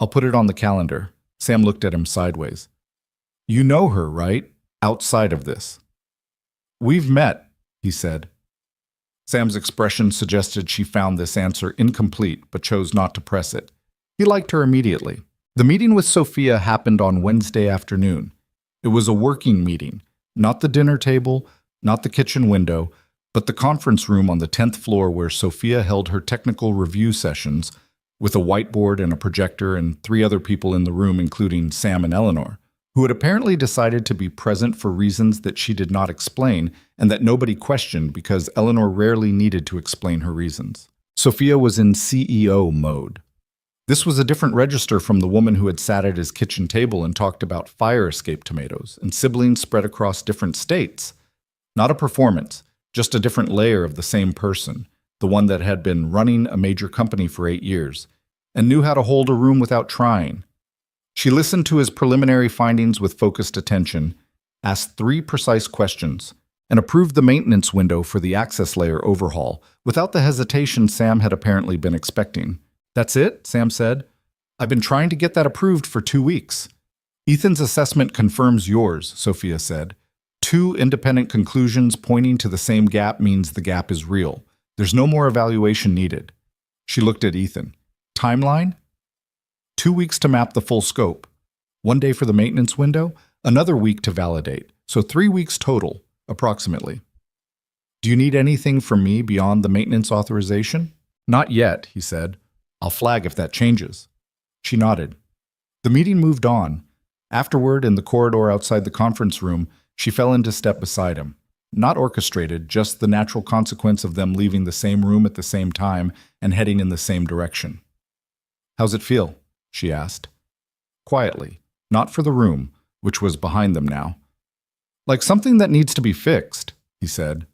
"I'll put it on the calendar." Sam looked at him sideways. "You know her, right? Outside of this." "We've met," he said. Sam's expression suggested she found this answer incomplete, but chose not to press it. He liked her immediately. The meeting with Sophia happened on Wednesday afternoon. It was a working meeting, not the dinner table, not the kitchen window, but the conference room on the 10th floor where Sophia held her technical review sessions, with a whiteboard and a projector and 3 other people in the room, including Sam and Eleanor, who had apparently decided to be present for reasons that she did not explain and that nobody questioned because Eleanor rarely needed to explain her reasons. Sophia was in CEO mode. This was a different register from the woman who had sat at his kitchen table and talked about fire escape tomatoes and siblings spread across different states. Not a performance, just a different layer of the same person, the one that had been running a major company for 8 years and knew how to hold a room without trying. She listened to his preliminary findings with focused attention, asked 3 precise questions, and approved the maintenance window for the access layer overhaul without the hesitation Sam had apparently been expecting. "That's it," Sam said. "I've been trying to get that approved for 2 weeks." "Ethan's assessment confirms yours," Sophia said. 2 independent conclusions pointing to the same gap means the gap is real. There's no more evaluation needed. She looked at Ethan. "Timeline?" 2 weeks to map the full scope. 1 day for the maintenance window, another week to validate. So 3 weeks total, approximately. "Do you need anything from me beyond the maintenance authorization?" "Not yet," he said. "I'll flag if that changes." She nodded. The meeting moved on. Afterward, in the corridor outside the conference room, she fell into step beside him. Not orchestrated, just the natural consequence of them leaving the same room at the same time and heading in the same direction. "How's it feel?" she asked. Quietly, not for the room, which was behind them now. "Like something that needs to be fixed," he said.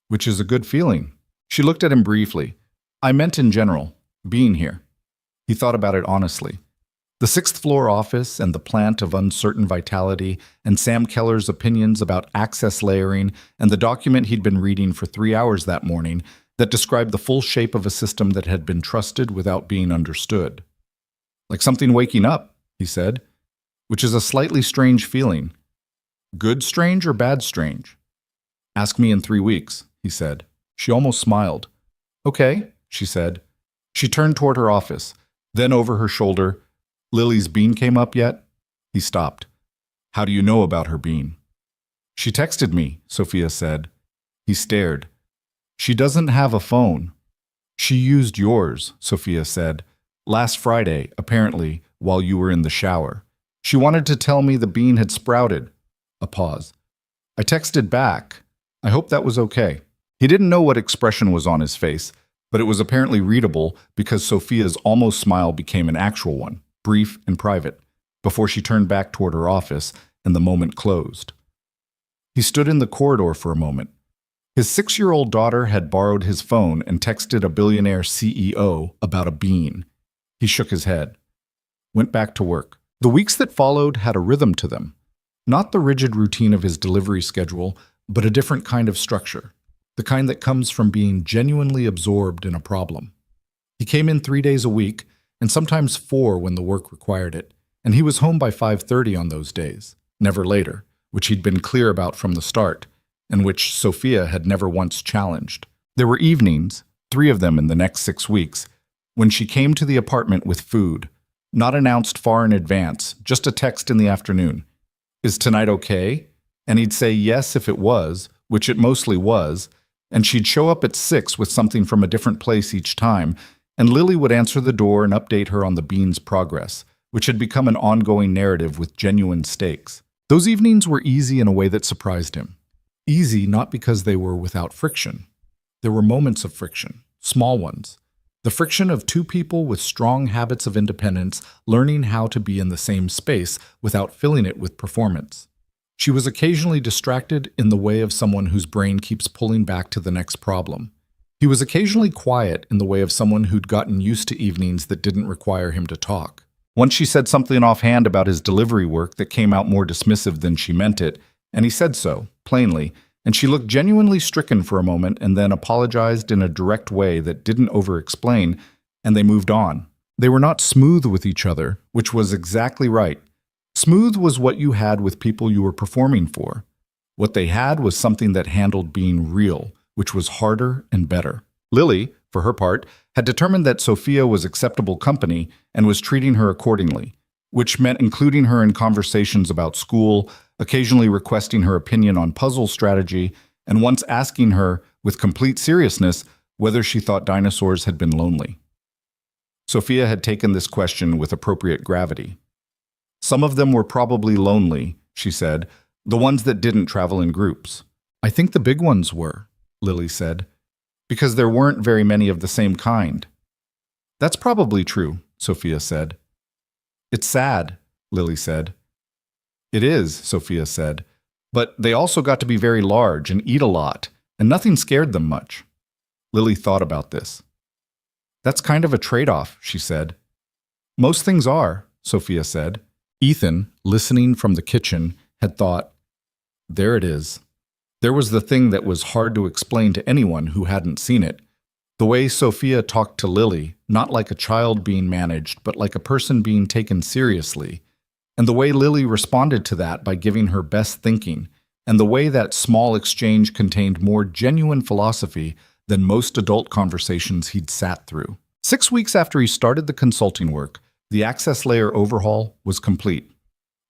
"Which is a good feeling." She looked at him briefly. "I meant in general, being here." He thought about it honestly. The 6th-floor office and the plant of uncertain vitality and Sam Keller's opinions about access layering and the document he'd been reading for 3 hours that morning that described the full shape of a system that had been trusted without being understood. "Like something waking up," he said, "which is a slightly strange feeling." "Good strange or bad strange?" "Ask me in 3 weeks," he said. She almost smiled. "Okay," she said. She turned toward her office. Then over her shoulder, "Lily's bean came up yet?" He stopped. "How do you know about her bean?" "She texted me," Sophia said. He stared. "She doesn't have a phone." "She used yours," Sophia said. "Last Friday, apparently, while you were in the shower. She wanted to tell me the bean had sprouted." A pause. I texted back. I hope that was okay. He didn't know what expression was on his face, but it was apparently readable because Sophia's almost smile became an actual one, brief and private, before she turned back toward her office and the moment closed. He stood in the corridor for a moment. His 6-year-old daughter had borrowed his phone and texted a billionaire CEO about a bean. He shook his head. Went back to work. The weeks that followed had a rhythm to them. Not the rigid routine of his delivery schedule, but a different kind of structure. The kind that comes from being genuinely absorbed in a problem. He came in 3 days a week, and sometimes 4 when the work required it, and he was home by 5:30 on those days, never later, which he'd been clear about from the start, and which Sophia had never once challenged. There were evenings, 3 of them in the next 6 weeks, when she came to the apartment with food, not announced far in advance, just a text in the afternoon. "Is tonight okay?" And he'd say yes if it was, which it mostly was, and she'd show up at 6 with something from a different place each time, and Lily would answer the door and update her on the bean's progress, which had become an ongoing narrative with genuine stakes. Those evenings were easy in a way that surprised him. Easy not because they were without friction. There were moments of friction, small ones. The friction of 2 people with strong habits of independence learning how to be in the same space without filling it with performance. She was occasionally distracted in the way of someone whose brain keeps pulling back to the next problem. He was occasionally quiet in the way of someone who'd gotten used to evenings that didn't require him to talk. Once she said something offhand about his delivery work that came out more dismissive than she meant it, and he said so, plainly, and she looked genuinely stricken for a moment and then apologized in a direct way that didn't over-explain, and they moved on. They were not smooth with each other, which was exactly right. Smooth was what you had with people you were performing for. What they had was something that handled being real, which was harder and better. Lily, for her part, had determined that Sophia was acceptable company and was treating her accordingly, which meant including her in conversations about school, occasionally requesting her opinion on puzzle strategy, and once asking her, with complete seriousness, whether she thought dinosaurs had been lonely. Sophia had taken this question with appropriate gravity. Some of them were probably lonely, she said, the ones that didn't travel in groups. I think the big ones were, Lily said, because there weren't very many of the same kind. That's probably true, Sophia said. It's sad, Lily said. It is, Sophia said, but they also got to be very large and eat a lot, and nothing scared them much. Lily thought about this. That's kind of a trade-off, she said. Most things are, Sophia said. Ethan, listening from the kitchen, had thought, there it is. There was the thing that was hard to explain to anyone who hadn't seen it. The way Sophia talked to Lily, not like a child being managed, but like a person being taken seriously. And the way Lily responded to that by giving her best thinking, and the way that small exchange contained more genuine philosophy than most adult conversations he'd sat through. 6 weeks after he started the consulting work, the access layer overhaul was complete.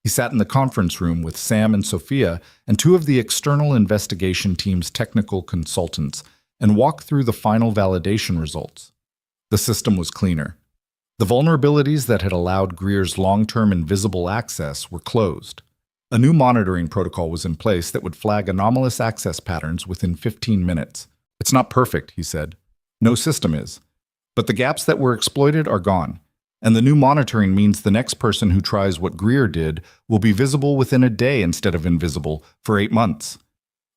He sat in the conference room with Sam and Sophia and 2 of the external investigation team's technical consultants and walked through the final validation results. The system was cleaner. The vulnerabilities that had allowed Greer's long-term invisible access were closed. A new monitoring protocol was in place that would flag anomalous access patterns within 15 minutes. It's not perfect, he said. No system is. But the gaps that were exploited are gone. And the new monitoring means the next person who tries what Greer did will be visible within a day instead of invisible for 8 months.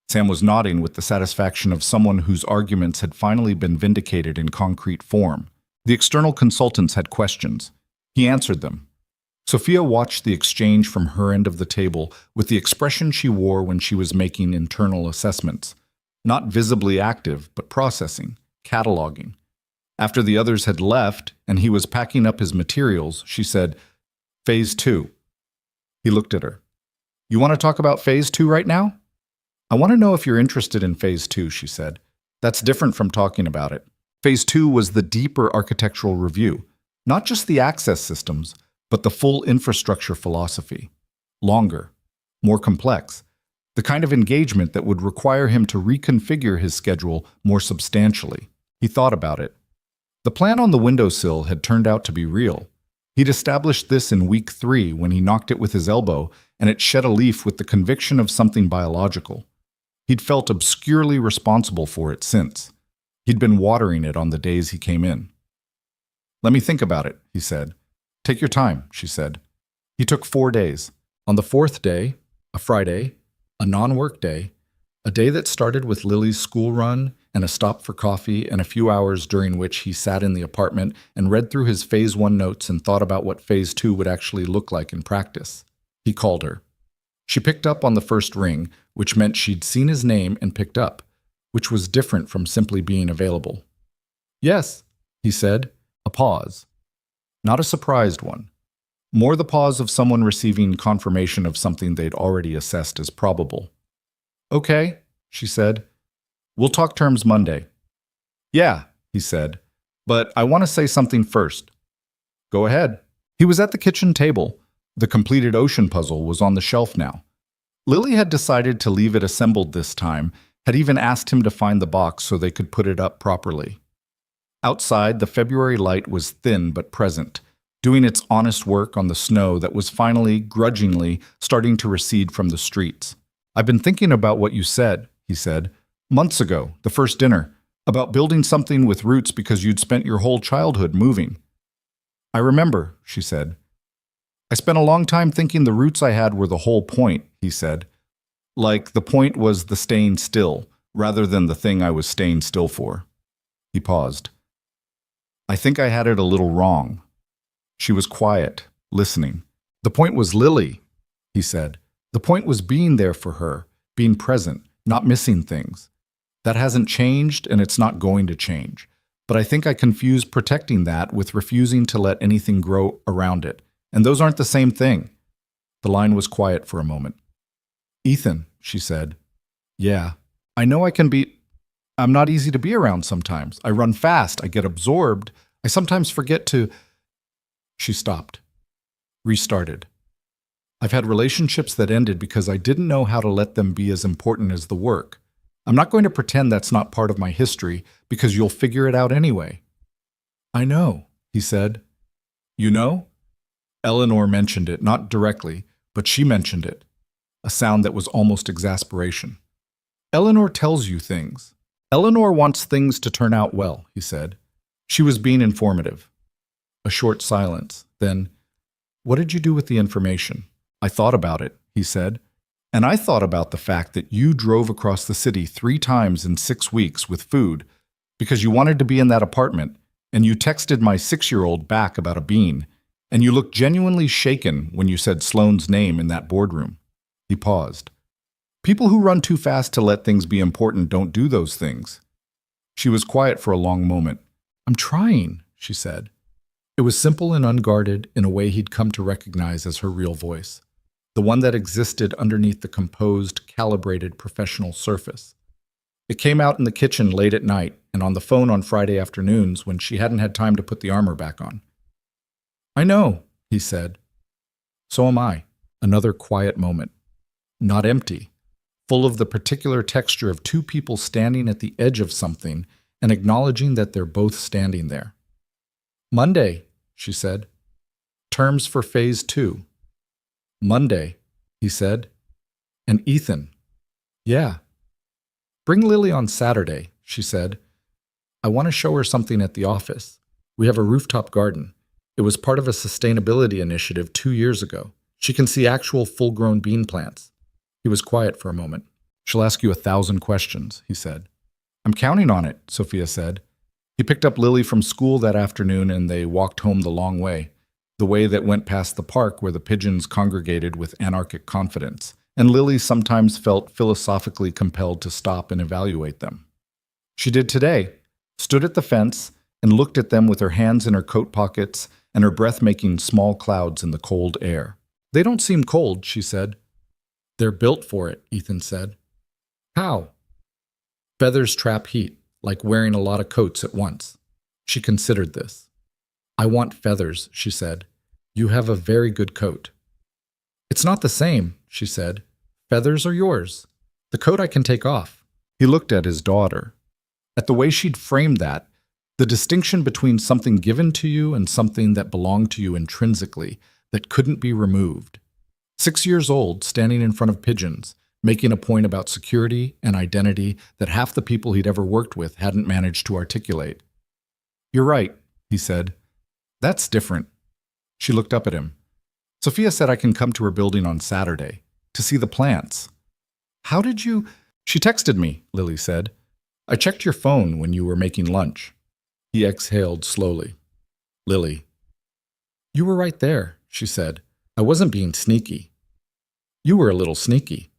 Sam was nodding with the satisfaction of someone whose arguments had finally been vindicated in concrete form. The external consultants had questions. He answered them. Sophia watched the exchange from her end of the table with the expression she wore when she was making internal assessments. Not visibly active, but processing, cataloging. After the others had left and he was packing up his materials, she said, Phase 2. He looked at her. You want to talk about Phase 2 right now? I want to know if you're interested in Phase 2, she said. That's different from talking about it. Phase 2 was the deeper architectural review, not just the access systems, but the full infrastructure philosophy. Longer, more complex, the kind of engagement that would require him to reconfigure his schedule more substantially. He thought about it. The plan on the windowsill had turned out to be real. He'd established this in week 3 when he knocked it with his elbow, and it shed a leaf with the conviction of something biological. He'd felt obscurely responsible for it since. He'd been watering it on the days he came in. Let me think about it, he said. Take your time, she said. He took 4 days. On the 4th day, a Friday, a non-work day, a day that started with Lily's school run and a stop for coffee and a few hours during which he sat in the apartment and read through his Phase 1 notes and thought about what Phase 2 would actually look like in practice. He called her. She picked up on the first ring, which meant she'd seen his name and picked up, which was different from simply being available. Yes, he said, a pause. Not a surprised one. More the pause of someone receiving confirmation of something they'd already assessed as probable. Okay, she said. We'll talk terms Monday. Yeah, he said, but I want to say something first. Go ahead. He was at the kitchen table. The completed ocean puzzle was on the shelf now. Lily had decided to leave it assembled this time, had even asked him to find the box so they could put it up properly. Outside, the February light was thin but present, doing its honest work on the snow that was finally, grudgingly, starting to recede from the streets. I've been thinking about what you said, he said, months ago, the first dinner, about building something with roots because you'd spent your whole childhood moving. I remember, she said. I spent a long time thinking the roots I had were the whole point, he said. Like the point was the staying still, rather than the thing I was staying still for. He paused. I think I had it a little wrong. She was quiet, listening. The point was Lily, he said. The point was being there for her, being present, not missing things. That hasn't changed, and it's not going to change. But I think I confused protecting that with refusing to let anything grow around it. And those aren't the same thing. The line was quiet for a moment. Ethan, she said. Yeah, I know I can be... I'm not easy to be around sometimes. I run fast. I get absorbed. I sometimes forget to... She stopped. Restarted. I've had relationships that ended because I didn't know how to let them be as important as the work. I'm not going to pretend that's not part of my history because you'll figure it out anyway. I know, he said. You know? Eleanor mentioned it, not directly, but she mentioned it, a sound that was almost exasperation. Eleanor tells you things. Eleanor wants things to turn out well, he said. She was being informative. A short silence. Then, what did you do with the information? I thought about it, he said. And I thought about the fact that you drove across the city 3 times in 6 weeks with food because you wanted to be in that apartment, and you texted my 6-year-old back about a bean, and you looked genuinely shaken when you said Sloane's name in that boardroom. He paused. People who run too fast to let things be important don't do those things. She was quiet for a long moment. I'm trying, she said. It was simple and unguarded in a way he'd come to recognize as her real voice, the one that existed underneath the composed, calibrated professional surface. It came out in the kitchen late at night and on the phone on Friday afternoons when she hadn't had time to put the armor back on. I know, he said. So am I. Another quiet moment. Not empty, full of the particular texture of 2 people standing at the edge of something and acknowledging that they're both standing there. Monday, she said. Terms for phase 2. Monday, he said. And Ethan. Yeah. Bring Lily on Saturday, she said. I want to show her something at the office. We have a rooftop garden. It was part of a sustainability initiative 2 years ago. She can see actual full-grown bean plants. He was quiet for a moment. She'll ask you 1,000 questions, he said. I'm counting on it, Sophia said. He picked up Lily from school that afternoon and they walked home the long way, the way that went past the park where the pigeons congregated with anarchic confidence, and Lily sometimes felt philosophically compelled to stop and evaluate them. She did today, stood at the fence and looked at them with her hands in her coat pockets and her breath making small clouds in the cold air. They don't seem cold, she said. They're built for it, Ethan said. How? Feathers trap heat, like wearing a lot of coats at once. She considered this. I want feathers, she said. You have a very good coat. It's not the same, she said. Feathers are yours. The coat I can take off. He looked at his daughter. At the way she'd framed that, the distinction between something given to you and something that belonged to you intrinsically, that couldn't be removed. 6 years old, standing in front of pigeons, making a point about security and identity that half the people he'd ever worked with hadn't managed to articulate. You're right, he said. That's different. She looked up at him. Sophia said I can come to her building on Saturday to see the plants. How did you? She texted me, Lily said. I checked your phone when you were making lunch. He exhaled slowly. Lily. You were right there, she said. I wasn't being sneaky. You were a little sneaky.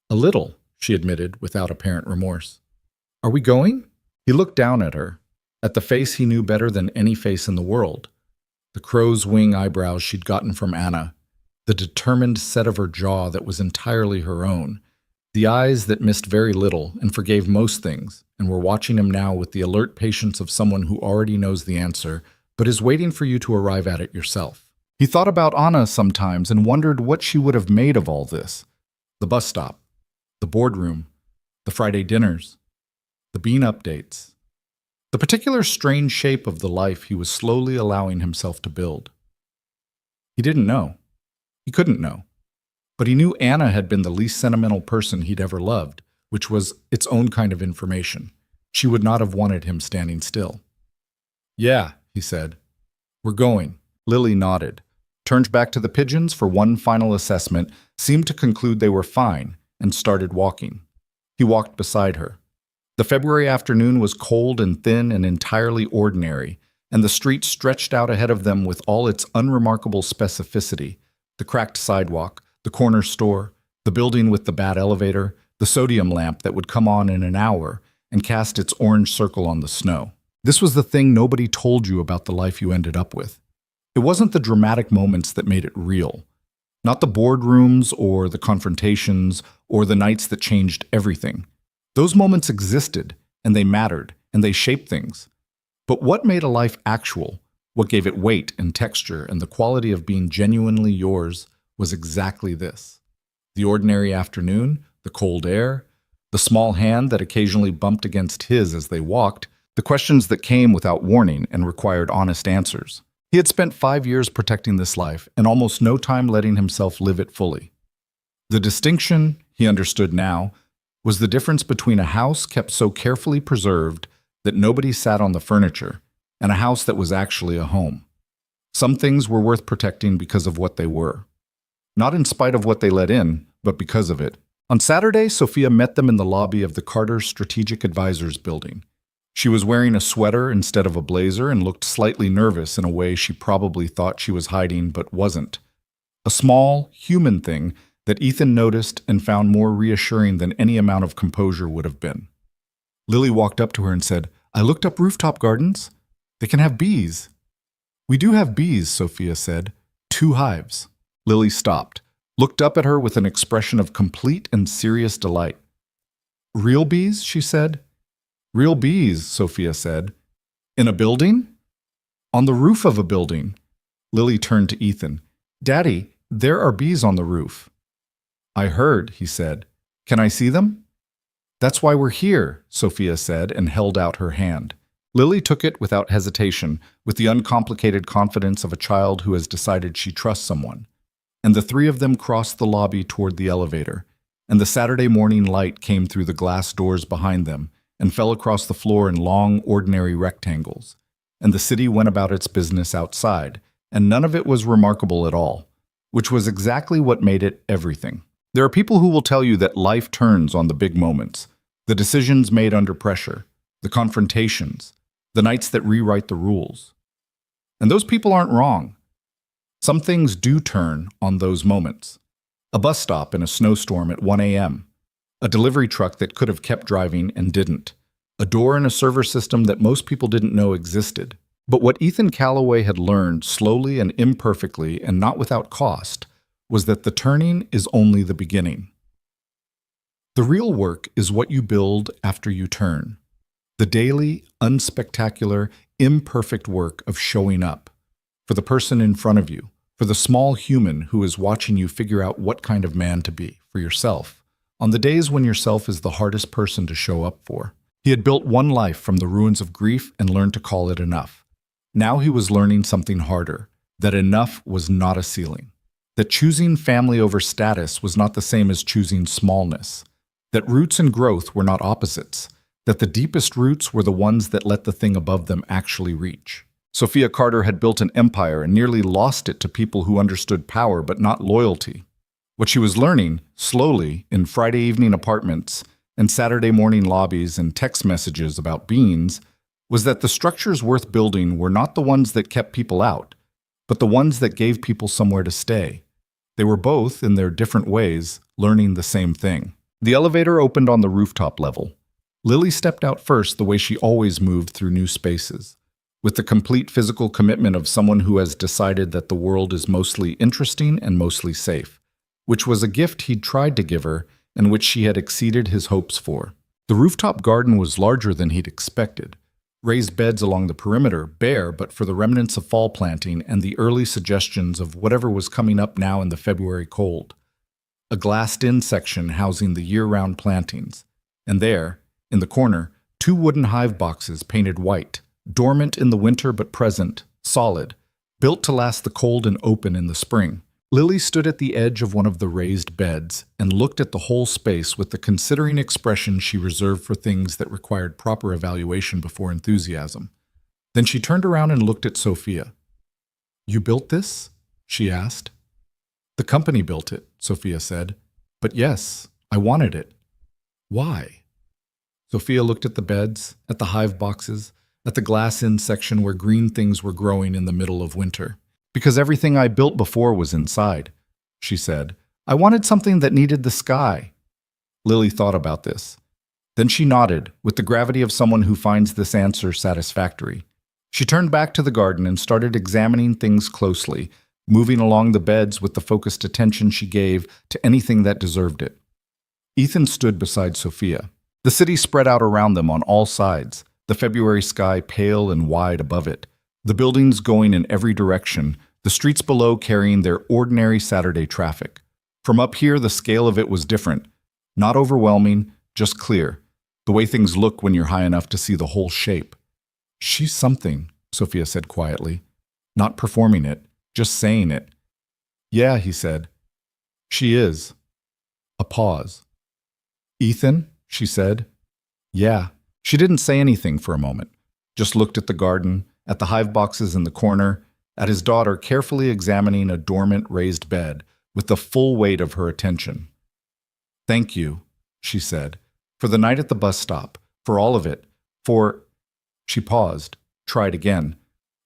A little, she admitted without apparent remorse. Are we going? He looked down at her, at the face he knew better than any face in the world. The crow's wing eyebrows she'd gotten from Anna, the determined set of her jaw that was entirely her own, the eyes that missed very little and forgave most things and were watching him now with the alert patience of someone who already knows the answer but is waiting for you to arrive at it yourself. He thought about Anna sometimes and wondered what she would have made of all this. The bus stop, the boardroom, the Friday dinners, the bean updates, the particular strange shape of the life he was slowly allowing himself to build. He didn't know. He couldn't know. But he knew Anna had been the least sentimental person he'd ever loved, which was its own kind of information. She would not have wanted him standing still. Yeah, he said. We're going. Lily nodded, turned back to the pigeons for one final assessment, seemed to conclude they were fine, and started walking. He walked beside her. The February afternoon was cold and thin and entirely ordinary, and the street stretched out ahead of them with all its unremarkable specificity, the cracked sidewalk, the corner store, the building with the bad elevator, the sodium lamp that would come on in an hour and cast its orange circle on the snow. This was the thing nobody told you about the life you ended up with. It wasn't the dramatic moments that made it real. Not the boardrooms or the confrontations or the nights that changed everything. Those moments existed, and they mattered, and they shaped things. But what made a life actual, what gave it weight and texture and the quality of being genuinely yours, was exactly this. The ordinary afternoon, the cold air, the small hand that occasionally bumped against his as they walked, the questions that came without warning and required honest answers. He had spent 5 years protecting this life and almost no time letting himself live it fully. The distinction, he understood now, was the difference between a house kept so carefully preserved that nobody sat on the furniture and a house that was actually a home. Some things were worth protecting because of what they were. Not in spite of what they let in, but because of it. On Saturday, Sophia met them in the lobby of the Carter Strategic Advisors building. She was wearing a sweater instead of a blazer and looked slightly nervous in a way she probably thought she was hiding but wasn't. A small, human thing that Ethan noticed and found more reassuring than any amount of composure would have been. Lily walked up to her and said, "I looked up rooftop gardens. They can have bees." "We do have bees," Sophia said. "2 hives." Lily stopped, looked up at her with an expression of complete and serious delight. "Real bees?" she said. "Real bees," Sophia said. "In a building?" "On the roof of a building." Lily turned to Ethan. "Daddy, there are bees on the roof." "I heard," he said. "Can I see them?" "That's why we're here," Sophia said and held out her hand. Lily took it without hesitation, with the uncomplicated confidence of a child who has decided she trusts someone. And the 3 of them crossed the lobby toward the elevator, and the Saturday morning light came through the glass doors behind them and fell across the floor in long, ordinary rectangles. And the city went about its business outside, and none of it was remarkable at all, which was exactly what made it everything. There are people who will tell you that life turns on the big moments, the decisions made under pressure, the confrontations, the nights that rewrite the rules. And those people aren't wrong. Some things do turn on those moments. A bus stop in a snowstorm at 1 a.m., a delivery truck that could have kept driving and didn't, a door in a server system that most people didn't know existed. But what Ethan Callaway had learned slowly and imperfectly and not without cost was that the turning is only the beginning. The real work is what you build after you turn. The daily, unspectacular, imperfect work of showing up for the person in front of you, for the small human who is watching you figure out what kind of man to be, for yourself, on the days when yourself is the hardest person to show up for. He had built one life from the ruins of grief and learned to call it enough. Now he was learning something harder, that enough was not a ceiling, that choosing family over status was not the same as choosing smallness, that roots and growth were not opposites, that the deepest roots were the ones that let the thing above them actually reach. Sophia Carter had built an empire and nearly lost it to people who understood power but not loyalty. What she was learning, slowly, in Friday evening apartments and Saturday morning lobbies and text messages about beans, was that the structures worth building were not the ones that kept people out, but the ones that gave people somewhere to stay. They were both, in their different ways, learning the same thing. The elevator opened on the rooftop level. Lily stepped out first the way she always moved through new spaces, with the complete physical commitment of someone who has decided that the world is mostly interesting and mostly safe, which was a gift he'd tried to give her and which she had exceeded his hopes for. The rooftop garden was larger than he'd expected. Raised beds along the perimeter, bare but for the remnants of fall planting and the early suggestions of whatever was coming up now in the February cold. A glassed-in section housing the year-round plantings, and there, in the corner, 2 wooden hive boxes painted white, dormant in the winter but present, solid, built to last the cold and open in the spring. Lily stood at the edge of one of the raised beds and looked at the whole space with the considering expression she reserved for things that required proper evaluation before enthusiasm. Then she turned around and looked at Sophia. "You built this?" she asked. "The company built it," Sophia said. "But yes, I wanted it." "Why?" Sophia looked at the beds, at the hive boxes, at the glass-in section where green things were growing in the middle of winter. "Because everything I built before was inside," she said. "I wanted something that needed the sky." Lily thought about this. Then she nodded, with the gravity of someone who finds this answer satisfactory. She turned back to the garden and started examining things closely, moving along the beds with the focused attention she gave to anything that deserved it. Ethan stood beside Sophia. The city spread out around them on all sides, the February sky pale and wide above it, the buildings going in every direction, the streets below carrying their ordinary Saturday traffic. From up here, the scale of it was different. Not overwhelming, just clear, the way things look when you're high enough to see the whole shape. "She's something," Sophia said quietly. not performing it, just saying it. Yeah, he said. She is. A pause. Ethan, she said. Yeah. She didn't say anything for a moment, just looked at the garden, at the hive boxes in the corner, at his daughter carefully examining a dormant raised bed with the full weight of her attention. Thank you, she said, for the night at the bus stop, for all of it, for… She paused, tried again.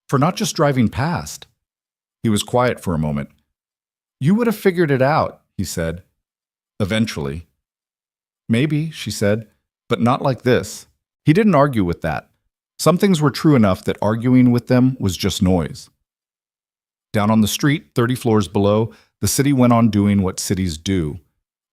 For not just driving past. He was quiet for a moment. You would have figured it out, he said. Eventually. Maybe, she said, but not like this. He didn't argue with that. Some things were true enough that arguing with them was just noise. Down on the street, 30 floors below, the city went on doing what cities do.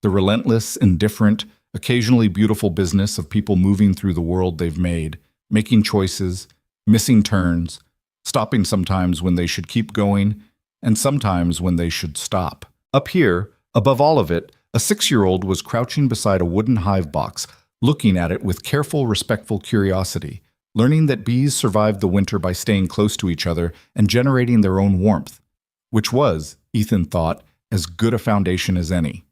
The relentless, indifferent, occasionally beautiful business of people moving through the world they've made, making choices, missing turns, stopping sometimes when they should keep going, and sometimes when they should stop. Up here, above all of it, a 6-year-old was crouching beside a wooden hive box, looking at it with careful, respectful curiosity, learning that bees survived the winter by staying close to each other and generating their own warmth, which was, Ethan thought, as good a foundation as any.